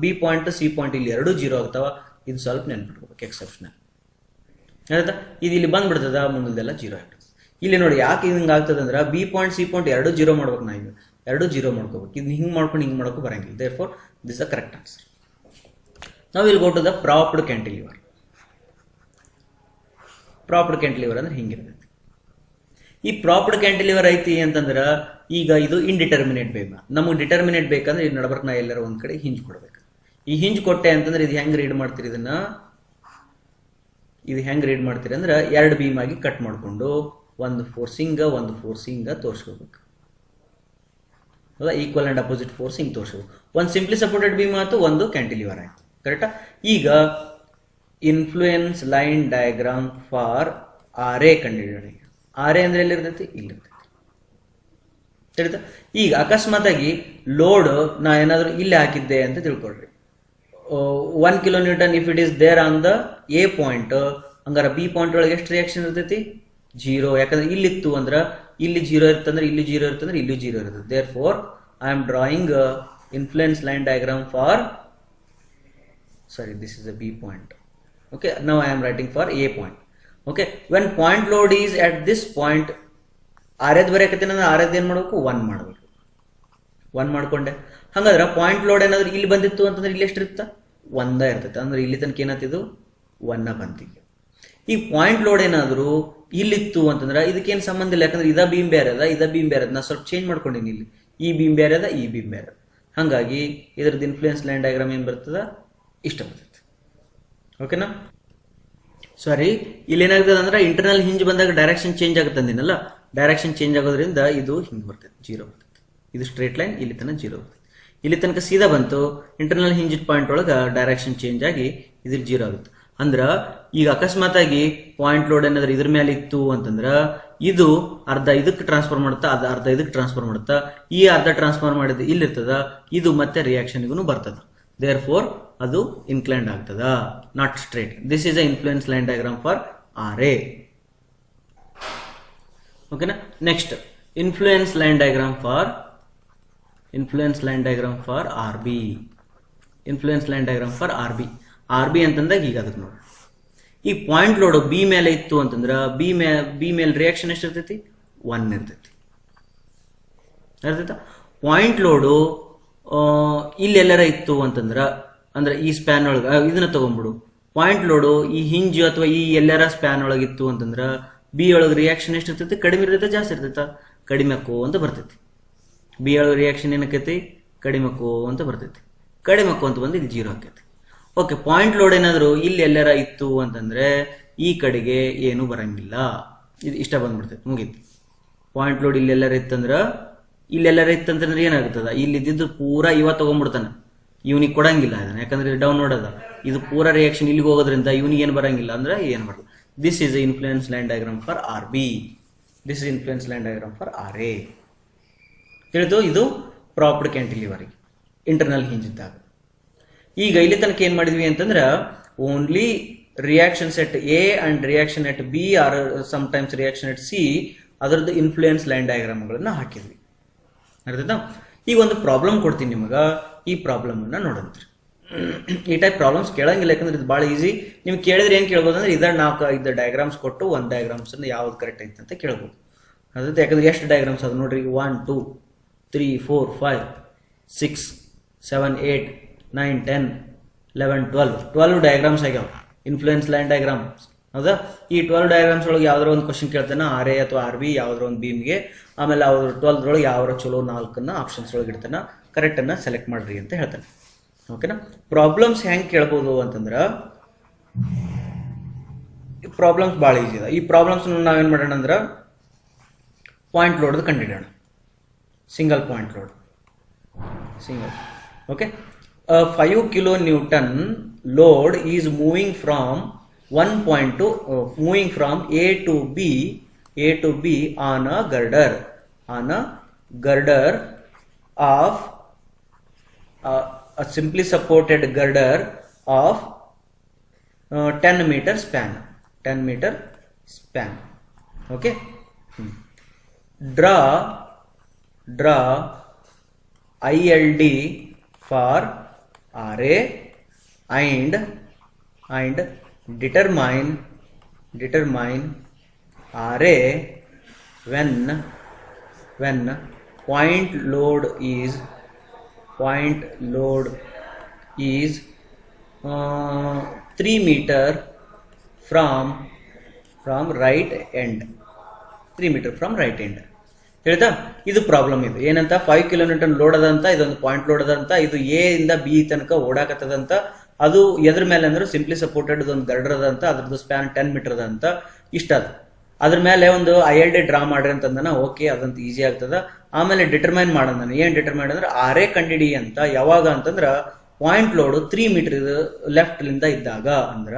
ಬಿ ಪಾಯಿಂಟ್ ಸಿ ಪಾಯಿಂಟ್ ಇಲ್ಲಿ ಎರಡು 0 ಆಗ್ತಾವ. ಇದು ಸ್ವಲ್ಪ ನೆನ್ಪಿಟ್ಕೋಬೇಕು, ಎಕ್ಸೆಪ್ಷನಲ್ ಆಯ್ತಾ. ಇದು ಇಲ್ಲಿ ಬಂದ್ಬಿಡ್ತದ, ಮುಂದೆಲ್ಲ 0 ಆಗ್ತದೆ. ಇಲ್ಲಿ ನೋಡಿ ಯಾಕೆ ಹಿಂಗೆ ಆಗ್ತದೆ ಅಂದ್ರೆ ಬಿ ಪಾಯಿಂಟ್ ಸಿ ಪಾಯಿಂಟ್ ಎರಡು 0 ಮಾಡ್ಬೇಕು. ನಾವು ಎರಡು 0 ಮಾಡ್ಕೋಬೇಕು. ಇದು ಹಿಂಗೆ ಮಾಡ್ಕೊಂಡು ಹಿಂಗೆ ಮಾಡೋಕೆ ಬರಂಗಿಲ್ಲ. Therefore this a correct answer. ನಾವು ಇಲ್ಲಿ go to the propped cantilever. Propped cantilever ಅಂದ್ರೆ ಹಿಂಗಿರ್ತೈತಿ. ಈ ಪ್ರಾಪ್ಡ್ ಕ್ಯಾಂಟಿಲಿವರ್ ಐತಿ ಅಂತಂದ್ರೆ ಈಗ ಇದು ಇಂಡಿಟರ್ಮಿನೇಟ್ ಬೇಕು. ನಮಗೆ ಡಿಟರ್ಮಿನೇಟ್ ಬೇಕಂದ್ರೆ ಇದು ನಡಬರ್ಕ್ ನಾ ಎಲ್ಲರ ಒಂದ್ ಕಡೆ ಹಿಂಜ್ ಕೊಡ್ಬೇಕು. ಈ ಹಿಂಜ್ ಕೊಟ್ಟೆ ಅಂತಂದ್ರೆ ಇದು ಹೆಂಗ್ ರೀಡ್ ಮಾಡ್ತೀರಿ, ಇದು ಹೆಂಗ್ ರೀಡ್ ಮಾಡ್ತೀರಿ ಅಂದ್ರೆ 2 ಬೀಮ್ ಆಗಿ ಕಟ್ ಮಾಡ್ಕೊಂಡು ಒಂದು ಫೋರ್ಸಿಂಗ್ ತೋರಿಸ್ಕೋಬೇಕು. ಹೌದಾ, ಈಕ್ವಲ್ ಅಂಡ್ ಅಪೋಸಿಟ್ ಫೋರ್ಸಿಂಗ್ ತೋರಿಸ್ಬೇಕು. ಒಂದು ಸಿಂಪ್ಲಿ ಸಪೋರ್ಟೆಡ್ ಬೀಮ್ ಆಯ್ತು, ಒಂದು ಕ್ಯಾಂಟಿಲಿವರ್ ಆಯ್ತು. ಕರೆಕ್ಟಾ. ಈಗ influence line diagram for R A ಕಂಡುಹಿಡಿಯೋಣ. ಆರ್ ಎ ಅಂದ್ರೆ ಎಲ್ಲಿರ್ತೈತಿ, ಇಲ್ಲಿರ್ತೈತಿ. ತಿಳಿತಾ. ಈಗ ಅಕಸ್ಮಾತ್ ಆಗಿ ಲೋಡ್ ನಾ ಏನಾದ್ರು ಇಲ್ಲಿ ಹಾಕಿದ್ದೆ ಅಂತ ತಿಳ್ಕೊಳ್ರಿ. 1 kN if it is there on the A point, ಹಂಗಾರ ಬಿ ಪಾಯಿಂಟ್ ಒಳಗೆ ಎಷ್ಟು ರಿಯಾಕ್ಷನ್ ಇರ್ತೈತಿ, 0. ಯಾಕಂದ್ರೆ ಇಲ್ಲಿತ್ತು ಅಂದ್ರೆ ಇಲ್ಲಿ 0 ಇರ್ತಂದ್ರೆ ಇಲ್ಲಿ 0 ಇರ್ತಂದ್ರೆ ಇಲ್ಲಿ 0 ಇರ್ತದೆ. Therefore I am drawing influence line diagram for, sorry, this is a B point. Okay, now I am writing for A point. Okay, when point load is at this point, ಆರ್ಯದ್ ಬರೆಯಕತ್ತೀನಿ ಅಂದ್ರೆ ಆರ್ಯದ್ ಏನ್ ಮಾಡಬೇಕು, 1 ಮಾಡಬೇಕು. 1 ಮಾಡ್ಕೊಂಡೆ. ಹಂಗಾದ್ರೆ point load ಏನಾದ್ರು ಇಲ್ಲಿ ಬಂದಿತ್ತು ಅಂತಂದ್ರೆ ಇಲ್ಲಿ ಎಷ್ಟಿರುತ್ತ, 1 ಇರ್ತೈತೆ. ಅಂದ್ರೆ ಇಲ್ಲಿ ತನಕ ಏನಾಗ್ತಿದ್ದು 1 ಬಂತಿಗೆ. ಈ ಪಾಯಿಂಟ್ ಲೋಡ್ ಏನಾದ್ರು ಇಲ್ಲಿತ್ತು ಅಂತಂದ್ರೆ ಇದಕ್ಕೇನು ಸಂಬಂಧ ಇಲ್ಲ. ಯಾಕಂದ್ರೆ ಇದ ಬೀಮ್ ಬೇರೆ ಅದ, ಇದ ಬೀಮ್ ಬೇರೆ ಅದ. ನಾ ಸ್ವಲ್ಪ ಚೇಂಜ್ ಮಾಡ್ಕೊಂಡಿನಿ. ಇಲ್ಲಿ ಈ ಬೀಮ್ ಬೇರೆ ಅದ, ಈ ಬೀಮ್ ಬೇರೆ ಅದ. ಹಂಗಾಗಿ ಇದ್ರದ್ದು ಇನ್ಫ್ಲೂಯೆನ್ಸ್ ಲೈನ್ ಡಯಾಗ್ರಾಮ್ ಏನ್ ಬರ್ತದ, ಇಷ್ಟ ಬರ್ತೈತೆ. ಓಕೆನಾ. ಸಾರಿ, ಇಲ್ಲಿ ಏನಾಗ್ತದೆ ಅಂದ್ರೆ ಇಂಟರ್ನಲ್ ಹಿಂಜ್ ಬಂದಾಗ ಡೈರೆಕ್ಷನ್ ಚೇಂಜ್ ಆಗುತ್ತೆ ಅಂದಿನಲ್ಲ. ಡೈರೆಕ್ಷನ್ ಚೇಂಜ್ ಆಗೋದ್ರಿಂದ ಇದು ಹಿಂಗೆ ಬರ್ತೈತೆ, 0 ಬರ್ತೈತೆ. ಇದು ಸ್ಟ್ರೇಟ್ ಲೈನ್, ಇಲ್ಲಿ ತನಕ 0 ಬರ್ತೈತೆ. ಇಲ್ಲಿ ತನಕ ಸೀದಾ ಬಂತು. ಇಂಟರ್ನಲ್ ಹಿಂಜ್ ಪಾಯಿಂಟ್ ಒಳಗೆ ಡೈರೆಕ್ಷನ್ ಚೇಂಜ್ ಆಗಿ ಇದ್ರ 0 ಆಗುತ್ತೆ. ಅಂದ್ರ ಈಗ ಅಕಸ್ಮಾತ್ ಆಗಿ ಪಾಯಿಂಟ್ ಲೋಡ್ ಏನಾದ್ರೆ ಇದ್ರ ಮೇಲೆ ಇತ್ತು ಅಂತಂದ್ರ ಇದು ಅರ್ಧ ಇದಕ್ಕೆ ಟ್ರಾನ್ಸ್ಫರ್ ಮಾಡುತ್ತಾ, ಅದು ಅರ್ಧ ಇದಕ್ಕೆ ಟ್ರಾನ್ಸ್ಫರ್ ಮಾಡುತ್ತಾ. ಈ ಅರ್ಧ ಟ್ರಾನ್ಸ್ಫರ್ ಮಾಡಿದ ಇಲ್ಲಿರ್ತದ, ಇದು ಮತ್ತೆ ರಿಯಾಕ್ಷನ್ಗೂ ಬರ್ತದ. ದೇರ್ ಫೋರ್ ಅದು ಇನ್ಕ್ಲೈನ್ಡ್ ಆಗ್ತದ, not straight. This is a influence line diagram for R A. ಓಕೆನಾ. Next influence line diagram for R B. Influence line diagram for R B ಅಂತಂದಾಗ ಈಗ ಅದಕ್ಕೆ ನೋಡಿ. ಈ ಪಾಯಿಂಟ್ ಲೋಡ್ ಬಿ ಮೇಲೆ ಇತ್ತು ಅಂತಂದ್ರ ಬಿ ಮೇಲೆ ರಿಯಾಕ್ಷನ್ ಎಷ್ಟಿರ್ತೈತಿ, 1 ಇರ್ತೈತಿ. ಅರ್ಥಾಯ್ತಾ. ಪಾಯಿಂಟ್ ಲೋಡು ಇಲ್ಲೆಲ್ಲರ ಇತ್ತು ಅಂತಂದ್ರ ಅಂದ್ರೆ ಈ ಸ್ಪ್ಯಾನ್ ಒಳಗ ಇದನ್ನ ತಗೊಂಡ್ಬಿಡು. ಪಾಯಿಂಟ್ ಲೋಡು ಈ ಹಿಂಜ್ ಅಥವಾ ಈ ಎಲ್ಲರ ಸ್ಪ್ಯಾನ್ ಒಳಗಿತ್ತು ಅಂತಂದ್ರ ಬಿ ಒಳಗೆ ರಿಯಾಕ್ಷನ್ ಎಷ್ಟಿರ್ತೈತಿ, ಕಡಿಮೆ ಇರ್ತೈತೆ ಜಾಸ್ತಿ ಇರ್ತೈತ, ಕಡಿಮೆ ಅಕ್ಕೋ ಅಂತ ಬರ್ತೈತಿ. ಬಿ ಒಳಗೆ ರಿಯಾಕ್ಷನ್ ಏನಕ್ಕೈತಿ, ಕಡಿಮೆ ಅಕ್ಕೋ ಅಂತ ಬರ್ತೈತಿ. ಕಡಿಮೆ ಅಕ್ಕೋ ಅಂತ ಬಂದು ಇದು 0 ಆಕೈತಿ. ಓಕೆ, ಪಾಯಿಂಟ್ ಲೋಡ್ ಏನಾದ್ರು ಇಲ್ಲಿ ಎಲ್ಲರ ಇತ್ತು ಅಂತಂದ್ರೆ ಈ ಕಡೆಗೆ ಏನು ಬರಂಗಿಲ್ಲ, ಇದು ಇಷ್ಟ ಬಂದ್ಬಿಡ್ತೈತಿ, ಮುಗೀತು. ಪಾಯಿಂಟ್ ಲೋಡ್ ಇಲ್ಲೆಲ್ಲರ ಇತ್ತಂತಂದ್ರೆ ಏನಾಗುತ್ತದ, ಇಲ್ಲಿದ್ದು ಪೂರಾ ಇವ ತಗೊಂಡ್ಬಿಡ್ತಾನ, ಇವನಿಗೆ ಕೊಡಂಗಿಲ್ಲ ಅದನ್ನ. ಯಾಕಂದ್ರೆ ಡೌನ್ ನೋಡದ, ಇದು ಪೂರಾ ರಿಯಾಕ್ಷನ್ ಇಲ್ಲಿಗೆ ಹೋಗೋದ್ರಿಂದ ಇವನಿಗೆ ಏನು ಬರಂಗಿಲ್ಲ ಅಂದ್ರೆ ಏನು ಬರಲ್ಲ. This is influence line diagram for R B. This is influence line diagram for R A. ತಿಳಿದು, ಇದು ಪ್ರಾಪ್ಡ್ ಕ್ಯಾಂಟಿಲಿವರ್ ಇಂಟರ್ನಲ್ ಹಿಂಜ್ ಇದ್ದಾಗ. ಈಗ ಇಲ್ಲಿ ತನಕ ಏನ್ ಮಾಡಿದ್ವಿ ಅಂತಂದ್ರ only reaction at A and reaction at B or sometimes reaction at C ಅದರದ್ದು ಇನ್ಫ್ಲೂಯೆನ್ಸ್ ಲೈನ್ ಡಯಾಗ್ರಾಮ್ಗಳನ್ನ ಹಾಕಿದ್ವಿ. ಅರ್ಥಾಯ್ತಾ. ಈಗ ಒಂದು ಪ್ರಾಬ್ಲಮ್ ಕೊಡ್ತೀನಿ ನಿಮಗ, ಈ ಪ್ರಾಬ್ಲಮ್ ಅನ್ನ ನೋಡಂತ್ರಿ. ಈ ಟೈಪ್ ಪ್ರಾಬ್ಲಮ್ಸ್ ಕೇಳಂಗಿಲ್ಲ, ಯಾಕಂದ್ರೆ ಇದು ಭಾಳ ಈಸಿ. ನಿಮ್ಗೆ ಕೇಳಿದ್ರೆ ಏನ್ ಕೇಳ್ಬೋದು ಅಂದ್ರೆ ಇದರ 4-5 ಡಯಾಗ್ರಾಮ್ಸ್ ಕೊಟ್ಟು ಒಂದು ಡಯಾಗ್ರಾಮ್ಸ್ ಯಾವ್ದು ಕರೆಕ್ಟ್ ಐತೆ ಅಂತ ಕೇಳ್ಬೋದು. ಅದೇ ಯಾಕಂದ್ರೆ ಎಷ್ಟು ಡಯಾಗ್ರಾಮ್ಸ್ ಅದು ನೋಡ್ರಿ, 1 2 3 4 5 6 7 8 9 10 11 12 ಡಯಾಗ್ರಾಮ್ಸ್ ಆಗ್ಯಾವ ಇನ್ಫ್ಲೂಯೆನ್ಸ್ ಲೈನ್ ಡಯಾಗ್ರಾಮ್ಸ್. ಹೌದಾ. ಈ 12 ಡಯಾಗ್ರಾಮ್ಸ್ ಒಳಗೆ ಯಾವ್ದಾರ ಒಂದು ಕ್ವಶನ್ ಕೇಳ್ತಾನೆ, ಆರ್ ಎ ಅಥವಾ ಆರ್ ಬಿ ಯಾವ್ದಾರ ಒಂದು ಬೀಮ್ಗೆ. ಆಮೇಲೆ ಅವ್ರ 12 ಯಾವ್ದಾರ ಚಲೋ 4 ಆಪ್ಷನ್ಸ್ ಒಳಗೆ ಇಡ್ತಾನ, ಕರೆಕ್ಟ್ ಅನ್ನ ಸೆಲೆಕ್ಟ್ ಮಾಡ್ರಿ ಅಂತ ಹೇಳ್ತಾನೆ. ಓಕೆನಾ. ಪ್ರಾಬ್ಲಮ್ಸ್ ಹೆಂಗ್ ಕೇಳ್ಬೋದು ಅಂತಂದ್ರ ಪ್ರಾಬ್ಲಮ್ಸ್ ಭಾಳ ಈಸಿ ಅದ. ಈ ಪ್ರಾಬ್ಲಮ್ಸ್ ನಾವೇನ್ ಮಾಡೋಣ ಅಂದ್ರ ಪಾಯಿಂಟ್ ಲೋಡ್ ಕಂಡಿಡೋಣ. Single point load, single. Okay. 5 kN load is moving from 1.2 moving from A to B on a girder of a simply supported girder of 10 meter span. Okay. Draw ILD for RA and determine RA when point load is 3 meter from right end. 3 meter from right end. ಹೇಳ್ತಾ ಇದು problem. ಇದು ಏನಂತ 5 kilometre load ಅದಂತ, ಇದೊಂದು point load ಅದಂತ, ಇದು A ಇಂದ B ತನಕ ಓಡಾಕತ್ತದಂತ. ಅದು ಎದ್ರ ಮೇಲೆ ಅಂದ್ರೆ ಸಿಂಪ್ಲಿ ಸಪೋರ್ಟೆಡ್ ಒಂದು ಗರ್ಡರ್ ಅದಂತ, ಅದ್ರದ್ದು ಸ್ಪ್ಯಾನ್ 10 ಮೀಟರ್ ಅದಂತ. ಇಷ್ಟ ಅದು. ಅದ್ರ ಮೇಲೆ ಒಂದು ILD ಡ್ರಾ ಮಾಡ್ರಿ ಅಂತಂದನ. ಓಕೆ, ಅದಂತ ಈಸಿ ಆಗ್ತದ. ಆಮೇಲೆ ಡಿಟರ್ಮೈನ್ ಮಾಡೋಣ. ಏನ್ ಡಿಟರ್ಮೈನ್ ಅಂದ್ರೆ RA ಕಂಡಿಡಿ ಅಂತ. ಯಾವಾಗ ಅಂತಂದ್ರ ಪಾಯಿಂಟ್ ಲೋಡ್ 3 ಮೀಟರ್ ಲೆಫ್ಟ್ ಲಿಂದ ಇದ್ದಾಗ ಅಂದ್ರ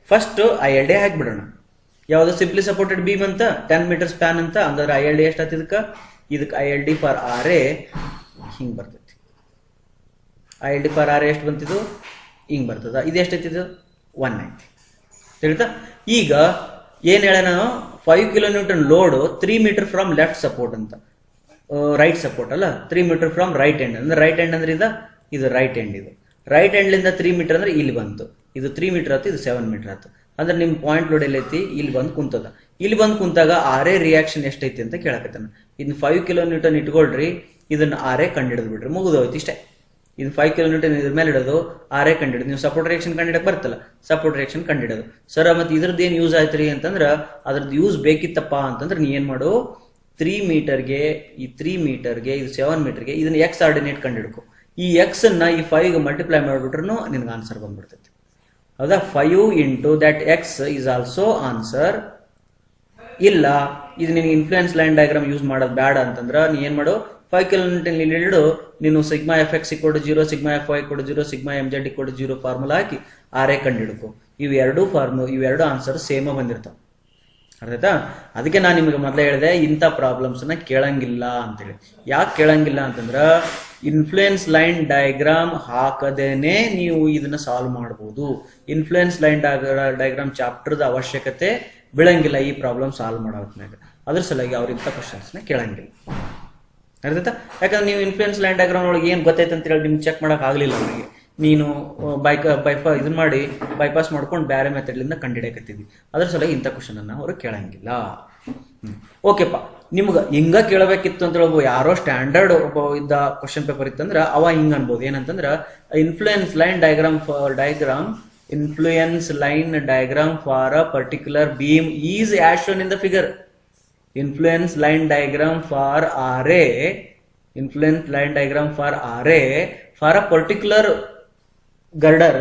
ಫಸ್ಟ್ ILD ಹಾಕ್ಬಿಡೋಣ. ಯಾವ್ದು ಸಿಂಪ್ಲಿ ಸಪೋರ್ಟೆಡ್ ಬೀಮ್ ಅಂತ 10 ಮೀಟರ್ ಸ್ಪ್ಯಾನ್ ಅಂತ. ಅಂದ್ರೆ ILD ಎಷ್ಟಾಯ್ತು ಇದಕ್ಕೆ ILD ಫಾರ್ RA ಹಿಂಗ್ ಬರ್ತೈತಿ. ILD ಫಾರ್ RA ಎಷ್ಟು ಬಂತಿದ್ದು ಹಿಂಗ್ ಬರ್ತದ. ಇದು ಎಷ್ಟೈತಿದು 1 ಐತಿ. ತಿಳಿತಾ? ಈಗ ಏನ್ ಹೇಳ ನಾನು 5 kilometre load 3 metre from left support ಅಂತ. ರೈಟ್ ಸಪೋರ್ಟ್ ಅಲ್ಲ, 3 ಮೀಟರ್ ಫ್ರಮ್ ರೈಟ್ ಎಂಡ್. ಅಂದ್ರೆ ರೈಟ್ ಎಂಡ್ ಅಂದ್ರೆ ಇದು ರೈಟ್ ಎಂಡ್. ಇದು ರೈಟ್ ಎಂಡ್ ಲಿಂದ 3 ಮೀಟರ್ ಅಂದ್ರೆ ಇಲ್ಲಿ ಬಂತು. ಇದು 3 ಮೀಟರ್ ಆಯ್ತು, ಇದು 7 ಮೀಟರ್ ಆಯ್ತು. ಅಂದ್ರೆ ನಿಮ್ ಪಾಯಿಂಟ್ ಲೋಡ್ ಎಲ್ಲೈತಿ ಇಲ್ಲಿ ಬಂದು ಕುಂತದ. ಇಲ್ಲಿ ಬಂದು ಕುಂತಾಗ RA ರಿಯಾಕ್ಷನ್ ಎಷ್ಟೈತಿ ಅಂತ ಕೇಳಕತ್ತಾನ. ಇನ್ನು 5 ಕಿಲೋಮೀಟರ್ ಇಟ್ಕೊಳ್ರಿ, ಇದನ್ನ RA ಕಂಡಿಡಿದ್ ಬಿಡ್ರಿ, ಮುಗಿದೋಯ್ತು ಇಷ್ಟೇ. ಇದು 5 ಕಿಲೋಮೀಟರ್ ಇದ್ರ ಮೇಲೆ ಇಡೋದು, RA ಕಂಡಿಡೋದು. ನೀವು ಸಪೋರ್ಟ್ ರಿಯಾಕ್ಷನ್ ಕಂಡಿಡಕ್ ಬರ್ತಲ್ಲ, ಸಪೋರ್ಟ್ ರಿಯಾಕ್ಷನ್ ಕಂಡಿಡೋದು. ಸರ್ ಮತ್ತೆ ಇದ್ರದ್ದು ಏನ್ ಯೂಸ್ ಆಯ್ತ್ರಿ ಅಂತಂದ್ರ, ಅದ್ರದ್ದು ಯೂಸ್ ಬೇಕಿತ್ತಪ್ಪ ಅಂತಂದ್ರೆ ನೀ ಏನ್ ಮಾಡು, 3 ಮೀಟರ್ಗೆ ಈ 3 ಮೀಟರ್ಗೆ ಇದು 7 ಮೀಟರ್ಗೆ ಇದನ್ನ ಎಕ್ಸ್ ಆರ್ಡಿನೇಟ್ ಕಂಡಿಡ್ಕೊ. ಈ ಎಕ್ಸ್ ಅನ್ನ ಈ 5 ಮಲ್ಟಿಪ್ಲೈ ಮಾಡ್ಬಿಟ್ರು ನಿನ್ಗೆ ಆನ್ಸರ್ ಬಂದ್ಬಿಡ್ತೈತಿ. ಹೌದಾ? 5 into that X is also answer. ಇಲ್ಲ ಇದು ನಿನಗೆ ಇನ್ಫ್ಲೂಯೆನ್ಸ್ ಲೈನ್ ಡಯಾಗ್ರಾಮ್ ಯೂಸ್ ಮಾಡೋದು ಬೇಡ ಅಂತಂದ್ರ ನೀ ಏನ್ ಮಾಡು, 5 ಕಿಲೋಮೀಟರ್ ಇಡು, ನೀನು sigma FX = 0, sigma FY = 0, sigma MZ = 0 formula ಹಾಕಿ RA ಕಂಡಿಡ್ಕೊ. ಇವೆರಡು ಆನ್ಸರ್ ಸೇಮ್ ಬಂದಿರ್ತಾವ. ಅರ್ಥಾಯ್ತಾ? ಅದಕ್ಕೆ ನಾನು ನಿಮಗೆ ಮೊದಲೇ ಹೇಳಿದೆ ಇಂಥ ಪ್ರಾಬ್ಲಮ್ಸ್ ನ ಕೇಳಂಗಿಲ್ಲ ಅಂತೇಳಿ. ಯಾಕೆ ಕೇಳಂಗಿಲ್ಲ ಅಂತಂದ್ರ ಇನ್ಫ್ಲೂಯೆನ್ಸ್ ಲೈನ್ ಡಯಾಗ್ರಾಮ್ ಹಾಕದೇನೆ ನೀವು ಇದನ್ನ ಸಾಲ್ವ್ ಮಾಡಬಹುದು. ಇನ್ಫ್ಲೂಯೆನ್ಸ್ ಲೈನ್ ಡಯಾಗ್ರಾಮ್ ಚಾಪ್ಟರ್ದ ಅವಶ್ಯಕತೆ ಬೀಳಂಗಿಲ್ಲ ಈ ಪ್ರಾಬ್ಲಮ್ ಸಾಲ್ವ್ ಮಾಡೋದ್ನಾಗ. ಅದ್ರ ಸಲುವಾಗಿ ಅವ್ರ ಇಂಥ ಕ್ವಶನ್ಸ್ ನ ಕೇಳಂಗಿಲ್ಲ. ಅರ್ಥಾಯ್ತಾ? ಯಾಕಂದ್ರೆ ನೀವು ಇನ್ಫ್ಲೂಯೆನ್ಸ್ ಲೈನ್ ಡಯಾಗ್ರಾಮ್ ಒಳಗೆ ಏನ್ ಗೊತ್ತೈತೆ ಅಂತ ಹೇಳಿ ನಿಮ್ಗೆ ಚೆಕ್ ಮಾಡಕ್ ಆಗ್ಲಿಲ್ಲ ನನಗೆ. ನೀನು ಇದನ್ನ ಮಾಡಿ ಬೈಪಾಸ್ ಮಾಡ್ಕೊಂಡು ಬೇರೆ ಮೆಥಡ್ಲಿಂದ ಕಂಡಿಡಿಯಕತ್ತಿದ್ವಿ. ಅದ್ರ ಸಲುವಾಗಿ ಇಂಥ ಕ್ವಶನ್ ಅನ್ನ ಅವರು ಕೇಳಂಗಿಲ್ಲ. ಓಕೆಪ್ಪ, ನಿಮ್ಗೆ ಹಿಂಗ ಕೇಳಬೇಕಿತ್ತು ಅಂತ ಹೇಳ್ಬೋದು. ಯಾರೋ ಸ್ಟ್ಯಾಂಡರ್ಡ್ ಇದ್ದ ಕ್ವಶನ್ ಪೇಪರ್ ಇತ್ತಂದ್ರ ಅವ ಹಿಂಗ ಅನ್ಬೋದು. ಏನಂತಂದ್ರ influence line diagram for a particular beam is as shown in the figure. Influence line diagram for RA for a particular girder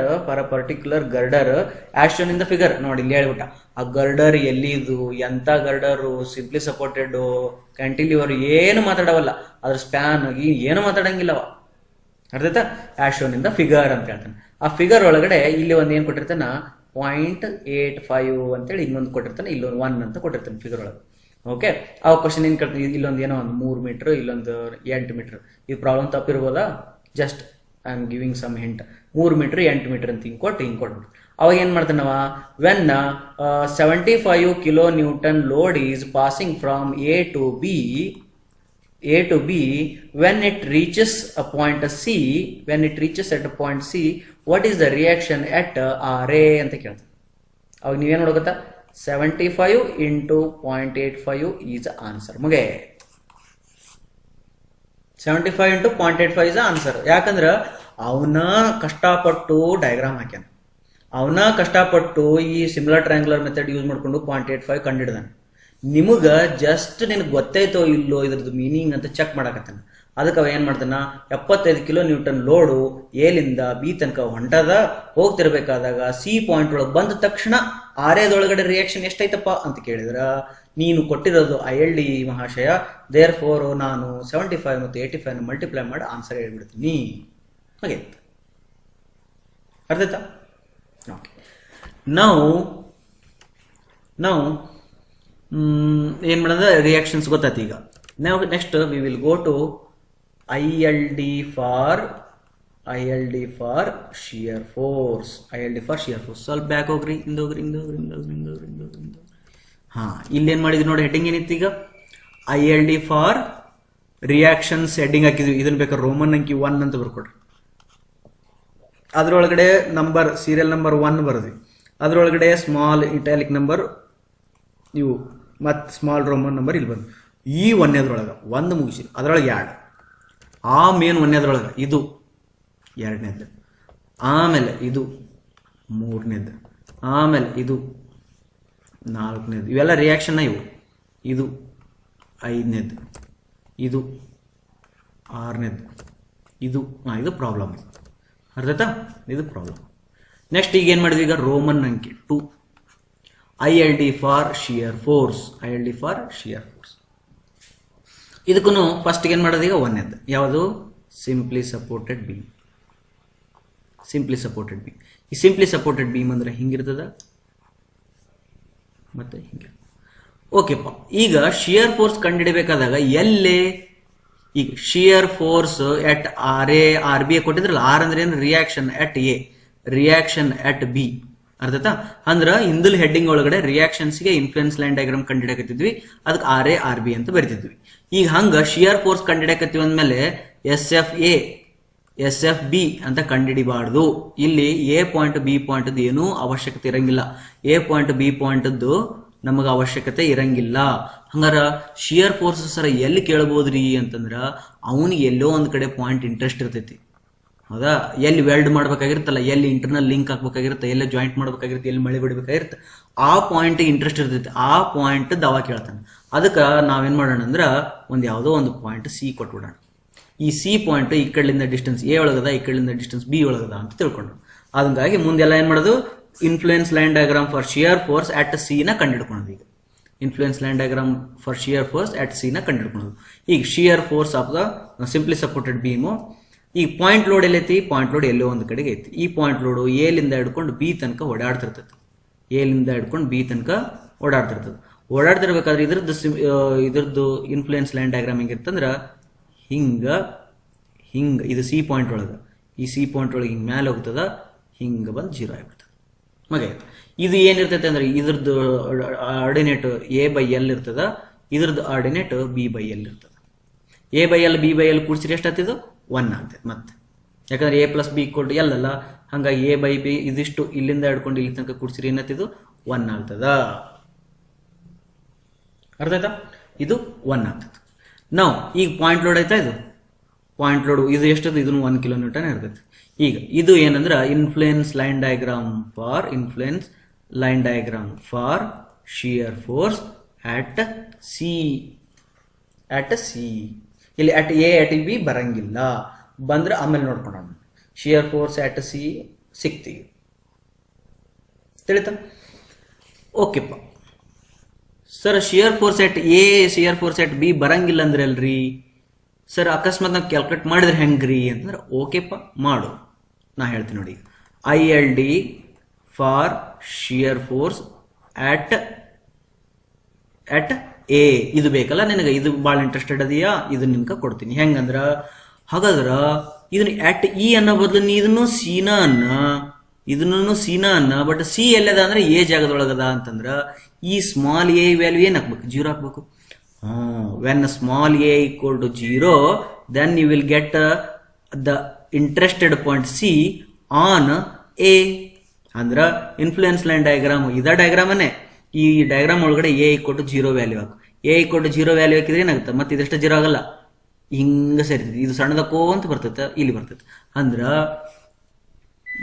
as shown in the figure. ನೋಡಿ ಇಲ್ಲಿ ಹೇಳ್ಬಿಟ್ಟ, ಆ ಗರ್ಡರ್ ಎಲ್ಲಿದು, ಎಂತ ಗರ್ಡರು, ಸಿಂಪ್ಲಿ ಸಪೋರ್ಟೆಡ್, ಕ್ಯಾಂಟಿಲಿವರ್ ಏನು ಮಾತಾಡವಲ್ಲ, ಅದ್ರ span ಏನು ಮಾತಾಡಂಗಿಲ್ಲವ. ಅರ್ಥಾಯ್ತಾ? As shown in the figure ಅಂತ ಹೇಳ್ತಾನೆ. ಆ ಫಿಗರ್ ಒಳಗಡೆ ಇಲ್ಲಿ ಒಂದು ಏನ್ ಕೊಟ್ಟಿರ್ತಾನ, 0.85 ಅಂತೇಳಿ ಇನ್ನೊಂದು ಕೊಟ್ಟಿರ್ತಾನೆ, ಇಲ್ಲೊಂದು 1 ಅಂತ ಕೊಟ್ಟಿರ್ತಾನೆ ಫಿಗರ್ ಒಳಗೆ. ಓಕೆ, ಆ ಕ್ವಶನ್ ಏನ್ ಕೇಳ್ತೀನಿ, ಇಲ್ಲೊಂದು ಏನೋ ಒಂದು 3 ಮೀಟರ್, ಇಲ್ಲೊಂದು 8 ಮೀಟರ್. ಈ ಪ್ರಾಬ್ಲಮ್ ತಪ್ಪಿರ್ಬೋದಾ? Just I am giving some hint. 3 metre 8 metre ಅಂತ ಹಿಂಗ್ ಕೊಟ್ಬಿಟ್ಟು ಅವಾಗ ಏನ್ ಮಾಡ್ತಾನವ, when 75 kilo newton load is passing from A to B, when it reaches a point C, at a point C, what is the reaction at RA ಅಂತ ಕೇಳ್ತಾನೆ. ಅವಾಗ ನೀವೇನ್ ನೋಡೋಗತ್ತಾ, 75 into 0.85 is ಆನ್ಸರ್. ಮುಗೆ 75 into 0.85 is ಆನ್ಸರ್. ಯಾಕಂದ್ರ ಅವನ ಕಷ್ಟಪಟ್ಟು diagram ಹಾಕ್ಯಾನ, ಅವನ ಕಷ್ಟಪಟ್ಟು ಈ ಸಿಮಿಲರ್ ಟ್ರಯಾಂಗುಲರ್ ಮೆಥಡ್ ಯೂಸ್ ಮಾಡ್ಕೊಂಡು 0.85 ಕಂಡಿಡ್ದಾನೆ. ನಿಮಗ ಜಸ್ಟ್ ನಿನಗೆ ಗೊತ್ತೈತೋ ಇಲ್ಲೋ ಇದ್ರದ್ದು ಮೀನಿಂಗ್ ಅಂತ ಚೆಕ್ ಮಾಡಕತ್ತಾನ. ಅದಕ್ಕೆ ಅವ ಏನ್ ಮಾಡ್ತಾನ, 75 ಕಿಲೋ ನ್ಯೂಟನ್ ಲೋಡು ಎಲಿಂದ ಬಿ ತನಕ ಹೊಂಟದ, ಹೋಗ್ತಿರ್ಬೇಕಾದಾಗ ಸಿ ಪಾಯಿಂಟ್ ಒಳಗೆ ಬಂದ ತಕ್ಷಣ RAದೊಳಗಡೆ ರಿಯಾಕ್ಷನ್ ಎಷ್ಟೈತಪ್ಪ ಅಂತ ಕೇಳಿದ್ರ ನೀನು ಕೊಟ್ಟಿರೋದು ILD ಮಹಾಶಯ. ದೇರ್ ಫೋರ್ ನಾನು 75 ಮತ್ತು 85 ಮಲ್ಟಿಪ್ಲೈ ಮಾಡಿ ಆನ್ಸರ್ ಹೇಳ್ಬಿಡ್ತೀನಿ. ಹಾಗೆ ಅರ್ಥಾಯ್ತಾ? ಓಕೆ ನಾವು ಏನು ಮಾಡೋದು ರಿಯಾಕ್ಷನ್ಸ್ ಗೊತ್ತಾಯ್ತು. ಈಗ ನಾವು next we will go to ILD for shear force. ಸ್ವಲ್ಪ ಬ್ಯಾಕ್ ಹೋಗ್ರಿ, ಹಿಂದೋಗ್ರಿ. ಹಾ, ಇಲ್ಲೇನ್ ಮಾಡಿದ್ವಿ ನೋಡಿ, ಹೆಡ್ಡಿಂಗ್ ಏನಿತ್ತು ಈಗ ILD ಫಾರ್ ರಿಯಾಕ್ಷನ್ಸ್ ಹೆಡ್ಡಿಂಗ್ ಹಾಕಿದ್ವಿ. ಇದನ್ನ ಬೇಕಾದ್ರೆ ರೋಮನ್ ಅಂಕಿ 1 ಅಂತ ಬರ್ಕೊಡ್ರಿ. ಅದ್ರೊಳಗಡೆ ನಂಬರ್ ಸೀರಿಯಲ್ ನಂಬರ್ 1 ಬರದ್ವಿ. ಅದ್ರೊಳಗಡೆ ಸ್ಮಾಲ್ ಇಟಾಲಿಕ್ ನಂಬರ್ ಇವು ಮತ್ತು ಸ್ಮಾಲ್ ರೋಮನ್ ನಂಬರ್ ಇಲ್ಲಿ ಬಂದು ಈ ಒಂದನೇದ್ರೊಳಗೆ 1 ಮುಗಿಸಿ ಅದ್ರೊಳಗೆ 2 ಆ ಮೇನ್ ಒಂದನೇದ್ರೊಳಗೆ ಇದು 2ನೇದು, ಆಮೇಲೆ ಇದು 3ನೇದು, ಆಮೇಲೆ ಇದು 4ನೇದು. ಇವೆಲ್ಲ ರಿಯಾಕ್ಷನ್ ಇವು. ಇದು 5ನೇದು, ಇದು 6ನೇದು, ಇದು ಇದು ಪ್ರಾಬ್ಲಮ್. ಅರ್ಥಾಯ್ತಾ? ಇದು ಪ್ರಾಬ್ಲಮ್. ನೆಕ್ಸ್ಟ್ ಈಗ ಏನು ಮಾಡಿದ್ವಿ, ಈಗ ರೋಮನ್ ಅಂಕಿ 2 ILD ಫಾರ್ ಶಿಯರ್ ಫೋರ್ಸ್. ಇದಕ್ಕೂ ಫಸ್ಟ್ ಏನು ಮಾಡೋದು, ಈಗ 1ನೇದು ಯಾವುದು, ಸಿಂಪ್ಲಿ ಸಪೋರ್ಟೆಡ್ ಬೀಮ್. ಈ ಸಿಂಪ್ಲಿ ಸಪೋರ್ಟೆಡ್ ಬೀಮ್ ಅಂದ್ರೆ ಹಿಂಗಿರ್ತದ ಮತ್ತೆ ಹಿಂಗೆ. ಓಕೆಪ್ಪ, ಈಗ ಶಿಯರ್ ಫೋರ್ಸ್ ಕಂಡುಹಿಡಬೇಕಾದಾಗ ಎಲ್ಲೇ ಈಗ ಶಿಯರ್ ಫೋರ್ಸ್ ಎಟ್ RB ಕೊಟ್ಟಿದ್ರಲ್ಲ. R ಅಂದ್ರೆ ಏನು, reaction at A, reaction at B. ಅರ್ಥಾಯ್ತಾ? ಅಂದ್ರ ಹಿಂದಲ್ ಹೆಡ್ಡಿಂಗ್ ಒಳಗಡೆ ರಿಯಾಕ್ಷನ್ಸ್ಗೆ ಇನ್ಫ್ಲುಯೆನ್ಸ್ ಲೈನ್ ಡಯಾಗ್ರಾಮ್ ಕಂಡುಹಿಡಕತ್ತಿದ್ವಿ, ಅದಕ್ಕೆ RB ಅಂತ ಬರಿತಿದ್ವಿ. ಈಗ ಹಂಗ ಶಿಯರ್ ಫೋರ್ಸ್ ಕಂಡುಹಿಡಕತ್ತೀವಿ ಅಂದ್ಮೇಲೆ SFA SFB ಅಂತ ಕಂಡುಹಿಡಿಬಾರ್ದು. ಇಲ್ಲಿ A ಪಾಯಿಂಟ್ B ಪಾಯಿಂಟ್ ಏನೂ ಅವಶ್ಯಕತೆ ಇರಂಗಿಲ್ಲ. A ಪಾಯಿಂಟ್ B ಪಾಯಿಂಟ್ ನಮಗೆ ಅವಶ್ಯಕತೆ ಇರಂಗಿಲ್ಲ. ಹಂಗಾರ ಶಿಯರ್ ಫೋರ್ಸ್ ಸರ ಎಲ್ಲಿ ಕೇಳಬಹುದ್ರಿ ಅಂತಂದ್ರ, ಅವನಿಗೆ ಎಲ್ಲೋ ಒಂದ್ ಕಡೆ ಪಾಯಿಂಟ್ ಇಂಟ್ರೆಸ್ಟ್ ಇರ್ತೈತಿ. ಹೌದಾ? ಎಲ್ಲಿ ವೆಲ್ಡ್ ಮಾಡ್ಬೇಕಾಗಿರ್ತಲ್ಲ, ಎಲ್ಲಿ ಇಂಟರ್ನಲ್ ಲಿಂಕ್ ಹಾಕ್ಬೇಕಾಗಿರುತ್ತೆ, ಎಲ್ಲಿ ಜಾಯಿಂಟ್ ಮಾಡ್ಬೇಕಾಗಿರುತ್ತೆ, ಎಲ್ಲಿ ಮಳೆ ಬಿಡ್ಬೇಕಾಗಿರುತ್ತೆ, ಆ ಪಾಯಿಂಟ್ ಇಂಟ್ರೆಸ್ಟ್ ಇರ್ತೈತಿ. ಆ ಪಾಯಿಂಟ್ ದವಾ ಕೇಳ್ತಾನೆ. ಅದಕ್ಕೆ ನಾವೇನ್ ಮಾಡೋಣ ಅಂದ್ರ ಯಾವುದೋ ಒಂದು ಪಾಯಿಂಟ್ C ಕೊಟ್ಬಿಡೋಣ. ಈ C ಪಾಯಿಂಟ್ ಈ ಕಡೆಯಿಂದ ಡಿಸ್ಟೆನ್ಸ್ A ಒಳಗದ, ಈ ಕಡೆಯಿಂದ ಡಿಸ್ಟೆನ್ಸ್ B ಒಳಗದ ಅಂತ ತಿಳ್ಕೊಂಡು, ಅದಂಗಾಗಿ ಮುಂದೆಲ್ಲ ಏನ್ ಮಾಡೋದು, influence line diagram for shear force at C ನ ಕಂಡುಹಿಡ್ಕೊಳ್ಳೋದು. ಈಗ influence line diagram for shear force at C ನ ಕಂಡುಹಿಡ್ಕೊಳ್ಳೋದು. ಈಗ shear force of the simply supported beam. ಈ ಪಾಯಿಂಟ್ ಲೋಡ್ ಎಲ್ಲೈತಿ, ಪಾಯಿಂಟ್ ಲೋಡ್ ಎಲ್ಲೋ ಒಂದು ಕಡೆಗೆ ಐತಿ. ಈ ಪಾಯಿಂಟ್ ಲೋಡು ಎಲಿಂದ ಹಿಡ್ಕೊಂಡು B ತನಕ ಓಡಾಡ್ತಿರ್ತದೆ. ಓಡಾಡ್ತಿರ್ಬೇಕಾದ್ರೆ ಇದ್ರದ್ದು ಇನ್ಫ್ಲುಯೆನ್ಸ್ ಲೈನ್ ಡಯಾಗ್ರಾಮ್ ಹೆಂಗಿರ್ತಂದ್ರ ಹಿಂಗ ಇದು C ಪಾಯಿಂಟ್ ಒಳಗೆ, ಈ C ಪಾಯಿಂಟ್ ಒಳಗೆ ಹಿಂಗೆ ಮ್ಯಾಲೆ ಹೋಗ್ತದ, ಹಿಂಗೆ ಬಂದು 0 ಆಗಿಬಿಡ್ತದೆ. ಮಗ ಇದು ಏನಿರ್ತೈತೆ ಅಂದ್ರೆ ಇದ್ರದ್ದು ಆರ್ಡಿನೇಟ್ A/L ಇರ್ತದ, ಇದ್ರದ್ದು ಆರ್ಡಿನೇಟ್ B/L ಇರ್ತದ. A/L B/L ಕೂಡಿಸಿರಿ ಎಷ್ಟಾಗ್ತಿದ್ದು 1 ಆಗ್ತದೆ. ಮತ್ತೆ ಯಾಕಂದ್ರೆ A + B = L ಅಲ್ಲ, ಹಂಗಾಗಿ A/B ಇದಿಷ್ಟು ಇಲ್ಲಿಂದ ಹಿಡ್ಕೊಂಡು ಇಲ್ಲಿ ತನಕ ಕೂಡಿಸಿರಿ ಏನಾಗ್ತಿದ್ದು 1 ಆಗ್ತದ. ಅರ್ಥ ಆಯ್ತಾ? ಇದು 1 ಆಗ್ತದೆ. ನಾವು ಈಗ ಪಾಯಿಂಟ್ ಲೋಡ್ ಆಯ್ತಾ, ಇದು ಪಾಯಿಂಟ್ ಲೋಡ್ ಇದು ಎಷ್ಟದು, ಇದನ್ನು 1 ಕಿಲೋನ್ಯೂಟನ್ ಇರ್ತೈತಿ. ಈಗ ಇದು ಏನಂದ್ರೆ influence line diagram for shear force at C. ಇಲ್ಲಿ ಅಟ್ A ಅಟ್ B ಬರಂಗಿಲ್ಲ, ಬಂದ್ರೆ ಆಮೇಲೆ ನೋಡ್ಕೊಳ್ಳೋಣ. ಶಿಯರ್ ಫೋರ್ಸ್ ಅಟ್ C ಸಿಕ್ತೀವಿ, ತಿಳಿತಾ? ಓಕೆಪ್ಪ sir, shear force at A shear force at B ಬರಂಗಿಲ್ಲ ಅಂದ್ರೆ ಅಲ್ರಿ ಸರ್, ಅಕಸ್ಮಾತ್ ನಾವು ಕ್ಯಾಲ್ಕುಲೇಟ್ ಮಾಡಿದ್ರೆ ಹೆಂಗ್ರಿ ಅಂತಂದ್ರೆ, ಓಕೆಪ್ಪ ಮಾಡು, ನಾ ಹೇಳ್ತೀನಿ ನೋಡಿ. ILD for shear force at A ಇದು ಬೇಕಲ್ಲ ನಿನಗೆ, ಇದು ಭಾಳ ಇಂಟ್ರೆಸ್ಟೆಡ್ ಅದೆಯಾ, ಇದು ನಿನ್ಗೆ ಕೊಡ್ತೀನಿ. ಹೆಂಗಂದ್ರ ಹಾಗಾದ್ರ ಇದನ್ನ ಅಟ್ E ಅನ್ನೋ ಬದಲು ನೀ ಇದನ್ನು ಸೀನಾ ಅನ್ನ, ಬಟ್ C ಎಲ್ಲದ ಅಂದ್ರೆ A ಜಾಗದೊಳಗದ ಅಂತಂದ್ರ ಈ ಸ್ಮಾಲ್ A ವ್ಯಾಲ್ಯೂ ಏನ್ ಹಾಕ್ಬೇಕು, 0 ಹಾಕ್ಬೇಕು. when small a equal to 0, then you will get the interested point C on A. ಅಂದ್ರ ಇನ್ಫ್ಲುಯೆನ್ಸ್ ಲೈನ್ ಡಯಾಗ್ರಾಮ್ ಇದ ಡಯಾಗ್ರಾಮನೇ. ಈ ಡಯಾಗ್ರಾಮ್ ಒಳಗಡೆ A = 0 ವ್ಯಾಲ್ಯೂ ಹಾಕು. A = 0 ವ್ಯಾಲ್ಯೂ ಹಾಕಿದ್ರೆ ಏನಾಗುತ್ತೆ, ಮತ್ತೆ ಇದೆಷ್ಟು 0 ಆಗಲ್ಲ, ಹಿಂಗ ಸೇರ್ತೈತಿ. ಇದು ಸಣ್ಣದಕ್ಕೋ ಅಂತ ಬರ್ತೈತೆ, ಇಲ್ಲಿ ಬರ್ತೈತೆ. ಅಂದ್ರ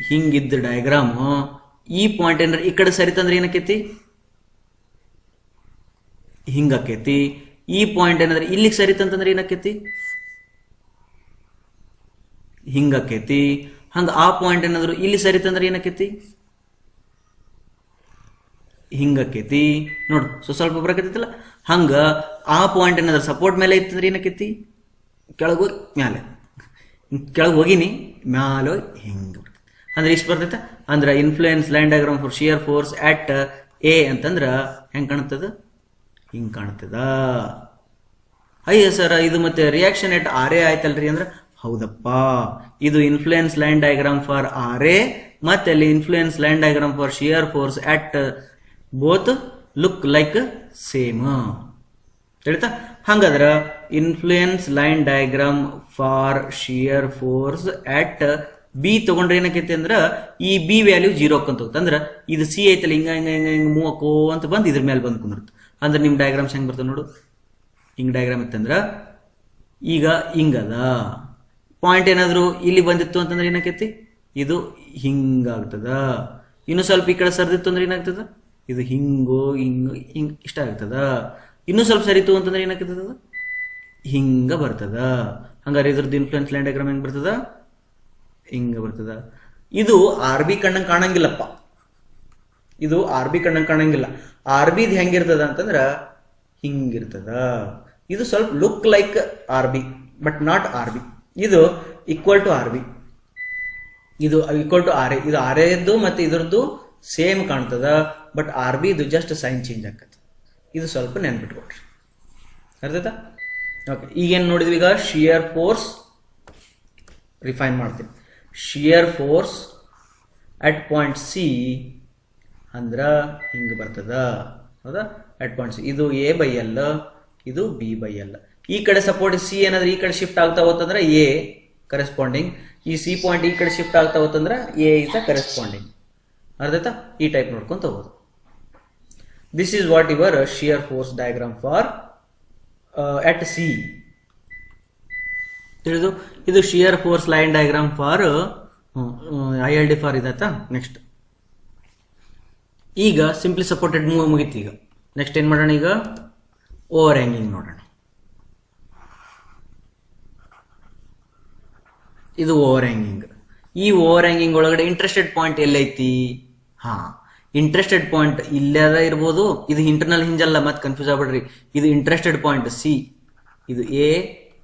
ಹಿಂಗಿದ್ದ ಡಯಾಗ್ರಾಮ್ ಈ ಪಾಯಿಂಟ್ ಏನಾರ ಈ ಕಡೆ ಸರಿತಂದ್ರೆ ಏನಕ್ಕೈತಿ, ಹಿಂಗಕ್ಕೈತಿ. ಈ ಪಾಯಿಂಟ್ ಏನಾದ್ರೆ ಇಲ್ಲಿಗೆ ಸರಿತಂತಂದ್ರೆ ಏನಕ್ಕೈತಿ, ಹಿಂಗಕ್ಕೈತಿ. ಹಂಗ ಆ ಪಾಯಿಂಟ್ ಏನಾದ್ರು ಇಲ್ಲಿ ಸರಿತಂದ್ರೆ ಏನಕ್ಕೈತಿ, ಹಿಂಗಕ್ಕೈತಿ. ನೋಡು, ಸ್ವಲ್ಪ ಬರಕೈತಿಲ್ಲ. ಹಂಗ ಆ ಪಾಯಿಂಟ್ ಏನಾದ್ರು ಸಪೋರ್ಟ್ ಮೇಲೆ ಇತ್ತಂದ್ರೆ ಏನಕ್ಕೈತಿ, ಕೆಳಗೆ ಹೋಗಿ ಮ್ಯಾಲೆ, ಕೆಳಗೆ ಹೋಗಿನಿ ಮ್ಯಾಲೆ ಹೋಗಿ ಹಿಂಗ ಅಂದ್ರೆ ಇಷ್ಟು ಬರ್ತೈತೆ. ಅಂದ್ರೆ influence line diagram for shear force at A ಅಂತಂದ್ರ ಹೆಂಗ್ ಕಾಣ್ತದ, ಹಿಂಗ್ ಕಾಣ್ತದ. ಅಯ್ಯ ಸರ್ ಇದು ಮತ್ತೆ ರಿಯಾಕ್ಷನ್ ಎಟ್ ಆರ್ ಎ ಆಯ್ತಲ್ರಿ ಅಂದ್ರೆ ಹೌದಪ್ಪ, ಇದು influence line diagram for R A ಮತ್ತೆ ಅಲ್ಲಿ influence line diagram for shear force at both look like same. ತಿಳಿತಾ? ಹಂಗಾದ್ರ influence line diagram for shear force at B ತಗೊಂಡ್ರೆ ಏನಕ್ಕೈತಿ ಅಂದ್ರ ಈ ಬಿ ವ್ಯಾಲ್ಯೂ 0 ಅಂತ ಹೋಗುತ್ತೆ. ಅಂದ್ರೆ ಇದು ಸಿ ಐತಲ್ಲ ಹಿಂಗ ಹಿಂಗ ಹಿಂಗ ಹಿಂಗ ಮೂವಕ್ಕೋ ಅಂತ ಬಂದು ಇದ್ರ ಮೇಲೆ ಬಂದು ಕುಂದಿರುತ್ತೆ. ಅಂದ್ರೆ ನಿಮ್ ಡಯಾಗ್ರಾಮ್ಸ್ ಹೆಂಗ್ ಬರ್ತದೆ ನೋಡು, ಹಿಂಗ್ ಡಯಾಗ್ರಾಮ್ ಇತ್ತಂದ್ರ ಈಗ ಹಿಂಗದ ಪಾಯಿಂಟ್ ಏನಾದ್ರು ಇಲ್ಲಿ ಬಂದಿತ್ತು ಅಂತಂದ್ರೆ ಏನಾಕೈತಿ, ಇದು ಹಿಂಗಾಗ್ತದ. ಇನ್ನು ಸ್ವಲ್ಪ ಈ ಕಡೆ ಸರ್ದಿತ್ತು ಅಂದ್ರೆ ಏನಾಗ್ತದ, ಇದು ಹಿಂಗೋ ಹಿಂಗ ಹಿಂಗ್ ಇಷ್ಟ ಆಗ್ತದ. ಇನ್ನೂ ಸ್ವಲ್ಪ ಸರಿತು ಅಂತಂದ್ರೆ ಏನಾಗ್ತದ, ಹಿಂಗ ಬರ್ತದ. ಹಂಗಾರೆ ಇದ್ರದ್ದು ಇನ್ಫ್ಲೂಯೆನ್ಸ್ ಲೈನ್ ಡಯಾಗ್ರಾಮ್ ಹೆಂಗ್ ಬರ್ತದ, ಹಿಂಗ ಬರ್ತದ. ಇದು ಆರ್ ಬಿ ಕಣ್ಣಂಗ್ ಕಾಣಂಗಿಲ್ಲಪ್ಪ, ಇದು ಆರ್ ಬಿ ಕಣ್ಣಂಗ್ ಕಾಣಂಗಿಲ್ಲ. ಆರ್ ಬಿದ್ ಹೆಂಗಿರ್ತದ ಅಂತಂದ್ರ ಹಿಂಗಿರ್ತದ. ಇದು ಸ್ವಲ್ಪ look like R B but not R B. ಇದು ಈಕ್ವಲ್ ಟು ಆರ್ ಬಿ, ಇದು ಈಕ್ವಲ್ ಟು ಆರ್ ಎ. ಇದು ಆರ್ ಎದ್ದು ಮತ್ತೆ ಇದ್ರದ್ದು ಸೇಮ್ ಕಾಣ್ತದ, ಬಟ್ ಆರ್ ಬಿ ಇದು ಜಸ್ಟ್ ಸೈನ್ ಚೇಂಜ್ ಆಕತ್ತ. ಇದು ಸ್ವಲ್ಪ ನೆನ್ಪಿಟ್ಕೊಡ್ರಿ, ಅರ್ಥಾಯ್ತಾ? ಓಕೆ, ಈಗೇನು ನೋಡಿದ್ವಿ, ಈಗ ಶಿಯರ್ ಫೋರ್ಸ್ ರಿಫೈನ್ ಮಾಡ್ತೀನಿ. Shear force at point C ಅಂದ್ರ ಹಿಂಗೆ ಬರ್ತದ, ಹೌದಾ? ಅಟ್ ಪಾಯಿಂಟ್ ಸಿ ಇದು ಎ ಬೈ ಎಲ್, ಇದು ಬಿ ಬೈ ಎಲ್. ಈ ಕಡೆ ಸಪೋರ್ಟ್ ಸಿ ಏನಾದ್ರೆ ಈ ಕಡೆ ಶಿಫ್ಟ್ ಆಗ್ತಾ ಹೋತಂದ್ರೆ ಎ ಕರೆಸ್ಪಾಂಡಿಂಗ್, ಈ ಸಿ ಪಾಯಿಂಟ್ ಈ ಕಡೆ ಶಿಫ್ಟ್ ಆಗ್ತಾ ಹೋತಂದ್ರೆ ಎ ಇಸ್ ಅ ಕರೆಸ್ಪಾಂಡಿಂಗ್. ಅರ್ಧಾಯ್ತಾ? ಈ ಟೈಪ್ ನೋಡ್ಕೊಂತ ಹೋಗೋದು. This is what your shear force diagram for at C. ತಿಳಿದು? ಇದು shear force line diagram for I L D for ಇದಾಯ್ತಾ? ನೆಕ್ಸ್ಟ್ ಈಗ ಸಿಂಪ್ಲಿ ಸಪೋರ್ಟೆಡ್ ಮೂವ್ ಮುಗಿತು. ಈಗ ನೆಕ್ಸ್ಟ್ ಏನ್ ಮಾಡೋಣ, ಈಗ ಓವರ್ ಹ್ಯಾಂಗಿಂಗ್ ನೋಡೋಣ. ಇದು ಓವರ್ ಹ್ಯಾಂಗಿಂಗ್. ಈ ಓವರ್ ಹ್ಯಾಂಗಿಂಗ್ ಒಳಗಡೆ ಇಂಟ್ರೆಸ್ಟೆಡ್ ಪಾಯಿಂಟ್ ಎಲ್ಲೈತಿ? ಹಾ, ಇಂಟ್ರೆಸ್ಟೆಡ್ ಪಾಯಿಂಟ್ ಇಲ್ಲದ ಇರ್ಬೋದು. ಇದು ಇಂಟರ್ನಲ್ ಹಿಂಜ್ ಅಲ್ಲ, ಮತ್ತೆ ಕನ್ಫ್ಯೂಸ್ ಆಗ್ಬಿಡ್ರಿ. ಇದು ಇಂಟ್ರೆಸ್ಟೆಡ್ ಪಾಯಿಂಟ್ ಸಿ, ಇದು ಎ,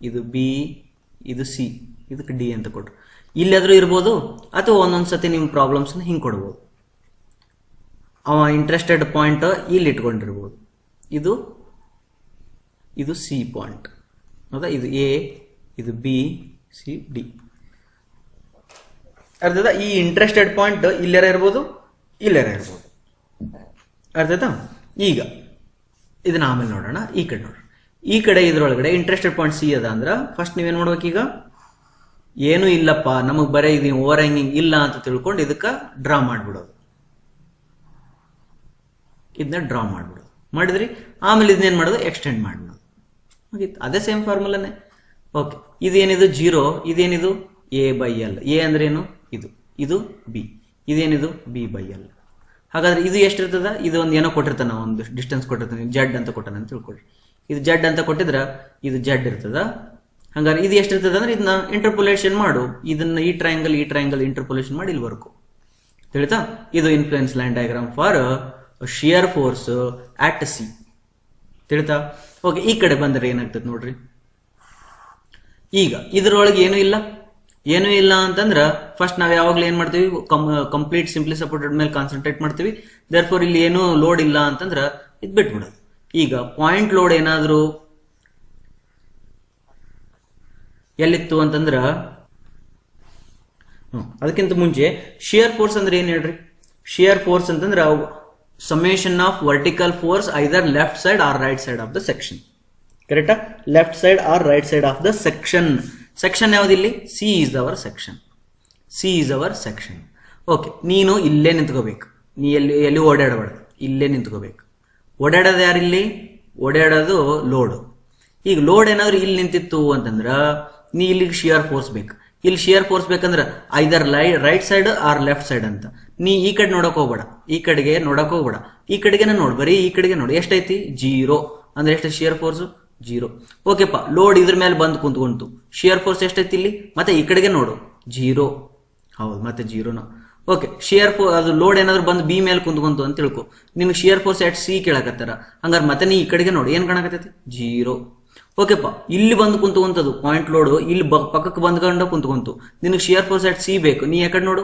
ಇದು ಬಿ, ಇದು ಸಿ, ಇದಕ್ಕೆ ಡಿ ಅಂತ ಕೊಟ್ರು. ಇಲ್ಲಾದ್ರೂ ಇರ್ಬೋದು, ಅಥವಾ ಒಂದೊಂದ್ಸತಿ ನಿಮ್ ಪ್ರಾಬ್ಲಮ್ಸ್ ಹಿಂಗ್ ಕೊಡ್ಬೋದು. ಅವ ಇಂಟ್ರೆಸ್ಟೆಡ್ ಪಾಯಿಂಟ್ ಇಲ್ಲಿ ಇಟ್ಕೊಂಡಿರ್ಬೋದು. ಇದು ಇದು ಸಿ ಪಾಯಿಂಟ್, ಹೌದಾ? ಇದು ಎ, ಇದು ಬಿ, ಸಿ, ಡಿ. ಅರ್ಥದ? ಈ ಇಂಟ್ರೆಸ್ಟೆಡ್ ಪಾಯಿಂಟ್ ಇಲ್ಲಾರ ಇರ್ಬೋದು, ಇಲ್ಲಾರ ಇರ್ಬೋದು. ಅರ್ಥಾಯ್ತಾ? ಈಗ ಇದನ್ನ ಆಮೇಲೆ ನೋಡೋಣ. ಈ ಕಡೆ ನೋಡೋಣ. ಈ ಕಡೆ ಇದ್ರೊಳಗಡೆ ಇಂಟ್ರೆಸ್ಟೆಡ್ ಪಾಯಿಂಟ್ ಸಿ ಅದ ಅಂದ್ರ ಫಸ್ಟ್ ನೀವೇನ್ ಮಾಡ್ಬೇಕೀಗ, ಏನೂ ಇಲ್ಲಪ್ಪ ನಮಗ್ ಬರೀ ಇದು ಓವರ್ ಹ್ಯಾಂಗಿಂಗ್ ಇಲ್ಲ ಅಂತ ತಿಳ್ಕೊಂಡು ಇದಕ್ಕ ಡ್ರಾ ಮಾಡ್ಬಿಡೋದು. ಇದನ್ನ ಡ್ರಾ ಮಾಡ್ಬಿಡೋದು. ಮಾಡಿದ್ರಿ ಆಮೇಲೆ ಇದನ್ನೇನ್ ಮಾಡೋದು, ಎಕ್ಸ್ಟೆಂಡ್ ಮಾಡ್ಬಿಡೋದು. ಮುಗೀತು. ಅದೇ ಸೇಮ್ ಫಾರ್ಮುಲಾನೇ. ಓಕೆ, ಇದೇನಿದು 0, ಇದೇನಿದು ಎ ಬೈ ಎಲ್. ಎ ಅಂದ್ರೆ ಏನು, ಇದು, ಇದು ಬಿ, ಇದೇನಿದು ಬಿ ಬೈ ಎಲ್. ಹಾಗಾದ್ರೆ ಇದು ಎಷ್ಟಿರ್ತದ, ಇದು ಒಂದು ಏನೋ ಕೊಟ್ಟಿರ್ತಾನ, ಒಂದು ಡಿಸ್ಟೆನ್ಸ್ ಕೊಟ್ಟಿರ್ತಾನೆ, ಜೆಡ್ ಅಂತ ಕೊಟ್ಟಾನ ಅಂತ ತಿಳ್ಕೊಳ್ರಿ. ಇದು ಜೆಡ್ ಅಂತ ಕೊಟ್ಟಿದ್ರ ಇದು ಜೆಡ್ ಇರ್ತದ. ಹಂಗಾರೆ ಇದು ಎಷ್ಟಿರ್ತದ ಅಂದ್ರೆ ಇದನ್ನ ಇಂಟರ್ಪೋಲೇಷನ್ ಮಾಡು. ಇದನ್ನ ಈ ಟ್ರಯಾಂಗಲ್ ಇಂಟರ್ಪೋಲೇಷನ್ ಮಾಡಿ ಇಲ್ಲಿ ವರ್ಕು. ತಿಳಿತಾ? ಇದು influence line diagram for shear force at C. ತಿಳಿತಾ? ಓಕೆ, ಈ ಕಡೆ ಬಂದ್ರೆ ಏನಾಗ್ತದೆ ನೋಡ್ರಿ. ಈಗ ಇದ್ರೊಳಗೆ ಏನೂ ಇಲ್ಲ ಅಂತಂದ್ರ ಫಸ್ಟ್ ನಾವ್ ಯಾವಾಗ್ಲೂ ಏನ್ ಮಾಡ್ತೀವಿ, ಕಂಪ್ಲೀಟ್ ಸಿಂಪ್ಲಿ ಸಪೋರ್ಟೆಡ್ ಮೇಲೆ ಕಾನ್ಸಂಟ್ರೇಟ್ ಮಾಡ್ತೀವಿ. ದೇರ್ಫೋರ್ ಇಲ್ಲಿ ಏನು ಲೋಡ್ ಇಲ್ಲ ಅಂತಂದ್ರ ಇದ್ ಬಿಟ್ಬಿಡೋದು. ಈಗ ಪಾಯಿಂಟ್ ಲೋಡ್ ಏನಾದ್ರು ಎಲ್ಲಿತ್ತು ಅಂತಂದ್ರ ಅದಕ್ಕಿಂತ ಮುಂಚೆ ಶಿಯರ್ ಫೋರ್ಸ್ ಅಂದ್ರೆ ಏನ್ ಹೇಳ್ರಿ? ಶಿಯರ್ ಫೋರ್ಸ್ ಅಂತಂದ್ರ summation of vertical force either left side or right side of the section. ಕರೆಕ್ಟಾ? Left side or right side of the section. Section ಯಾವ್ದಿಲ್ಲಿ? C is our section. C is our section. Okay, ನೀನು ಇಲ್ಲೇ ನಿಂತ್ಕೋಬೇಕು. ನೀ ಎಲ್ಲಿ ಓಡಾಡಬಾರ್ದು, ಇಲ್ಲೇ ನಿಂತ್ಕೋಬೇಕು. ಓಡಾಡೋದು ಯಾರಿಲ್ಲಿ? ಓಡಾಡೋದು load. ಈಗ ಲೋಡ್ ಏನಾದ್ರು ಇಲ್ಲಿ ನಿಂತಿತ್ತು ಅಂತಂದ್ರ ನೀ ಇಲ್ಲಿಗೆ ಶಿಯರ್ ಫೋರ್ಸ್ ಬೇಕು. ಇಲ್ಲಿ ಶಿಯರ್ ಫೋರ್ಸ್ ಬೇಕಂದ್ರ either right side or left side ಅಂತ. ನೀ ಈ ಕಡೆ ನೋಡಕ್ ಹೋಗ್ಬೇಡ, ಈ ಕಡೆಗೆ ನೋಡಕ್ ಹೋಗ್ಬೇಡ, ಈ ಕಡೆಗೆ ನೋಡ್, ಬರೀ ಈ ಕಡೆಗೆ ನೋಡಿ. ಎಷ್ಟೈತಿ? 0. ಅಂದ್ರೆ ಎಷ್ಟು ಶಿಯರ್ ಫೋರ್ಸ್? 0. ಓಕೆಪ್ಪ, ಲೋಡ್ ಇದ್ರ ಮೇಲೆ ಬಂದು ಕುಂತ್ಕೊಂತು. ಶಿಯರ್ ಫೋರ್ಸ್ ಎಷ್ಟೈತಿ ಇಲ್ಲಿ? ಮತ್ತೆ ಈ ಕಡೆಗೆ ನೋಡು, 0. ಹೌದು, ಮತ್ತೆ 0ನ. ಓಕೆ, ಶಿಯರ್ ಫೋರ್ಸ್ ಅದು ಲೋಡ್ ಏನಾದ್ರು ಬಂದು ಬಿ ಮೇಲೆ ಕುಂತ್ಕೊಂತು ಅಂತ ತಿಳ್ಕೊ. ನಿನ್ಗೆ ಶಿಯರ್ ಫೋರ್ಸ್ ಎಟ್ ಸಿ ಕೇಳಕತ್ತಾರ. ಹಂಗಾರೆ ಮತ್ತೆ ನೀ ಈ ಕಡೆಗೆ ನೋಡಿ, ಏನ್ ಕಾಣಕತ್ತೈತಿ? 0. ಓಕೆಪ್ಪ, ಇಲ್ಲಿ ಬಂದು ಕುಂತ್ಕೊಂತದು ಪಾಯಿಂಟ್ ಲೋಡ್, ಇಲ್ಲಿ ಪಕ್ಕಕ್ಕೆ ಬಂದ್ಕೊಂಡ ಕುಂತ್ಕೊಂತು. ನಿನಗೆ ಶಿಯರ್ ಫೋರ್ಸ್ ಎಟ್ ಸಿ ಬೇಕು. ನೀ ಯಾಕಡೆ ನೋಡು,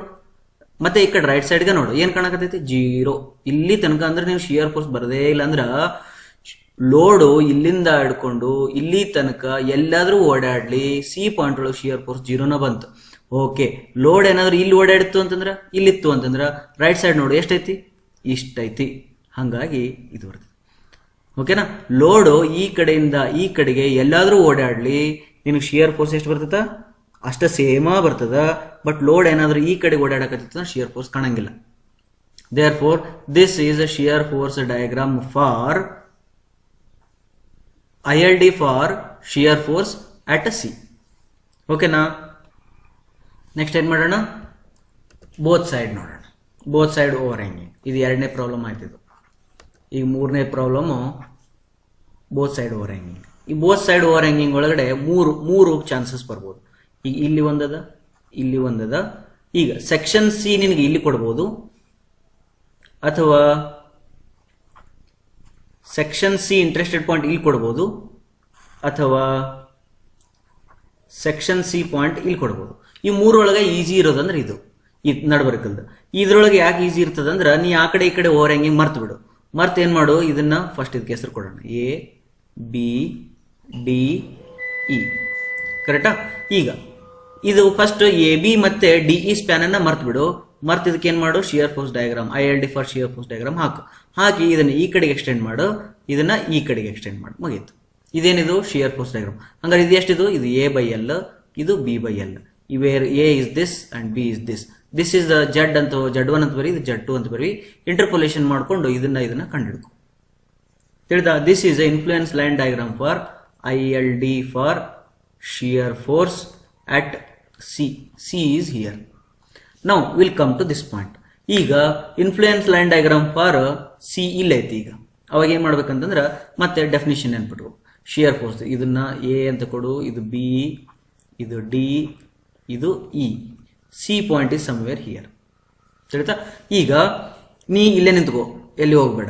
ಮತ್ತೆ ಈ ಕಡೆ ರೈಟ್ ಸೈಡ್ಗೆ ನೋಡು ಏನ್ ಕಾಣಕತ್ತೈತಿ 0 ಇಲ್ಲಿ ತನಕ ಅಂದ್ರೆ ನೀವು ಶಿಯರ್ ಫೋರ್ಸ್ ಬರದೇ ಇಲ್ಲ ಅಂದ್ರ ಲೋಡು ಇಲ್ಲಿಂದ ಹಿಡ್ಕೊಂಡು ಇಲ್ಲಿ ತನಕ ಎಲ್ಲಾದ್ರೂ ಓಡಾಡ್ಲಿ ಸಿ ಪಾಯಿಂಟ್ ಒಳಗೆ ಶಿಯರ್ ಫೋರ್ಸ್ 0ನ ಬಂತು. ಓಕೆ, ಲೋಡ್ ಏನಾದ್ರು ಇಲ್ಲಿ ಓಡಾಡಿತ್ತು ಅಂತಂದ್ರ ಇಲ್ಲಿತ್ತು ಅಂತಂದ್ರ ರೈಟ್ ಸೈಡ್ ನೋಡು ಎಷ್ಟೈತಿ, ಇಷ್ಟೈತಿ. ಹಂಗಾಗಿ ಇದು ಬರ್ತದೆ. ಓಕೆನಾ, ಲೋಡು ಈ ಕಡೆಯಿಂದ ಈ ಕಡೆಗೆ ಎಲ್ಲಾದ್ರೂ ಓಡಾಡ್ಲಿ ನಿನಗೆ ಶಿಯರ್ ಫೋರ್ಸ್ ಎಷ್ಟು ಬರ್ತದ, ಅಷ್ಟ ಸೇಮ ಬರ್ತದ. ಬಟ್ ಲೋಡ್ ಏನಾದ್ರೂ ಈ ಕಡೆ ಓಡಾಡಕತ್ತಿತ್ತು ಶಿಯರ್ ಫೋರ್ಸ್ ಕಾಣಂಗಿಲ್ಲ. Therefore this is a shear force diagram for ILD for shear force at C. ಓಕೆನಾ, ನೆಕ್ಸ್ಟ್ ಏನ್ ಮಾಡೋಣ, ಬೋತ್ ಸೈಡ್ ನೋಡೋಣ. ಬೋತ್ ಸೈಡ್ ಓವರ್ ಹ್ಯಾಂಗಿಂಗ್, ಇದು ಎರಡನೇ ಪ್ರಾಬ್ಲಮ್ ಆಯ್ತಿದ್ದು. ಈಗ ಮೂರನೇ problem both side over hanging. ಈ ಬೋತ್ ಸೈಡ್ ಓವರ್ ಹ್ಯಾಂಗಿಂಗ್ ಒಳಗಡೆ ಮೂರು ಚಾನ್ಸಸ್ ಬರ್ಬೋದು. ಈಗ ಇಲ್ಲಿ ಒಂದದ, ಇಲ್ಲಿ ಒಂದದ. ಈಗ ಸೆಕ್ಷನ್ ಸಿ ನಿನಗೆ ಇಲ್ಲಿ ಕೊಡ್ಬೋದು, ಅಥವಾ ಸೆಕ್ಷನ್ ಸಿ ಇಂಟ್ರೆಸ್ಟೆಡ್ ಪಾಯಿಂಟ್ ಇಲ್ಲಿ ಕೊಡ್ಬೋದು, ಅಥವಾ ಸೆಕ್ಷನ್ ಸಿ ಪಾಯಿಂಟ್ ಇಲ್ಲಿ ಕೊಡ್ಬೋದು. ಈ ಮೂರೊಳಗೆ ಈಜಿ ಇರೋದಂದ್ರೆ ಇದು ನಡ್ಬರ್ಕಲ್ದ. ಇದ್ರೊಳಗೆ ಯಾಕೆ ಈಜಿ ಇರ್ತದಂದ್ರೆ ನೀ ಆ ಕಡೆ ಈ ಕಡೆ ಓವರ್ ಹ್ಯಾಂಗಿಂಗ್ ಮರ್ತು ಬಿಡು. ಮರ್ತ್ ಏನ್ ಮಾಡು, ಇದನ್ನ ಫಸ್ಟ್ ಇದಕ್ಕೆ ಹೆಸರು ಕೊಡೋಣ, ಎ ಬಿ ಡಿ ಇ. ಕರೆಕ್ಟಾ? ಈಗ ಇದು ಫಸ್ಟ್ ಎ ಬಿ ಮತ್ತೆ ಡಿ ಇ ಸ್ಪ್ಯಾನ್ ಅನ್ನ ಮರ್ತ್ ಬಿಡು. ಮರ್ತ್ ಇದಕ್ಕೆ ಏನ್ ಮಾಡು, shear force diagram ILD for shear force diagram ಹಾಕಿ ಇದನ್ನ ಈ ಕಡೆಗೆ ಎಕ್ಸ್ಟೆಂಡ್ ಮಾಡು, ಇದನ್ನ ಈ ಕಡೆಗೆ ಎಕ್ಸ್ಟೆಂಡ್ ಮಾಡು, ಮುಗೀತು. ಇದೇನಿದು ಶಿಯರ್ ಫೋರ್ಸ್ ಡಯಾಗ್ರಾಮ್. ಹಂಗಾರೆ ಇದು ಎಷ್ಟಿದು, ಇದು A/L, ಇದು B/L. Where A is this and B is this. This is Z ಅಂತ, Z1 ಅಂತ ಬರಿ, ಇದು Z2 ಅಂತ ಬರಿ. ಇಂಟರ್ಪೋಲೇಷನ್ ಮಾಡ್ಕೊಂಡು ಇದನ್ನ ಕಂಡಿಡ್ಕೊ. ತಿಳಿದ? This is influence line diagram for ILD for shear force at C. C is here. Now we'll come to this point. ಈಗ influence line diagram for C ಇಲ್ಲೈತಿ. ಈಗ ಅವಾಗ ಏನ್ ಮಾಡ್ಬೇಕಂತಂದ್ರ ಮತ್ತೆ ಡೆಫಿನಿಷನ್ ನೆನ್ಪಿಟ್ರು. ಶಿಯರ್ ಫೋರ್ಸ್ ಇದನ್ನ ಎ ಅಂತ ಕೊಡು, ಇದು ಬಿ, ಇದು ಡಿ, ಇದು E. C point is somewhere here. ತಿಳಿತಾ? ಈಗ ನೀ ಇಲ್ಲೇ ನಿಂತ್ಕೋ, ಎಲ್ಲಿ ಹೋಗ್ಬೇಡ,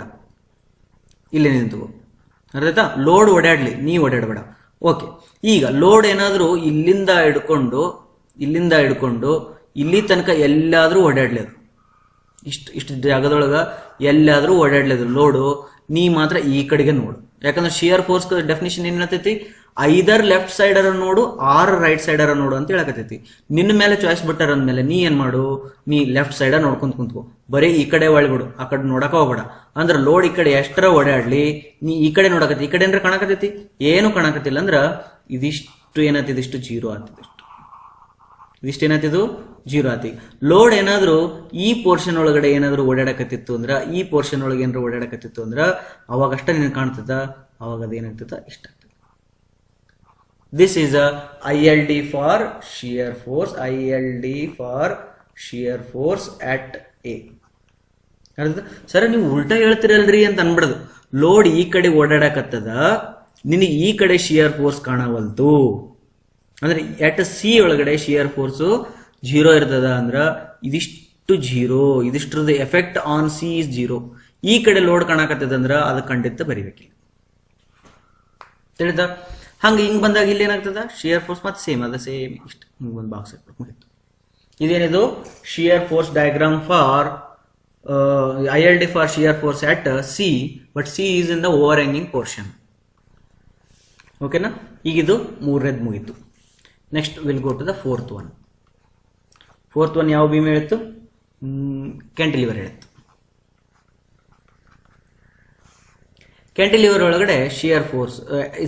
ಇಲ್ಲೇ ನಿಂತ್ಕೋ. ಅರ್ಥ? ಲೋಡ್ ಓಡಾಡ್ಲಿ, ನೀ ಓಡಾಡಬೇಡ. ಓಕೆ, ಈಗ ಲೋಡ್ ಏನಾದ್ರು ಇಲ್ಲಿಂದ ಹಿಡ್ಕೊಂಡು ಇಲ್ಲಿ ತನಕ ಎಲ್ಲಾದ್ರೂ ಓಡಾಡ್ಲಿ, ಅದು ಇಷ್ಟು ಜಾಗದೊಳಗ ಎಲ್ಲಾದ್ರೂ ಓಡಾಡ್ಲಿದ್ರು ಲೋಡು, ನೀ ಮಾತ್ರ ಈ ಕಡೆಗೆ ನೋಡು. ಯಾಕಂದ್ರೆ ಶಿಯರ್ ಫೋರ್ಸ್ ಡೆಫಿನಿಷನ್ ಏನ್ ಹೇಳ್ತೈತಿ, ಐದರ್ ಲೆಫ್ಟ್ ಸೈಡರ ನೋಡು ಆರ್ ರೈಟ್ ಸೈಡರ ನೋಡು ಅಂತ ಹೇಳಕತ್ತೈತಿ. ನಿನ್ನ ಮೇಲೆ ಚಾಯ್ಸ್ ಬಿಟ್ಟಾರ ಅಂದ್ಮೇಲೆ ನೀ ಏನ್ ಮಾಡು, ನೀ ಲೆಫ್ಟ್ ಸೈಡ ನೋಡ್ಕೊಂತ ಕುಂತ್ಕೋ. ಬರೀ ಈ ಕಡೆ ಒಳ್ಬಿಡು, ಆ ಕಡೆ ನೋಡಕ ಹೋಗ್ಬೇಡ. ಅಂದ್ರೆ ಲೋಡ್ ಈ ಕಡೆ ಎಷ್ಟರ ಓಡಾಡ್ಲಿ, ನೀ ಈ ಕಡೆ ನೋಡಕತ್ತಿ. ಈ ಕಡೆ ಏನ್ರ ಕಾಣಕತ್ತೈತಿ, ಏನು ಕಾಣಕತ್ತಿಲ್ಲ ಅಂದ್ರ ಇದಿಷ್ಟು ಏನಾಗ್ತಿದ್, ಇಷ್ಟು ಜೀರೋ ಆಗ್ತದೆ. ಇದಿಷ್ಟು ಏನಾಗ್ತಿದ್ದು, ಜೀರೋ ಆತಿ. ಲೋಡ್ ಏನಾದ್ರು ಈ ಪೋರ್ಷನ್ ಒಳಗಡೆ ಏನಾದ್ರು ಓಡಾಡಕತ್ತಿತ್ತು ಅಂದ್ರ, ಈ ಪೋರ್ಷನ್ ಒಳಗೆ ಏನಾದ್ರು ಓಡಾಡಕತ್ತಿತ್ತು ಅಂದ್ರ ಅವಾಗಷ್ಟ ನಿನ್ ಕಾಣ್ತದ, ಅವಾಗ ಅದೇನಾಗ್ತದ, ಇಷ್ಟ ಆಗ್ತದೆ. This is ILD for shear force, ILD for shear force at A. Sir ನೀವು ಉಲ್ಟಾ ಹೇಳ್ತಿರಲ್ರಿ ಅಂತ ಅನ್ಬಿಡದು. ಲೋಡ್ ಈ ಕಡೆ ಓಡಾಡಕತ್ತದ, ನಿನಗೆ ಈ ಕಡೆ ಶಿಯರ್ ಫೋರ್ಸ್ ಕಾಣವಲ್ತು ಅಂದ್ರೆ ಎಟ್ ಸಿ ಒಳಗಡೆ ಶಿಯರ್ ಫೋರ್ಸ್ 0 ಇರ್ತದ ಅಂದ್ರ ಇದಿಷ್ಟು 0, ಇದಿಷ್ಟ್ರದ ಎಫೆಕ್ಟ್ ಆನ್ ಸಿ ಇಸ್ 0. ಈ ಕಡೆ ಲೋಡ್ ಕಾಣಕತ್ತದ ಅಂದ್ರ ಅದು ಖಂಡಿತ ಬರಿಬೇಕಿಲ್ಲ. ತಿಳಿದ? ಹಂಗ ಹಿಂಗ್ ಬಂದಾಗ ಇಲ್ಲಿ ಏನಾಗ್ತದ, ಶಿಯರ್ ಫೋರ್ಸ್ ಮತ್ತೆ ಸೇಮ್ ಅದ, ಸೇಮ್ ಇಷ್ಟ ಹಿಂಗ್ ಒಂದು ಬಾಕ್ಸ್ ಮುಗಿತು. ಇದೇನಿದು shear force diagram for ILD for shear force at C, but C is in the overhanging portion. ಓಕೆನಾ? ಈಗಿದು ಮೂರನೇದು ಮುಗಿತು. Next will go to the fourth one. Fourth one ಯಾವ ಬೀಮ್ ಹೇಳಿತ್ತು, ಕ್ಯಾಂಟಿಲಿವರ್ ಹೇಳಿತ್ತು. ಕ್ಯಾಂಟಿಲಿವರ್ ಒಳಗಡೆ ಶಿಯರ್ ಫೋರ್ಸ್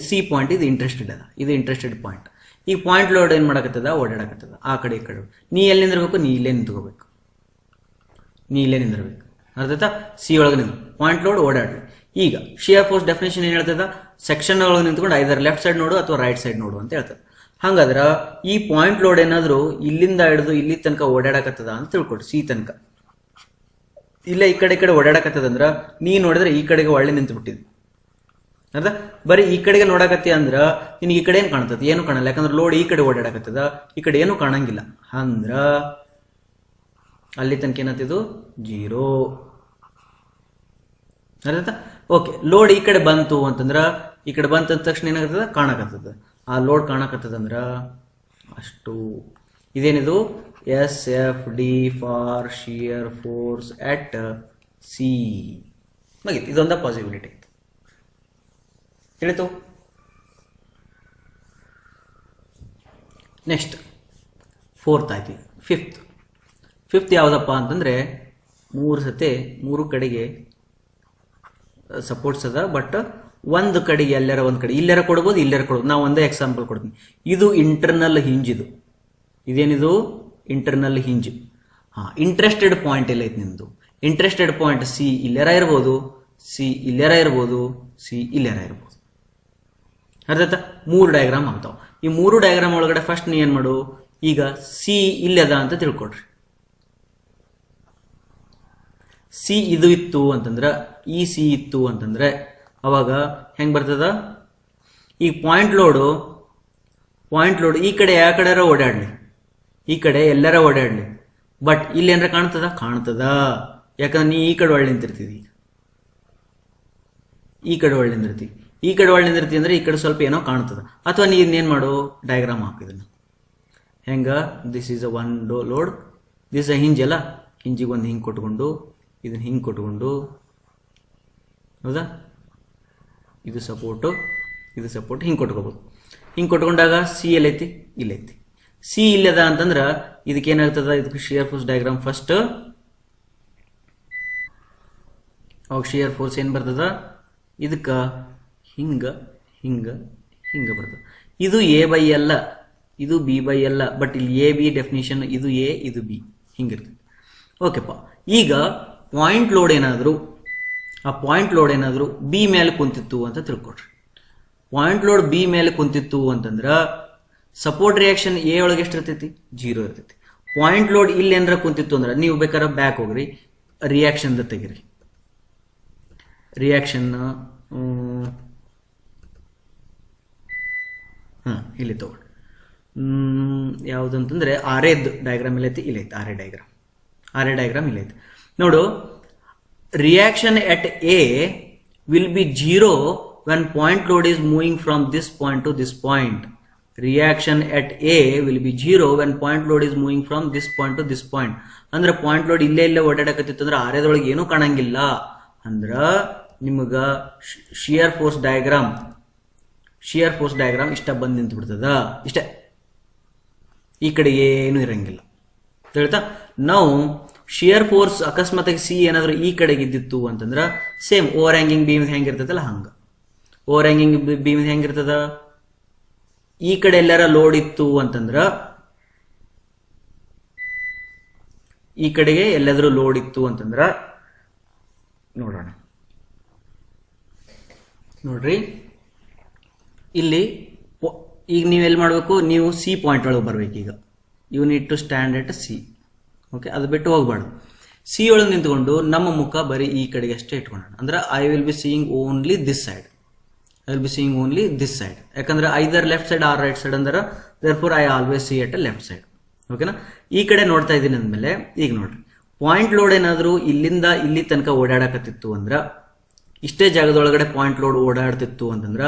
ಸಿ ಪಾಯಿಂಟ್ ಇದು interested ಅದ, ಇದು ಇಂಟ್ರೆಸ್ಟೆಡ್ ಪಾಯಿಂಟ್. ಈ ಪಾಯಿಂಟ್ ಲೋಡ್ ಏನ್ ಮಾಡಕತ್ತದ, ಓಡಾಡಕತ್ತದ ಆ ಕಡೆ ಈ ಕಡೆ. ನೀ ಎಲ್ಲಿ ನಿಂದಿರ್ಬೇಕು, ನೀ ಇಲ್ಲೇ ನಿಂತ್ಕೋಬೇಕು, ನೀ ಇಲ್ಲೇ ನಿಂದಿರ್ಬೇಕು. ಅರ್ಥಾಯ್ತಾ? ಸಿ ಒಳಗೆ ನಿಂದ್ರು ಪಾಯಿಂಟ್ ಲೋಡ್ ಓಡಾಡ್ಲಿ. ಈಗ ಶಿಯರ್ ಫೋರ್ಸ್ ಡೆಫಿನೇಷನ್ ಏನ್ ಹೇಳ್ತದ, ಸೆಕ್ಷನ್ ಒಳಗೆ ನಿಂತ್ಕೊಂಡು ಐದರ್ ಲೆಫ್ಟ್ ಸೈಡ್ ನೋಡು ಅಥವಾ ರೈಟ್ ಸೈಡ್ ನೋಡು ಅಂತ ಹೇಳ್ತದೆ. ಹಂಗಾದ್ರ ಈ ಪಾಯಿಂಟ್ ಲೋಡ್ ಏನಾದ್ರು ಇಲ್ಲಿಂದ ಹಿಡಿದು ಇಲ್ಲಿ ತನಕ ಓಡಾಡಕತ್ತದ ಅಂತ ತಿಳ್ಕೊಡು, ಸಿ ತನಕ. ಇಲ್ಲ ಈ ಕಡೆ ಓಡಾಡಕತ್ತದಂದ್ರ ನೀ ನೋಡಿದ್ರೆ ಈ ಕಡೆಗೆ ಒಳ್ಳೆ ನಿಂತು ಬಿಟ್ಟಿದ್ವಿ. ಅರ್ಧ? ಬರೀ ಈ ಕಡೆಗೆ ನೋಡಕತ್ತಿ ಅಂದ್ರ ನಿನ್ಗೆ ಈ ಕಡೆ ಏನ್ ಕಾಣ್ತದ, ಏನು ಕಾಣಲ್ಲ. ಯಾಕಂದ್ರೆ ಲೋಡ್ ಈ ಕಡೆ ಓಡಾಡಕತ್ತದ, ಈ ಕಡೆ ಏನು ಕಾಣಂಗಿಲ್ಲ. ಅಂದ್ರ ಅಲ್ಲಿ ತನಕ ಏನತ್ತಿದು, 0. ಅರ್ಥ? ಓಕೆ, ಲೋಡ್ ಈ ಕಡೆ ಬಂತು ಅಂತಂದ್ರ, ಈ ಕಡೆ ಬಂತ ತಕ್ಷಣ ಏನಾಗತ್ತದ, ಕಾಣಕತ್ತದ. ಆ ಲೋಡ್ ಕಾಣಕತ್ತದಂದ್ರ ಅಷ್ಟು. ಇದೇನಿದು SFD for shear force at C. ಮುಗೀತು, ಇದೊಂದು ಪಾಸಿಬಿಲಿಟಿ ಇತ್ತು. ತಿಳಿತು? ನೆಕ್ಸ್ಟ್ ಫೋರ್ತ್ ಆಯ್ತು. ಫಿಫ್ತ್ ಯಾವುದಪ್ಪ ಅಂತಂದರೆ, ಮೂರು ಕಡೆಗೆ ಸಪೋರ್ಟ್ಸ್ ಅದ, ಬಟ್ ಒಂದು ಕಡೆಗೆ ಎಲ್ಲರ ಒಂದು ಕಡೆ ಇಲ್ಲರ ಕೊಡ್ಬೋದು, ಇಲ್ಲರ ಕೊಡ್ಬೋದು. ನಾವು ಒಂದೇ ಎಕ್ಸಾಂಪಲ್ ಕೊಡ್ತೀನಿ. ಇದು ಇಂಟರ್ನಲ್ ಹಿಂಜ್. ಇದೇನಿದು ಇಂಟರ್ನಲ್ ಹಿಂಜ್. ಇಂಟ್ರೆಸ್ಟೆಡ್ ಪಾಯಿಂಟ್ ಎಲ್ಲ ಐತೆ ನಿಮ್ದು. ಇಂಟ್ರೆಸ್ಟೆಡ್ ಪಾಯಿಂಟ್ ಸಿ ಇಲ್ಲರ ಇರ್ಬೋದು, ಸಿ ಇಲ್ಲರ ಇರ್ಬೋದು, ಸಿ ಇಲ್ಲರ ಇರ್ಬೋದು. ಅರ್ಥ? 3 ಡಯಾಗ್ರಾಮ್ ಆಗ್ತಾವ. ಈ 3 ಡಯಾಗ್ರಾಮ್ ಒಳಗಡೆ ಫಸ್ಟ್ ನೀ ಏನ್ ಮಾಡು, ಈಗ ಸಿ ಇಲ್ಲದ ಅಂತ ತಿಳ್ಕೊಡ್ರಿ. ಸಿ ಇದು ಇತ್ತು ಅಂತಂದ್ರೆ, ಈ ಸಿ ಇತ್ತು ಅಂತಂದ್ರೆ ಅವಾಗ ಹೆಂಗ್ ಬರ್ತದ? ಈಗ ಪಾಯಿಂಟ್ ಲೋಡ್ ಈ ಕಡೆ ಯಾವ ಕಡೆ ಓಡಾಡ್ಲಿ, ಈ ಕಡೆ ಎಲ್ಲರ ಓಡಾಡ್ಲಿ, ಬಟ್ ಇಲ್ಲಿ ಏನಾರ ಕಾಣ್ತದ. ಯಾಕಂದ್ರೆ ನೀ ಈ ಕಡೆ ಒಳ್ಳೆ ನಿಂತಿರ್ತೀವಿ, ಈ ಕಡೆ ಒಳ್ಳೆ ನಿಂದಿರ್ತಿ, ಈ ಕಡೆ ಒಳ್ಳೆ ನಿಂದಿರ್ತಿ ಅಂದ್ರೆ ಈ ಕಡೆ ಸ್ವಲ್ಪ ಏನೋ ಕಾಣ್ತದ. ಅಥವಾ ನೀ ಇನ್ನೇನ್ ಮಾಡು, ಡಯಾಗ್ರಾಮ್ ಹಾಕಿದನ ಹೆಂಗ, this is a one load, this a hinge ಅಲ್ಲ, ಹಿಂಜಿಗೆ ಒಂದು ಹಿಂಗೆ ಕೊಟ್ಕೊಂಡು, ಇದನ್ನ ಹಿಂಗೆ ಕೊಟ್ಕೊಂಡು, ಹೌದಾ, ಇದು ಸಪೋರ್ಟು, ಇದು ಸಪೋರ್ಟ್, ಹಿಂಗೆ ಕೊಟ್ಕೋಬಹುದು. ಹಿಂಗೆ ಕೊಟ್ಕೊಂಡಾಗ ಸಿ ಎಲ್ಲೈತಿ, ಇಲ್ಲೈತಿ. ಸಿ ಇಲ್ಲದ ಅಂತಂದ್ರ ಇದಕ್ಕೆ ಏನಾಗ್ತದ, ಇದಕ್ಕೆ ಶಿಯರ್ ಫೋರ್ಸ್ ಡಯಾಗ್ರಾಮ್ ಫಸ್ಟ್. ಅವಾಗ ಶಿಯರ್ ಫೋರ್ಸ್ ಏನ್ ಬರ್ತದ, ಇದಕ್ಕ ಹಿಂಗ ಹಿಂಗ ಹಿಂಗ ಬರ್ತದ. ಇದು ಎ ಬೈ ಅಲ್ಲ, ಇದು ಬಿ ಬೈ ಅಲ್ಲ, ಬಟ್ ಇಲ್ಲಿ ಎ ಬಿ ಡೆಫಿನಿಷನ್, ಇದು ಎ ಇದು ಬಿ ಹಿಂಗಿರ್ತದೆ. ಓಕೆಪ್ಪ. ಈಗ ಪಾಯಿಂಟ್ ಲೋಡ್ ಏನಾದ್ರು, ಆ ಪಾಯಿಂಟ್ ಲೋಡ್ ಏನಾದ್ರು ಬಿ ಮೇಲೆ ಕುಂತಿತ್ತು ಅಂತ ತಿಳ್ಕೊಡ್ರಿ. ಪಾಯಿಂಟ್ ಲೋಡ್ ಬಿ ಮೇಲೆ ಕುಂತಿತ್ತು ಅಂತಂದ್ರ ಸಪೋರ್ಟ್ ರಿಯಾಕ್ಷನ್ ಎ ಒಳಗೆ ಎಷ್ಟು ಇರ್ತೈತಿ, 0 ಇರ್ತೈತಿ. ಪಾಯಿಂಟ್ ಲೋಡ್ ಇಲ್ಲಿ ಏನಾರ ಕುಂತಿತ್ತು ಅಂದ್ರೆ ನೀವು ಬೇಕಾದ್ರೆ ಬ್ಯಾಕ್ ಹೋಗ್ರಿ, ರಿಯಾಕ್ಷನ್ ತೆಗಿರಿ. ರಿಯಾಕ್ಷನ್ ಇಲ್ಲಿ ತಗೊಳ್ಳಿ. ಯಾವುದಂತಂದ್ರೆ ಆರೇದ್ ಡಯಾಗ್ರಾಮ್ ಇಲ್ಲೈತಿ, ಇಲ್ಲೈತಿ ಆರೇ ಡಯಾಗ್ರಾಮ್ ಇಲ್ಲೈತಿ. ನೋಡು, reaction at A will be 0 when point load is moving from this point to this point. Reaction at A will be 0 when point load is moving from this point to this point. ಅಂದ್ರೆ point load ಇಲ್ಲೇ ಓಡಾಡಕತ್ತಿತ್ತು ಅಂದ್ರೆ ಆರ್ಯದೊಳಗೆ ಏನೂ ಕಾಣಂಗಿಲ್ಲ ಅಂದ್ರ ನಿಮಗ shear force diagram ಇಷ್ಟ ಬಂದು ನಿಂತು ಬಿಡ್ತದ. ಇಷ್ಟೇ, ಈ ಕಡೆ ಏನು ಇರಂಗಿಲ್ಲ. ಹೇಳ್ತಾ ನಾವು ಶಿಯರ್ ಫೋರ್ಸ್ ಅಕಸ್ಮಾತ್ ಸಿ ಏನಾದ್ರು ಈ ಕಡೆಗೆ ಇದ್ದಿತ್ತು ಅಂತಂದ್ರ ಸೇಮ್ ಓವರ್ ಹ್ಯಾಂಗಿಂಗ್ ಬೀಮ್ ಹೆಂಗಿರ್ತದಲ್ಲ ಹಂಗ. ಓವರ್ ಹ್ಯಾಂಗಿಂಗ್ ಬೀಮ್ ಹೆಂಗಿರ್ತದ, ಈ ಕಡೆ ಎಲ್ಲಾರ ಲೋಡ್ ಇತ್ತು ಅಂತಂದ್ರ, ಈ ಕಡೆಗೆ ಎಲ್ಲಾದ್ರೂ ಲೋಡ್ ಇತ್ತು ಅಂತಂದ್ರ ನೋಡೋಣ. ನೋಡ್ರಿ, ಇಲ್ಲಿ ಈಗ ನೀವು ಎಲ್ಲಿ ಮಾಡಬೇಕು, ನೀವು ಸಿ ಪಾಯಿಂಟ್ ಒಳಗೆ ಬರ್ಬೇಕು. ಈಗ you need to stand at C. Okay, ಅದು ಬಿಟ್ಟು ಹೋಗ್ಬಾರ್ದು. ಸಿ ಒಳಗೆ ನಿಂತ್ಕೊಂಡು ನಮ್ಮ ಮುಖ ಬರೀ ಈ ಕಡೆಗೆ ಅಷ್ಟೇ ಇಟ್ಕೊಳ್ಳೋಣ. ಅಂದ್ರೆ I will be seeing only this side. ಯಾಕಂದ್ರೆ either left side or right side ಅಂದ್ರೆ therefore I always see at left side. ಓಕೆನಾ? ಈ ಕಡೆ ನೋಡ್ತಾ ಇದ್ದೀನಿ ಅಂದ್ಮೇಲೆ ಈಗ ನೋಡ್ರಿ, ಪಾಯಿಂಟ್ ಲೋಡ್ ಏನಾದ್ರು ಇಲ್ಲಿಂದ ಇಲ್ಲಿ ತನಕ ಓಡಾಡಕತ್ತಿತ್ತು ಅಂದ್ರ, ಇಷ್ಟೇ ಜಾಗದೊಳಗಡೆ ಪಾಯಿಂಟ್ ಲೋಡ್ ಓಡಾಡ್ತಿತ್ತು ಅಂತಂದ್ರ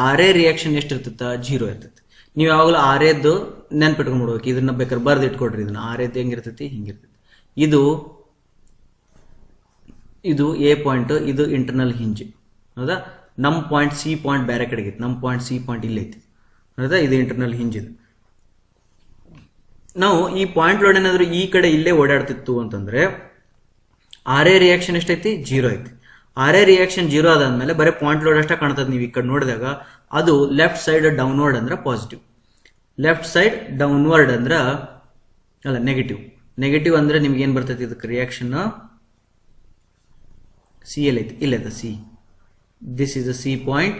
ಆರೇ ರಿಯಾಕ್ಷನ್ ಎಷ್ಟಿರ್ತೈತ, 0 ಇರ್ತೈತಿ. ನೀವು ಯಾವಾಗಲೂ ಆರೇದ್ದು ನೆನ್ಪಿಟ್ಕೊಂಡ್ಬಿಡ್ಬೇಕು. ಇದನ್ನ ಬೇಕಾದ್ರೆ ಬರ್ದು ಇಟ್ಕೊಡ್ರಿ. ಇದನ್ನ ಆರೇದ್ದು ಹೆಂಗಿರ್ತೈತಿ, ಹಿಂಗಿರ್ತೈತಿ. ಇದು ಎ ಪಾಯಿಂಟ್, ಇದು ಇಂಟರ್ನಲ್ ಹಿಂಜ್. ಹೌದಾ? ನಮ್ಮ ಪಾಯಿಂಟ್ ಸಿ ಪಾಯಿಂಟ್ ಬೇರೆ ಕಡೆಗೆ ಐತಿ, ನಮ್ಮ ಪಾಯಿಂಟ್ ಸಿ ಪಾಯಿಂಟ್ ಇಲ್ಲೈತಿ. ಹೌದಾ? ಇದು ಇಂಟರ್ನಲ್ ಹಿಂಜ್. ಇದು ನಾವು ಈ ಪಾಯಿಂಟ್ ಲೋಡ್ ಏನಾದ್ರು ಈ ಕಡೆ ಇಲ್ಲೇ ಓಡಾಡ್ತಿತ್ತು ಅಂತಂದ್ರೆ ಆರೇ ರಿಯಾಕ್ಷನ್ ಎಷ್ಟೈತಿ, 0 ಐತಿ. ಆರೇ ರಿಯಾಕ್ಷನ್ 0 ಆದಾದ್ಮೇಲೆ ಬರೀ ಪಾಯಿಂಟ್ ಲೋಡ್ ಅಷ್ಟೇ ಕಾಣ್ತದೆ. ನೀವು ಈ ಕಡೆ ನೋಡಿದಾಗ ಅದು ಲೆಫ್ಟ್ ಸೈಡ್ ಡೌನ್ವರ್ಡ್ ಅಂದ್ರೆ ಪಾಸಿಟಿವ್, ಲೆಫ್ಟ್ ಸೈಡ್ ಡೌನ್ವರ್ಡ್ ಅಂದ್ರ ಅಲ್ಲ ನೆಗೆಟಿವ್ ಅಂದ್ರೆ ನಿಮ್ಗೆ ಏನ್ ಬರ್ತೈತಿ, ಇದಕ್ಕೆ ರಿಯಾಕ್ಷನ್ ಸಿ ಎಲ್ ಐತಿ, ಇಲ್ಲದ C. This is a C point,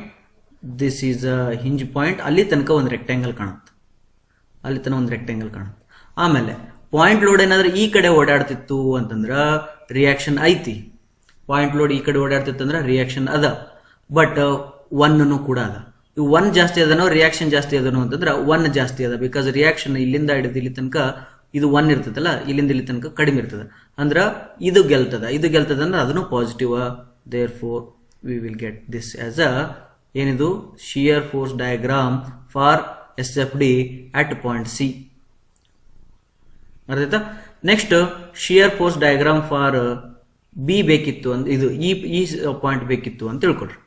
this is a hinge point. ಅಲ್ಲಿ ತನಕ ಒಂದು ರೆಕ್ಟ್ಯಾಂಗಲ್ ಕಾಣುತ್ತೆ, ಆಮೇಲೆ ಪಾಯಿಂಟ್ ಲೋಡ್ ಏನಾದ್ರೆ ಈ ಕಡೆ ಓಡಾಡ್ತಿತ್ತು ಅಂತಂದ್ರ ರಿಯಾಕ್ಷನ್ ಐತಿ. ಪಾಯಿಂಟ್ ಲೋಡ್ ಈ ಕಡೆ ಓಡಾಡ್ತಿತ್ತು ಅಂದ್ರೆ ರಿಯಾಕ್ಷನ್ ಅದ, ಬಟ್ 1 ಕೂಡ ಅದ. ಇವು 1 ಜಾಸ್ತಿ ಅದನೋ ರಿಯಾಕ್ಷನ್ ಜಾಸ್ತಿ ಅದನೋ ಅಂತಂದ್ರೆ 1 ಜಾಸ್ತಿ ಅದ. ಬಿಕಾಸ್ ರಿಯಾಕ್ಷನ್ ಇಲ್ಲಿಂದ ಹಿಡಿದು ಇಲ್ಲಿ ತನಕ ಇದು 1 ಇರ್ತದಲ್ಲ, ಇಲ್ಲಿಂದ ಇಲ್ಲಿ ತನಕ ಕಡಿಮೆ ಇರ್ತದ. ಅಂದ್ರ ಇದು ಗೆಲ್ತದ ಅಂದ್ರೆ ಅದನ್ನು positive. Therefore we will get this as a ಏನಿದು shear force diagram for SFD at point C. ಅರ್ಥ. Next shear force diagram for B ಬೇಕಿತ್ತು ಅಂದ್ರೆ ಇದು ಈ ಪಾಯಿಂಟ್ ಬೇಕಿತ್ತು ಅಂತ ತಿಳ್ಕೊಡ್ರಿ.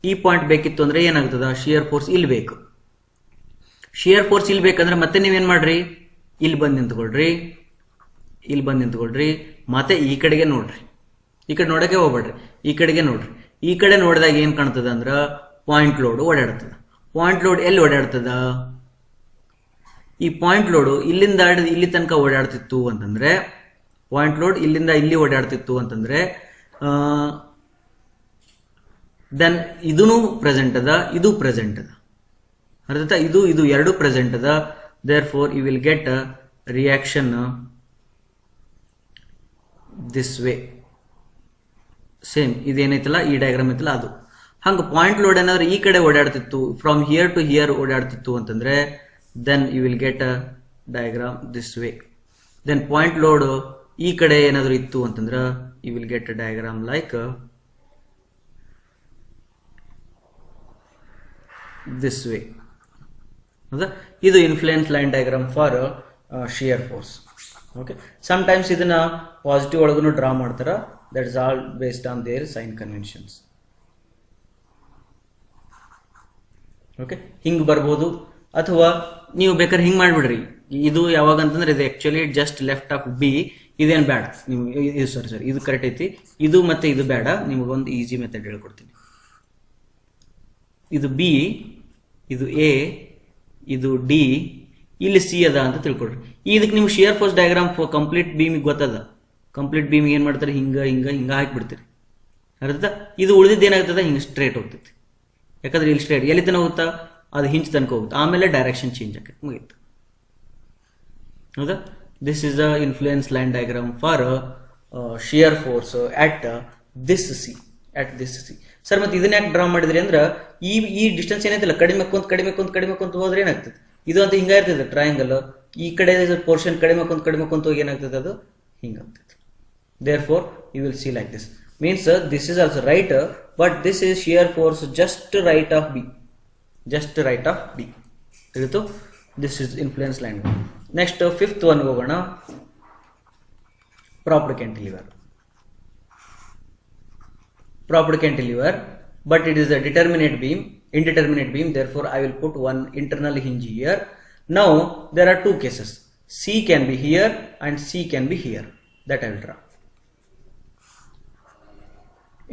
ಈ ಪಾಯಿಂಟ್ ಬೇಕಿತ್ತು ಅಂದ್ರೆ ಏನಾಗ್ತದ, ಶಿಯರ್ ಫೋರ್ಸ್ ಇಲ್ಲಿ ಬೇಕು. ಶಿಯರ್ ಫೋರ್ಸ್ ಇಲ್ಲಿ ಬೇಕಂದ್ರೆ ಮತ್ತೆ ನೀವೇನ್ ಮಾಡ್ರಿ, ಇಲ್ಲಿ ಬಂದು ನಿಂತ್ಕೊಳ್ರಿ, ಇಲ್ಲಿ ಬಂದು ನಿಂತ್ಕೊಳ್ರಿ, ಮತ್ತೆ ಈ ಕಡೆಗೆ ನೋಡ್ರಿ. ಈ ಕಡೆ ನೋಡಕ್ಕೆ ಹೋಗ್ಬೇಡ್ರಿ, ಈ ಕಡೆಗೆ ನೋಡ್ರಿ. ಈ ಕಡೆ ನೋಡಿದಾಗ ಏನ್ ಕಾಣ್ತದ ಅಂದ್ರ ಪಾಯಿಂಟ್ ಲೋಡ್ ಓಡಾಡ್ತದ. ಪಾಯಿಂಟ್ ಲೋಡ್ ಎಲ್ಲಿ ಓಡಾಡ್ತದ, ಈ ಪಾಯಿಂಟ್ ಲೋಡು ಇಲ್ಲಿಂದ ಇಲ್ಲಿ ತನಕ ಓಡಾಡ್ತಿತ್ತು ಅಂತಂದ್ರೆ, ಪಾಯಿಂಟ್ ಲೋಡ್ ಇಲ್ಲಿಂದ ಇಲ್ಲಿ ಓಡಾಡ್ತಿತ್ತು ಅಂತಂದ್ರೆ ದೆನ್ ಇದೂ ಪ್ರೆಸೆಂಟ್ ಅದ, ಇದು ಪ್ರೆಸೆಂಟ್ ಅದ. ಅರ್ಥ. ಇದು ಎರಡು ಪ್ರೆಸೆಂಟ್ ಅದ. Therefore you will get reaction this way. Same ಇದೇನೈತಲ್ಲ ಈ ಡಯಾಗ್ರಾಮ್ ಐತಲ್ಲ ಅದು. ಹಂಗ ಪಾಯಿಂಟ್ ಲೋಡ್ ಏನಾದ್ರೆ ಈ ಕಡೆ ಓಡಾಡ್ತಿತ್ತು, ಫ್ರಮ್ ಹಿಯರ್ ಟು ಹಿಯರ್ ಓಡಾಡ್ತಿತ್ತು ಅಂತಂದ್ರೆ then you will get a diagram this way. Then point load ಈ ಕಡೆ ಏನಾದ್ರು ಇತ್ತು ಅಂತಂದ್ರೆ you will get a diagram like this way. ಹೌದಾ. ಇದು influence line diagram for shear force. Okay. Sometimes ಇದನ್ನ ಪಾಸಿಟಿವ್ ಒಳಗೂ ಡ್ರಾ ಮಾಡ್ತಾರ. That is all based on their sign conventions. Okay. ಹಿಂಗ್ ಬರ್ಬೋದು, ಅಥವಾ ನೀವು ಬೇಕಾದ್ರೆ ಹಿಂಗ್ ಮಾಡ್ಬಿಡ್ರಿ. ಇದು ಯಾವಾಗ ಅಂತಂದ್ರೆ ಇದು actually just left of B. ಇದೇನು ಬೇಡ ನಿಮ್ಗೆ, ಇದು ಸರಿ ಇದು ಕರೆಕ್ಟ್ ಐತಿ. ಇದು ಮತ್ತೆ ಇದು ಬೇಡ. ನಿಮಗೊಂದು ಈಸಿ ಮೆಥಡ್ ಹೇಳ್ಕೊಡ್ತೀನಿ. ಇದು ಬಿ, ಇದು ಎ, ಇದು ಡಿ, ಇಲ್ಲಿ ಸಿ ಅದ ಅಂತ ತಿಳ್ಕೊಡ್ರಿ. ಇದಕ್ಕೆ ನಿಮ್ಗೆ ಶಿಯರ್ ಫೋರ್ಸ್ ಡಯಾಗ್ರಾಮ್ ಕಂಪ್ಲೀಟ್ ಬೀಮಿಗೆ ಗೊತ್ತದ. ಕಂಪ್ಲೀಟ್ ಬೀಮಿಗೆ ಏನ್ ಮಾಡ್ತಾರೆ, ಹಿಂಗ ಹಿಂಗ ಹಿಂಗ ಹಾಕಿಬಿಡ್ತೀರಿ. ಅರ್ಥ. ಇದು ಉಳಿದಿದ್ದು ಏನಾಗ್ತದ, ಹಿಂಗ ಸ್ಟ್ರೇಟ್ ಹೋಗ್ತೈತಿ. ಯಾಕಂದ್ರೆ ಇಲ್ಲಿ ಸ್ಟ್ರೇಟ್ ಎಲ್ಲಿ ತನಕ ಹೋಗ್ತಾ, ಅದು ಹಿಂಚ್ ತನಕ ಹೋಗುತ್ತೆ. ಆಮೇಲೆ ಡೈರೆಕ್ಷನ್ ಚೇಂಜ್ ಆಗುತ್ತೆ, ಮುಗಿತು. ಹೌದಾ. This is the influence line diagram for shear force at this C. Sir ಮತ್ತೆ ಇದನ್ನ ಯಾಕೆ ಡ್ರಾ ಮಾಡಿದ್ರಿ ಅಂದ್ರೆ ಈ ಡಿಸ್ಟೆನ್ಸ್ ಏನೈತಿಲ್ಲ, ಕಡಿಮೆ ಕೊಂತ ಹೋದ್ರೆ ಏನಾಗ್ತದೆ, ಇದು ಅಂತ ಹಿಂಗ ಇರ್ತದೆ ಟ್ರಯಾಂಗಲ್. ಈ ಕಡೆ ಪೋರ್ಷನ್ ಕಡಿಮೆ ಕೊಂತ ಹೋಗಿ ಏನಾಗ್ತದೆ, ಅದು ಹಿಂಗಾಗ್ತದೆ. Therefore you will see like this. Means this is also right, but this is shear force just right of B. ತಿಳಿತು. This is influence line. Next fifth one ಹೋಗೋಣ. Proper cantilever. But it is a indeterminate beam. Therefore, I will put one internal hinge here. Now, there are two cases. C can be here and C can be here. That I will draw.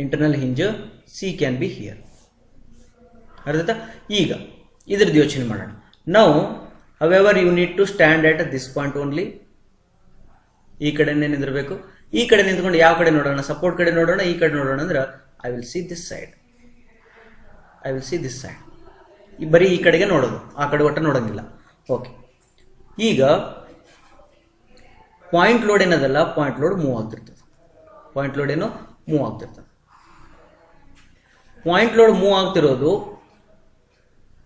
Internal hinge C can be here. ಅರ್ಥ. ಈಗ ಇದ್ರದ್ದು ಯೋಚನೆ ಮಾಡೋಣ. Now, however, you need to stand at this point only. ಈ ಕಡೆನೇ ನಿಂದಿರಬೇಕು. ಈ ಕಡೆ ನಿಂತ್ಕೊಂಡು ಯಾವ ಕಡೆ ನೋಡೋಣ, ಸಪೋರ್ಟ್ ಕಡೆ ನೋಡೋಣ, ಈ ಕಡೆ ನೋಡೋಣ ಅಂದ್ರೆ I will see this side. ಬರೀ ಈ ಕಡೆಗೆ ನೋಡೋದು, ಆ ಕಡೆ ಒಟ್ಟು ನೋಡೋಂಗಿಲ್ಲ. ಓಕೆ. ಈಗ ಪಾಯಿಂಟ್ ಲೋಡ್ ಏನದಲ್ಲ, ಪಾಯಿಂಟ್ ಲೋಡ್ ಮೂವ್ ಆಗ್ತಿರ್ತದೆ. ಪಾಯಿಂಟ್ ಲೋಡ್ ಮೂವ್ ಆಗ್ತಿರೋದು,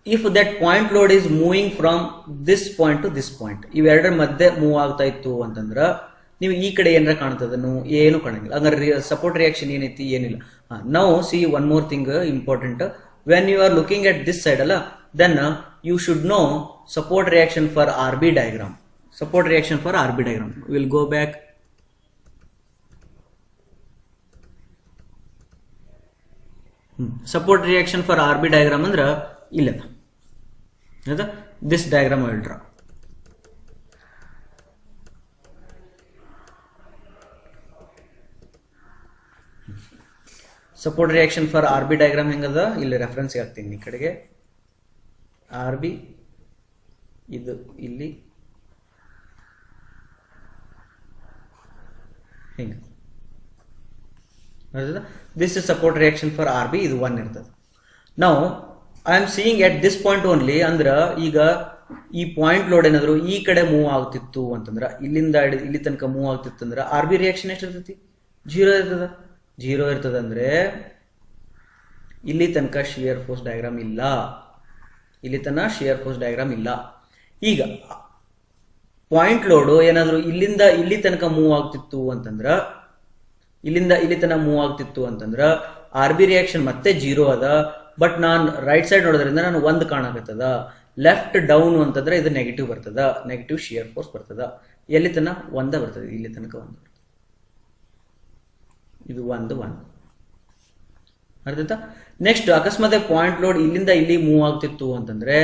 if that point load is moving from this point to this point, ಇವೆರಡರ ಮಧ್ಯೆ ಮೂವ್ ಆಗ್ತಾ ಇತ್ತು ಅಂತಂದ್ರೆ ನೀವು ಈ ಕಡೆ ಏನಾರ ಕಾಣ್ತದನು, ಏನು ಕಾಣಂಗಿಲ್ಲ. ಹಂಗಾರೆ ಸಪೋರ್ಟ್ ರಿಯಾಕ್ಷನ್ ಏನೈತಿ, ಏನಿಲ್ಲ. Now see one more thing important. When you are looking at this side ಅಲ್ಲ, then you should know support reaction for R B diagram. Will go back. Support reaction for R B diagram ಅಂದ್ರೆ ಇಲ್ಲದ. This diagram I will draw. Support reaction for R B diagram ಹೆಂಗದ, ಇಲ್ಲಿ reference ಹಾಕ್ತೀನಿ. ಈ ಕಡೆಗೆ R B, ಇದು ಇಲ್ಲಿ ಹಿಂಗ. This is support reaction for R B. ಇದು 1 ಇರ್ತದೆ. ನಾವು I am seeing at this point only. ಅಂದ್ರೆ ಈಗ ಈ ಪಾಯಿಂಟ್ ಲೋಡ್ ಏನಾದ್ರು ಈ ಕಡೆ ಮೂವ್ ಆಗ್ತಿತ್ತು ಅಂತಂದ್ರ, ಇಲ್ಲಿಂದ ಇಲ್ಲಿ ತನಕ ಮೂವ್ ಆಗ್ತಿತ್ತು ಅಂದ್ರೆ ಆರ್ ಬಿ ರಿಯಾಕ್ಷನ್ ಎಷ್ಟಿರ್ತೈತಿ, 0 ಇರ್ತದ. 0 ಇರ್ತದಂದ್ರೆ ಇಲ್ಲಿ ತನಕ ಶಿಯರ್ ಫೋರ್ಸ್ ಡಯಾಗ್ರಾಮ್ ಇಲ್ಲ. ಈಗ ಪಾಯಿಂಟ್ ಲೋಡ್ ಏನಾದ್ರು ಇಲ್ಲಿಂದ ಇಲ್ಲಿ ತನಕ ಮೂವ್ ಆಗ್ತಿತ್ತು ಅಂತಂದ್ರ, ಆರ್ ಬಿ ರಿಯಾಕ್ಷನ್ ಮತ್ತೆ 0 ಅದ. ಬಟ್ ನಾನು ರೈಟ್ ಸೈಡ್ ನೋಡೋದ್ರಿಂದ ನಾನು 1 ಕಾಣಕತ್ತದ. ಲೆಫ್ಟ್ ಡೌನ್ ಅಂತಂದ್ರೆ ಇದು ನೆಗೆಟಿವ್ ಬರ್ತದ, ನೆಗೆಟಿವ್ ಶಿಯರ್ ಫೋರ್ಸ್ ಬರ್ತದ. ಎಲ್ಲಿ ತನಕ ಒಂದ ಬರ್ತದೆ, ಇಲ್ಲಿ ತನಕ ಒಂದು ಬರ್ತದೆ. ಇದು ಒಂದು ಅರ್ಥ ಆಯ್ತಾ? ನೆಕ್ಸ್ಟ್ ಅಕಸ್ಮಾತ್ ಪಾಯಿಂಟ್ ಲೋಡ್ ಇಲ್ಲಿಂದ ಇಲ್ಲಿ ಮೂವ್ ಆಗ್ತಿತ್ತು ಅಂತಂದ್ರೆ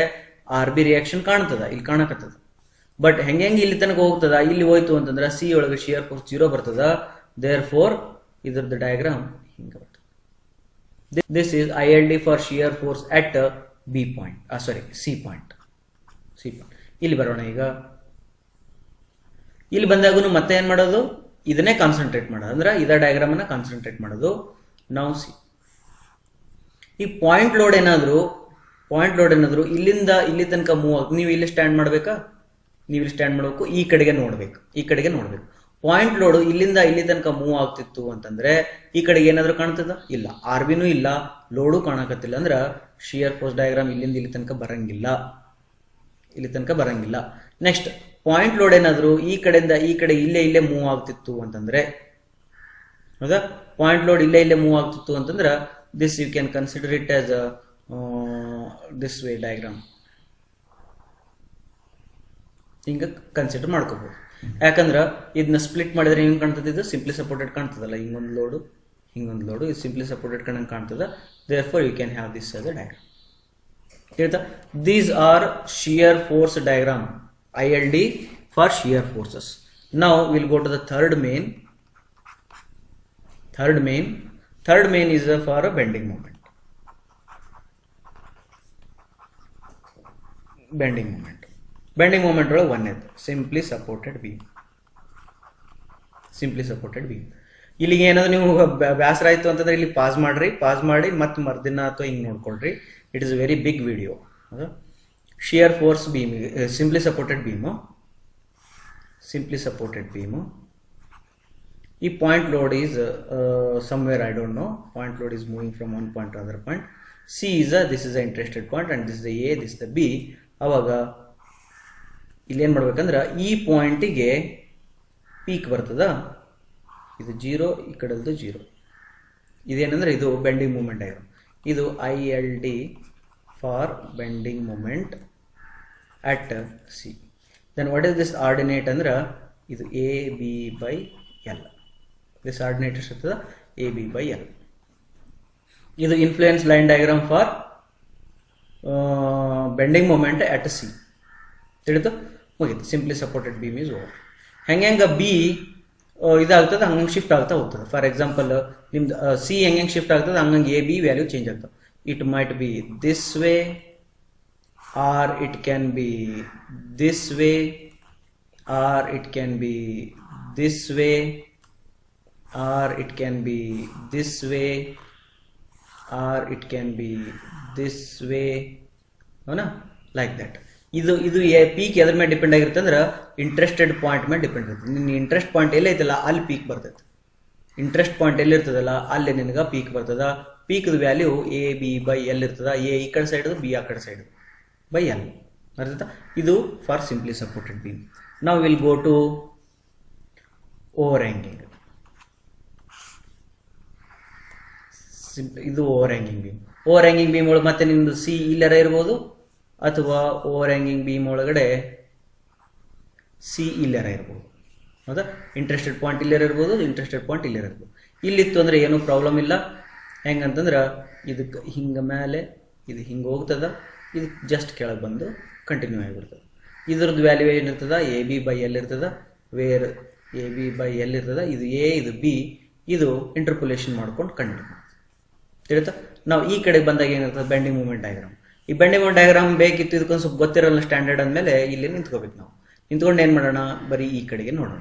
ಆರ್ ಬಿ ರಿಯಾಕ್ಷನ್ ಕಾಣ್ತದ, ಇಲ್ಲಿ ಕಾಣಕತ್ತದ. ಬಟ್ ಹೆಂಗೆ ಇಲ್ಲಿ ತನಕ ಹೋಗ್ತದ, ಇಲ್ಲಿ ಹೋಯ್ತು ಅಂತಂದ್ರೆ ಸಿ ಒಳಗೆ ಶಿಯರ್ ಫೋರ್ಸ್ 0 ಬರ್ತದ. ದೇರ್ ಫೋರ್ ಇದ್ರದ್ದು ಡಯಾಗ್ರಾಮ್ ಹಿಂಗೆ ಬರ್ತದೆ. This is ILD for shear force at B point, C point. ಇಲ್ಲಿ ಬರೋಣ. ಈಗ ಇಲ್ಲಿ ಬಂದಾಗೂ ಮತ್ತೆ ಏನ್ ಮಾಡೋದು, ಇದನ್ನೇ ಕಾನ್ಸಂಟ್ರೇಟ್ ಮಾಡೋದು, ಅಂದ್ರೆ ಇದ ಡಯಾಗ್ರಾಮ್ ಅನ್ನ ಕಾನ್ಸಂಟ್ರೇಟ್ ಮಾಡೋದು. ನಾವು ಸಿ ಈ ಪಾಯಿಂಟ್ ಲೋಡ್ ಏನಾದ್ರು ಇಲ್ಲಿಂದ ಇಲ್ಲಿ ತನಕ ಮೂವ್ ಆಗ, ನೀವು ಇಲ್ಲಿ ಸ್ಟ್ಯಾಂಡ್ ಮಾಡ್ಬೇಕಾ, ನೀವು ಇಲ್ಲಿ ಸ್ಟ್ಯಾಂಡ್ ಮಾಡಬೇಕು, ಈ ಕಡೆಗೆ ನೋಡ್ಬೇಕು. ಪಾಯಿಂಟ್ ಲೋಡ್ ಇಲ್ಲಿಂದ ಇಲ್ಲಿ ತನಕ ಮೂವ್ ಆಗ್ತಿತ್ತು ಅಂತಂದ್ರೆ ಈ ಕಡೆಗೆ ಏನಾದ್ರು ಕಾಣ್ತದ, ಇಲ್ಲ. ಆರ್ ಬಿನೂ ಇಲ್ಲ, ಲೋಡು ಕಾಣಕತ್ತಿಲ್ಲ, ಅಂದ್ರ ಶಿಯರ್ ಫೋರ್ಸ್ ಡಯಾಗ್ರಾಮ್ ಇಲ್ಲಿಂದ ಇಲ್ಲಿ ತನಕ ಬರಂಗಿಲ್ಲ. ನೆಕ್ಸ್ಟ್ ಪಾಯಿಂಟ್ ಲೋಡ್ ಏನಾದ್ರು ಈ ಕಡೆಯಿಂದ ಈ ಕಡೆ ಇಲ್ಲೇ ಮೂವ್ ಆಗ್ತಿತ್ತು ಅಂತಂದ್ರೆ, ಹೌದಾ, ಪಾಯಿಂಟ್ ಲೋಡ್ ಇಲ್ಲೇ ಮೂವ್ ಆಗ್ತಿತ್ತು ಅಂತಂದ್ರೆ this you can consider it as this way diagram. ಹಿಂಗ ಕನ್ಸಿಡರ್ ಮಾಡ್ಕೋಬಹುದು. ಯಾಕಂದ್ರೆ ಇದನ್ನ ಸ್ಪ್ಲಿಟ್ ಮಾಡಿದ್ರೆ ಹಿಂಗ್ ಕಾಣ್ತದೆ, ಇದು ಸಿಂಪ್ಲಿ ಸಪೋರ್ಟೆಡ್ ಕಾಣ್ತದಲ್ಲ, ಹಿಂಗೊಂದು ಲೋಡು ಇದು ಸಿಂಪ್ಲಿ ಸಪೋರ್ಟೆಡ್ ಕಂಡಂಗೆ ಕಾಣ್ತದ. Therefore you can have this as a diagram. ಹೇಳ್ತಾ, these are shear force diagram, ILD for shear forces. Now we'll go to the third main is for a bending moment. Bending moment ಒಳಗೆ ಒಂದೇದು simply supported beam. ಇಲ್ಲಿಗೆ ಏನಾದ್ರು ನೀವು ಬ್ಯಾಸರ ಆಯ್ತು ಅಂತಂದ್ರೆ ಇಲ್ಲಿ pass ಮಾಡಿ ಮತ್ತೆ ಮರ್ದಿನ ಅಥವಾ ಹಿಂಗ್ ನೋಡ್ಕೊಳ್ರಿ. It is a very big video. Shear force beam, simply supported beam. ಈ point load is somewhere, I don't know, point load is moving from one point to other point. This is a interested point and this is the A, this is the B. ಅವಾಗ ಇಲ್ಲಿ ಏನ್ ಮಾಡ್ಬೇಕಂದ್ರ ಈ ಪಾಯಿಂಟಿಗೆ peak ಬರ್ತದ, ಇದು 0, ಈ ಕಡೆದು 0. ಇದೇನಂದ್ರೆ ಇದು ಬೆಂಡಿಂಗ್ ಮೂಮೆಂಟ್ ಡಯಾಗ್ರಾಮ್. ಇದು ILD for bending moment at C. Then what is this ordinate ಅಂದ್ರೆ ಇದು AB/L. This ordinate ಎಷ್ಟಿರ್ತದ, AB/L. ಇದು influence line diagram for bending moment at C. ತಿಳಿತು, ಮುಗಿತು. Simply supported beam is over. ಹೆಂಗ B ಇದಾಗ್ತದೆ ಹಂಗಂಗೆ ಶಿಫ್ಟ್ ಆಗ್ತಾ ಹೋಗ್ತದೆ. ಫಾರ್ ಎಕ್ಸಾಂಪಲ್ ನಿಮ್ದು ಸಿ ಹೆಂಗೆ ಶಿಫ್ಟ್ ಆಗ್ತದೆ ಹಂಗಂಗೆ AB ವ್ಯಾಲ್ಯೂ ಚೇಂಜ್ ಆಗ್ತದೆ. It might be this way, or it can be this way, or it can be this way, or it can be this way, or it can be this way, ಅವನಾ, like that. ಇದು peak ಎದ್ರ ಮೇಲೆ depend ಆಗಿರುತ್ತೆ ಅಂದ್ರೆ interested point ಮೇಲೆ depend ಇರುತ್ತೆ. ನಿನ್ನ interest point ಎಲ್ಲೈತಲ್ಲ ಅಲ್ಲಿ ಪೀಕ್ ಬರ್ತೈತೆ. ಇಂಟ್ರೆಸ್ಟ್ ಪಾಯಿಂಟ್ ಎಲ್ಲಿರ್ತದಲ್ಲ ಅಲ್ಲಿ ನಿನಗೆ ಪೀಕ್ ಬರ್ತದ. ಪೀಕ್ದ ವ್ಯಾಲ್ಯೂ AB/L ಇರ್ತದ. A ಈ ಕಡೆ ಸೈಡ್, B ಆ ಕಡೆ ಸೈಡ್ /L. ಅರ್ಥ? ಇದು ಫಾರ್ ಸಿಂಪ್ಲಿ ಸಪೋರ್ಟೆಡ್ ಬೀಮ್. ನಾವು will go to over hanging. ಇದು ಓವರ್ ಹ್ಯಾಂಗಿಂಗ್ ಬೀಮ್ ಒಳಗೆ ಮತ್ತೆ ನಿಮ್ದು ಸಿ ಇಲ್ಲರ ಇರ್ಬೋದು, ಅಥವಾ ಓವರ್ ಹ್ಯಾಂಗಿಂಗ್ ಬೀಮ್ ಒಳಗಡೆ ಸಿ ಇಲ್ಲರ ಇರ್ಬೋದು. ಹೌದಾ, ಇಂಟ್ರೆಸ್ಟೆಡ್ ಪಾಯಿಂಟ್ ಇಲ್ಲರ ಇರ್ಬೋದು, ಇಂಟ್ರೆಸ್ಟೆಡ್ ಪಾಯಿಂಟ್ ಇಲ್ಲರ ಇರ್ಬೋದು. ಇಲ್ಲಿತ್ತು ಅಂದ್ರೆ ಏನೂ ಪ್ರಾಬ್ಲಮ್ ಇಲ್ಲ. ಹೆಂಗಂತಂದ್ರೆ ಇದಕ್ಕೆ ಹಿಂಗೆ ಮೇಲೆ ಇದು ಹಿಂಗೆ ಹೋಗ್ತದ, ಇದು ಜಸ್ಟ್ ಕೆಳಗೆ ಬಂದು ಕಂಟಿನ್ಯೂ ಆಗಿಬಿಡ್ತದೆ. ಇದ್ರದ್ದು ವ್ಯಾಲ್ಯೂ ಏನಿರ್ತದ, AB/L ಇರ್ತದ. ವೇರ್ AB/L ಇರ್ತದ. ಇದು A, ಇದು B, ಇದು ಇಂಟರ್ಪೊಲೇಷನ್ ಮಾಡ್ಕೊಂಡು ಕಂಟಿನ್ಯೂ ಮಾಡ್ತದೆ. ತಿಳಿತಾ? ನಾವು ಈ ಕಡೆ ಬಂದಾಗ ಏನಿರ್ತದೆ, ಬೆಂಡಿಂಗ್ ಮೂಮೆಂಟ್ ಡಯಾಗ್ರಾಮ್. ಈ ಬೆಂಡಿಂಗ್ ಮೂಮೆಂಟ್ ಡಯಾಗ್ರಾಮ್ ಬೇಕಿತ್ತು, ಇದಕ್ಕೊಂದು ಸ್ವಲ್ಪ ಗೊತ್ತಿರಲ್ಲ ಸ್ಟ್ಯಾಂಡರ್ಡ್ ಅಂದಮೇಲೆ ಇಲ್ಲಿ ನಿಂತ್ಕೋಬೇಕು ನಾವು. ನಿಂತ್ಕೊಂಡು ಏನು ಮಾಡೋಣ, ಬರೀ ಈ ಕಡೆಗೆ ನೋಡೋಣ.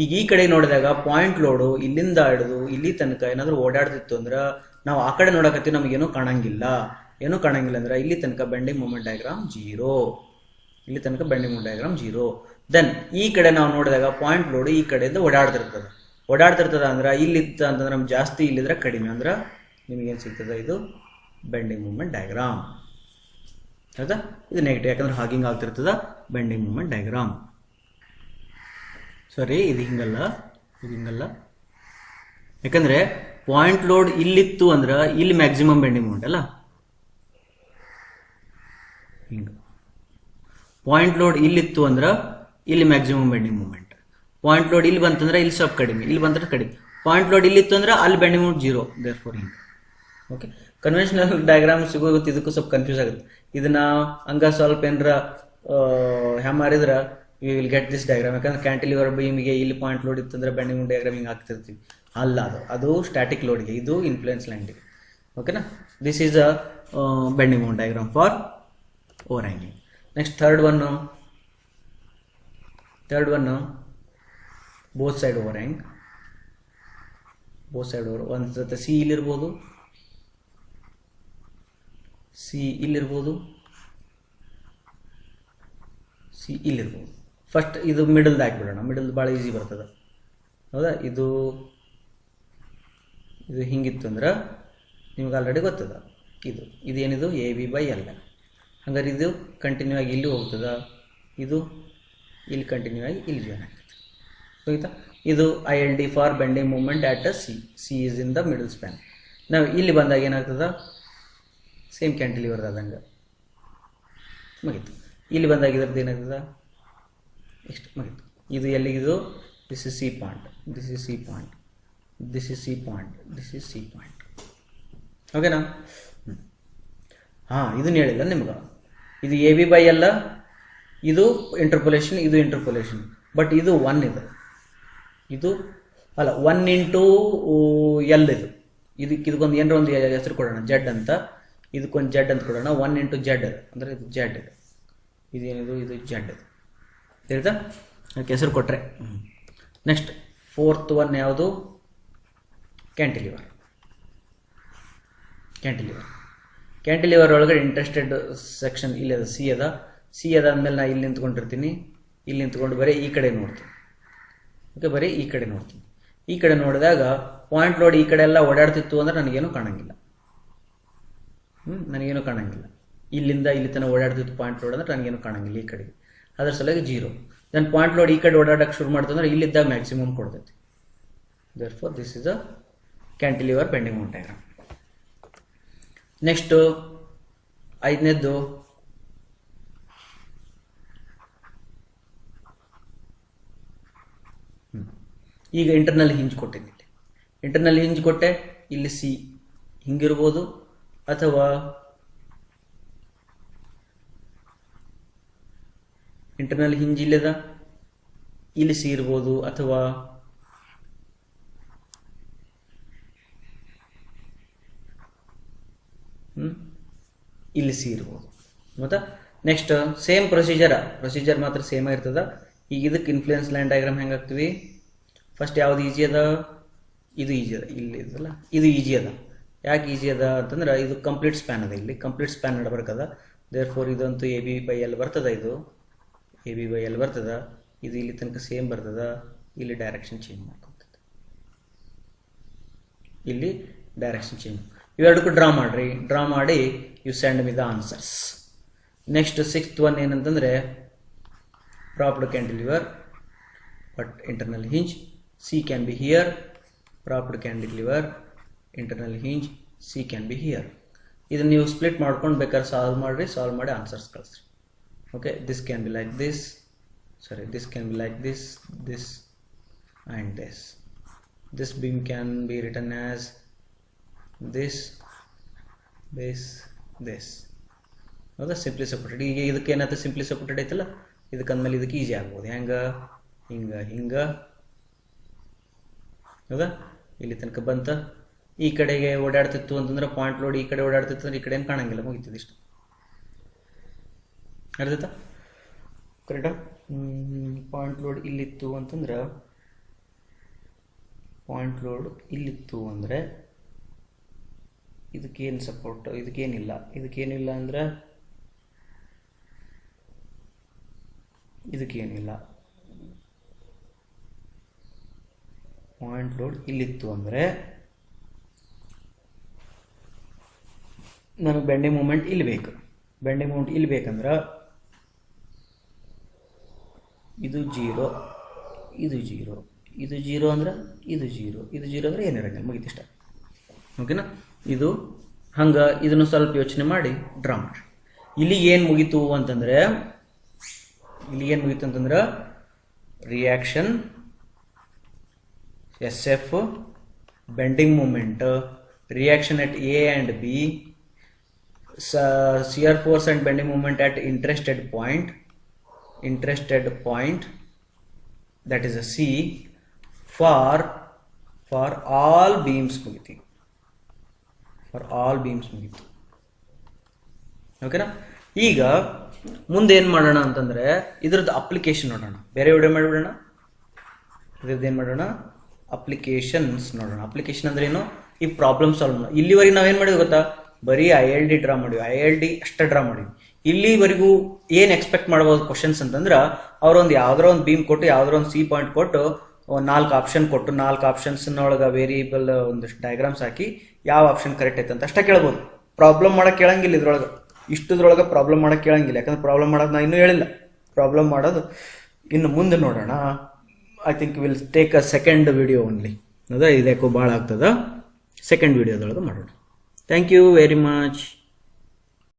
ಈಗ ಈ ಕಡೆ ನೋಡಿದಾಗ ಪಾಯಿಂಟ್ ಲೋಡು ಇಲ್ಲಿಂದ ಹಿಡಿದು ಇಲ್ಲಿ ತನಕ ಏನಾದರೂ ಓಡಾಡ್ತಿತ್ತು ಅಂದ್ರೆ ನಾವು ಆ ಕಡೆ ನೋಡಕತ್ತೀವಿ, ನಮಗೇನೂ ಕಾಣಂಗಿಲ್ಲ ಅಂದ್ರೆ ಇಲ್ಲಿ ತನಕ ಬೆಂಡಿಂಗ್ ಮೂಮೆಂಟ್ ಡಯಾಗ್ರಾಮ್ 0. ದೆನ್ ಈ ಕಡೆ ನಾವು ನೋಡಿದಾಗ ಪಾಯಿಂಟ್ ಲೋಡ್ ಈ ಕಡೆಯಿಂದ ಓಡಾಡ್ತಿರ್ತದ ಅಂದ್ರೆ ಇಲ್ಲಿತ್ತು ಅಂತಂದ್ರೆ ನಮ್ಗೆ ಜಾಸ್ತಿ, ಇಲ್ಲಿದ್ರೆ ಕಡಿಮೆ ಅಂದ್ರೆ ನಿಮಗೇನು ಸಿಗ್ತದೆ, ಇದು ಬೆಂಡಿಂಗ್ ಮೂಮೆಂಟ್ ಡಯಾಗ್ರಾಮ್. ಹೌದಾ? ಇದು ನೆಗೆಟಿವ್, ಯಾಕಂದ್ರೆ ಹಾಗಿಂಗ್ ಆಗ್ತಿರ್ತದ ಬೆಂಡಿಂಗ್ ಮೂಮೆಂಟ್ ಡಯಾಗ್ರಾಮ್. ಸರಿ, ಇದು ಹಿಂಗಲ್ಲ. ಯಾಕಂದ್ರೆ ಪಾಯಿಂಟ್ ಲೋಡ್ ಇಲ್ಲಿತ್ತು ಅಂದ್ರೆ ಇಲ್ಲಿ ಮ್ಯಾಕ್ಸಿಮಮ್ ಬೆಂಡಿಂಗ್ ಮೂಮೆಂಟ್ ಅಲ್ಲ. ಹಿಂಗ ಪಾಯಿಂಟ್ ಲೋಡ್ ಇಲ್ಲಿತ್ತು ಅಂದ್ರೆ ಇಲ್ಲಿ maximum bending moment. Point load ಇಲ್ಲಿ ಬಂತಂದ್ರೆ ಇಲ್ಲಿ ಸ್ವಲ್ಪ ಕಡಿಮೆ, ಇಲ್ಲಿ ಬಂದ್ರೆ ಕಡಿಮೆ. ಪಾಯಿಂಟ್ ಲೋಡ್ ಇಲ್ಲಿ ಇತ್ತು ಅಂದ್ರೆ ಅಲ್ಲಿ ಬೆಂಡಿಂಗ್ ಮೂಮೆಂಟ್ 0. ದೇರ್ ಫೋರ್ ಹಿಂಗೆ. ಓಕೆ, ಕನ್ವೆನ್ಷನಲ್ ಡಯಾಗ್ರಾಮ್ ಸಿಗೋ ಇದಕ್ಕೂ ಸ್ವಲ್ಪ ಕನ್ಫ್ಯೂಸ್ ಆಗುತ್ತೆ. ಇದನ್ನ ಹಂಗ ಸ್ವಲ್ಪ ಏನಾರ ಹೆಮ್ಮಾರಿದ್ರೆ we will get this diagram. ಯಾಕಂದ್ರೆ ಕ್ಯಾಂಟಿಲಿವರ್ ಬೀಮಿಗೆ ಇಲ್ಲಿ ಪಾಯಿಂಟ್ ಲೋಡ್ ಇತ್ತಂದ್ರೆ ಬೆಂಡಿಂಗ್ ಮೂಮೆಂಟ್ ಡಯಾಗ್ರಾಮ್ ಹಿಂಗೆ ಹಾಕ್ತಿರ್ತೀವಿ. ಅಲ್ಲ, ಅದು ಸ್ಟ್ಯಾಟಿಕ್ ಲೋಡ್ಗೆ, ಇದು ಇನ್ಫ್ಲುಯೆನ್ಸ್ ಲೈನ್ಗೆ. ಓಕೆನಾ, this is a bending moment diagram for overhanging. Next third one both side overhang. Both side over ಒಂದು ಜೊತೆ ಸಿ ಇಲ್ಲಿರ್ಬೋದು, ಸಿ ಇಲ್ಲಿರ್ಬೋದು, ಸಿ ಇಲ್ಲಿರ್ಬೋದು. ಫಸ್ಟ್ ಇದು ಮಿಡಲ್ದು ಹಾಕ್ಬಿಡೋಣ. ಮಿಡಲ್ ಭಾಳ ಈಸಿ ಬರ್ತದೆ, ಹೌದಾ? ಇದು ಹಿಂಗಿತ್ತು ಅಂದ್ರೆ ನಿಮ್ಗೆ ಆಲ್ರೆಡಿ ಗೊತ್ತದ. ಇದೇನಿದು AB/L. ಹಂಗಾರೆ ಇದು ಕಂಟಿನ್ಯೂ ಆಗಿ ಇಲ್ಲಿ ಹೋಗ್ತದ, ಇದು ಇಲ್ಲಿ ಕಂಟಿನ್ಯೂ ಆಗಿ ಇಲ್ಲಿ ಜಾಯ್ನ್ ಆಗ್ತದೆ. ಹೋಯ್ತಾ? ಇದು ILD for bending movement at a C is in the middle span. ನಾವು ಇಲ್ಲಿ ಬಂದಾಗ ಏನಾಗ್ತದ, ಸೇಮ್ ಕ್ಯಾಂಟಿಲಿವರ್ ಆದಂಗೆ ಮುಗೀತು. ಇಲ್ಲಿ ಬಂದಾಗ ಇದ್ರದ್ದು ಏನಾಗ್ತದ, ಇಷ್ಟು ಮುಗೀತು. ಇದು ಎಲ್ಲಿಗಿದು, this is C point, this is C point, this is C point, this is C point. ಓಕೆನಾ? ಹಾಂ, ಇದನ್ನ ಹೇಳಿಲ್ಲ ನಿಮ್ಗೆ. ಇದು AB/L, ಇದು ಇಂಟರ್ಪೊಲೇಷನ್, ಇದು ಇಂಟರ್ಪೊಲೇಷನ್. ಬಟ್ ಇದು 1 ಇದೆ, ಇದು ಅಲ್ಲ 1 ಇಂಟು L. ಇದಕ್ಕೊಂದು ಏನಾರ ಒಂದು ಹೆಸರು ಕೊಡೋಣ, ಜೆಡ್ ಅಂತ. ಇದಕ್ಕೊಂದು ಜೆಡ್ ಅಂತ ಕೊಡೋಣ. 1 ಇಂಟು ಜೆಡ್ ಅಂದರೆ ಇದು ಜೆಡ್. ಇದೇನಿದು, ಇದು ಜೆಡ್. ತಿಳಿತಾ? ಅದಕ್ಕೆ ಹೆಸರು ಕೊಟ್ಟರೆ. ನೆಕ್ಸ್ಟ್ ಫೋರ್ತ್ ಒನ್ ಯಾವುದು, ಕ್ಯಾಂಟಿಲಿವರ್. ಕ್ಯಾಂಟಿಲಿವರ್ ಒಳಗಡೆ ಇಂಟ್ರೆಸ್ಟೆಡ್ ಸೆಕ್ಷನ್ ಇಲ್ಲಿ ಅದ, ಸಿ ಅದ ಅಂದಮೇಲೆ ನಾ ಇಲ್ಲಿ ನಿಂತ್ಕೊಂಡಿರ್ತೀನಿ. ಇಲ್ಲಿ ನಿಂತ್ಕೊಂಡು ಬರೀ ಈ ಕಡೆ ನೋಡ್ತೀನಿ. ಓಕೆ, ಬರೀ ಈ ಕಡೆ ನೋಡ್ತೀನಿ. ಈ ಕಡೆ ನೋಡಿದಾಗ ಪಾಯಿಂಟ್ ಲೋಡ್ ಈ ಕಡೆ ಎಲ್ಲ ಓಡಾಡ್ತಿತ್ತು ಅಂದ್ರೆ ನನಗೇನು ಕಾಣಂಗಿಲ್ಲ. ನನಗೇನು ಕಾಣಂಗಿಲ್ಲ. ಇಲ್ಲಿಂದ ಇಲ್ಲಿ ತನಕ ಓಡಾಡ್ತಿತ್ತು ಪಾಯಿಂಟ್ ಲೋಡ್ ಅಂದ್ರೆ ನನಗೇನು ಕಾಣಂಗಿಲ್ಲ ಈ ಕಡೆಗೆ. ಅದ್ರ ಸಲುವಾಗಿ 0. ದೆನ್ ಪಾಯಿಂಟ್ ಲೋಡ್ ಈ ಕಡೆ ಓಡಾಡಕ್ಕೆ ಶುರು ಮಾಡ್ತಂದ್ರೆ ಇಲ್ಲಿದ್ದಾಗ ಮ್ಯಾಕ್ಸಿಮಮ್ ಕೊಡ್ತೈತಿ. Therefore this is a cantilever bending movement diagram. Next 5ನೇದ್ದು ಈಗ ಇಂಟರ್ನಲ್ ಹಿಂಜ್ ಕೊಟ್ಟಿದ್ದೀನಿ. ಇಂಟರ್ನಲ್ ಹಿಂಜ್ ಕೊಟ್ಟೆ, ಇಲ್ಲಿ ಸಿ ಹಿಂಗಿರ್ಬೋದು, ಅಥವಾ ಇಂಟರ್ನಲ್ ಹಿಂಜ್ ಇಲ್ಲದ ಇಲ್ಲಿ ಸಿ ಇರ್ಬೋದು, ಅಥವಾ ಇಲ್ಲಿ ಸಿ ಇರ್ಬೋದು. ಮತ್ತೆ ನೆಕ್ಸ್ಟ್ ಸೇಮ್ ಪ್ರೊಸೀಜರ್ ಮಾತ್ರ ಸೇಮ್ ಆಗಿರ್ತದ. ಈಗ ಇದಕ್ಕೆ ಇನ್ಫ್ಲುಯೆನ್ಸ್ ಲೈನ್ ಡಯಾಗ್ರಾಮ್ ಹೆಂಗೆ ಹಾಕ್ತೀವಿ, ಫಸ್ಟ್ ಯಾವ್ದು ಈಜಿ ಅದ, ಇದು ಈಜಿ ಅದ, ಇಲ್ಲಿ ಇದಲ್ಲ ಇದು ಈಜಿ ಅದ. ಯಾಕೆ ಈಜಿ ಅದ ಅಂತಂದ್ರೆ ಇದು ಕಂಪ್ಲೀಟ್ ಸ್ಪ್ಯಾನ್ ಅದ, ಇಲ್ಲಿ ಕಂಪ್ಲೀಟ್ ಸ್ಪ್ಯಾನ್ ನಡಬರ್ಕದ. ದೇರ್ ಫೋರ್ ಇದಂತೂ AB/L ಬರ್ತದ, ಇದು AB/L ಬರ್ತದ, ಇದು ಇಲ್ಲಿ ತನಕ ಸೇಮ್ ಬರ್ತದ. ಇಲ್ಲಿ ಡೈರೆಕ್ಷನ್ ಚೇಂಜ್ ಮಾಡ್ಕೊತದೆ, ಇಲ್ಲಿ ಡೈರೆಕ್ಷನ್ ಚೇಂಜ್. ಇವೆರಡಕ್ಕೂ ಡ್ರಾ ಮಾಡಿ you send me the answers. Next 6th one ಏನಂತಂದ್ರೆ propped cantilever but internal hinge, C can be here. Propped cantilever, internal hinge, C can be here. ಇದನ್ನು ನೀವು split ಮಾಡ್ಕೊಂಡು ಬೇಕಾದ್ರೆ solve ಮಾಡಿ ಆನ್ಸರ್ಸ್ ಕಳಿಸ್ರಿ. Okay, this can be like this, this can be like this and this. This beam can be written as this. ಹೌದಾ? Simply supported. ಈಗ ಇದಕ್ಕೆ ಏನಾಯ್ತು, ಸಿಂಪ್ಲಿ ಸಪೋರ್ಟೆಡ್ ಐತಲ್ಲ, ಇದಕ್ಕೆ ಅಂದಮೇಲೆ ಇದಕ್ಕೆ ಈಸಿ ಆಗ್ಬೋದು. ಹಿಂಗೆ ಹೌದಾ? ಇಲ್ಲಿ ತನಕ ಬಂತ. ಈ ಕಡೆಗೆ ಓಡಾಡ್ತಿತ್ತು ಅಂತಂದ್ರೆ ಪಾಯಿಂಟ್ ಲೋಡ್ ಈ ಕಡೆ ಓಡಾಡ್ತಿತ್ತು ಅಂದ್ರೆ ಈ ಕಡೆ ಏನು ಕಾಣಂಗಿಲ್ಲ, ಮುಗಿತದೆ ಇಷ್ಟು. ಅರ್ಧತಾ ಕರೆಕ್ಟಾ? ಪಾಯಿಂಟ್ ಲೋಡ್ ಇಲ್ಲಿತ್ತು ಅಂತಂದ್ರೆ ಇದಕ್ಕೇನು ಸಪೋರ್ಟ್, ಇದಕ್ಕೇನಿಲ್ಲ ಅಂದ್ರೆ ಇದಕ್ಕೇನಿಲ್ಲ. ಪಾಯಿಂಟ್ ಲೋಡ್ ಇಲ್ಲಿತ್ತು ಅಂದರೆ ನನಗೆ ಬೆಂಡಿಂಗ್ ಮೂಮೆಂಟ್ ಇಲ್ಲಿ ಬೇಕು. ಬೆಂಡಿಂಗ್ ಮೂಮೆಂಟ್ ಇಲ್ಲಿ ಬೇಕಂದ್ರೆ ಇದು 0, ಇದು 0, ಇದು 0 ಅಂದ್ರೆ ಇದು 0, ಇದು 0 ಅಂದರೆ ಏನಿರಂಗಿಲ್ಲ, ಮುಗಿತಿಷ್ಟ. ಓಕೆನಾ? ಇದು ಹಂಗೆ ಇದನ್ನು ಸ್ವಲ್ಪ ಯೋಚನೆ ಮಾಡಿ ಡ್ರಾ ಮಾಡಿ. ಇಲ್ಲಿ ಏನು ಮುಗೀತು ಅಂತಂದ್ರೆ reaction SF, bending moment, reaction at A and B, shear force and bending moment at interested point, that is a C, for all beams ಮುಗಿತಿ, ಓಕೆನಾ. ಈಗ ಮುಂದೆ ಏನು ಮಾಡೋಣ ಅಂತಂದ್ರೆ ಇದ್ರದ್ದು ಅಪ್ಲಿಕೇಶನ್ ನೋಡೋಣ, ಬೇರೆ ವಿಡಿಯೋ ಮಾಡಿಬಿಡೋಣ. ಇದ್ರದ್ದು ಏನು ಮಾಡೋಣ, ಅಪ್ಲಿಕೇಶನ್ಸ್ ನೋಡೋಣ. ಅಪ್ಲಿಕೇಶನ್ ಅಂದ್ರೆ ಏನು, ಈ ಪ್ರಾಬ್ಲಮ್ ಸಾಲ್ವ್ ಮಾಡೋಣ. ಇಲ್ಲಿವರೆಗೆ ನಾವೇನು ಮಾಡಿದ್ವಿ ಗೊತ್ತಾ, ಬರೀ ILD ಡ್ರಾ ಮಾಡಿವಿ, ILD ಅಷ್ಟೇ ಡ್ರಾ ಮಾಡಿವಿ. ಇಲ್ಲಿವರೆಗೂ ಏನು ಎಕ್ಸ್ಪೆಕ್ಟ್ ಮಾಡ್ಬೋದು ಕ್ವಶನ್ಸ್ ಅಂತಂದ್ರೆ, ಅವ್ರೊಂದು ಯಾವ್ದಾರ ಒಂದು ಬೀಮ್ ಕೊಟ್ಟು ಯಾವ್ದಾರ ಒಂದು C ಪಾಯಿಂಟ್ ಕೊಟ್ಟು 4 ಆಪ್ಷನ್ ಕೊಟ್ಟು 4 ಆಪ್ಷನ್ಸ್ನೊಳಗೆ ವೇರಿಯೇಬಲ್ ಒಂದಷ್ಟು ಡಯಾಗ್ರಾಮ್ಸ್ ಹಾಕಿ ಯಾವ ಆಪ್ಷನ್ ಕರೆಕ್ಟ್ ಐತೆ ಅಂತ ಅಷ್ಟೇ ಕೇಳ್ಬೋದು. ಪ್ರಾಬ್ಲಮ್ ಮಾಡಕ್ಕೆ ಕೇಳಂಗಿಲ್ಲ ಇದ್ರೊಳಗೆ, ಇಷ್ಟದ್ರೊಳಗೆ ಪ್ರಾಬ್ಲಮ್ ಮಾಡಕ್ಕೆ ಕೇಳಂಗಿಲ್ಲ. ಯಾಕಂದ್ರೆ ಪ್ರಾಬ್ಲಮ್ ಮಾಡೋದು ನಾ ಇನ್ನೂ ಹೇಳಿಲ್ಲ, ಪ್ರಾಬ್ಲಮ್ ಮಾಡೋದು ಇನ್ನು ಮುಂದೆ ನೋಡೋಣ. I think will take a second video only. ಹೌದಾ, ಇದಕ್ಕೂ ಭಾಳ ಆಗ್ತದ, ಸೆಕೆಂಡ್ ವಿಡಿಯೋದೊಳಗೆ ಮಾಡೋಣ. Thank you very much.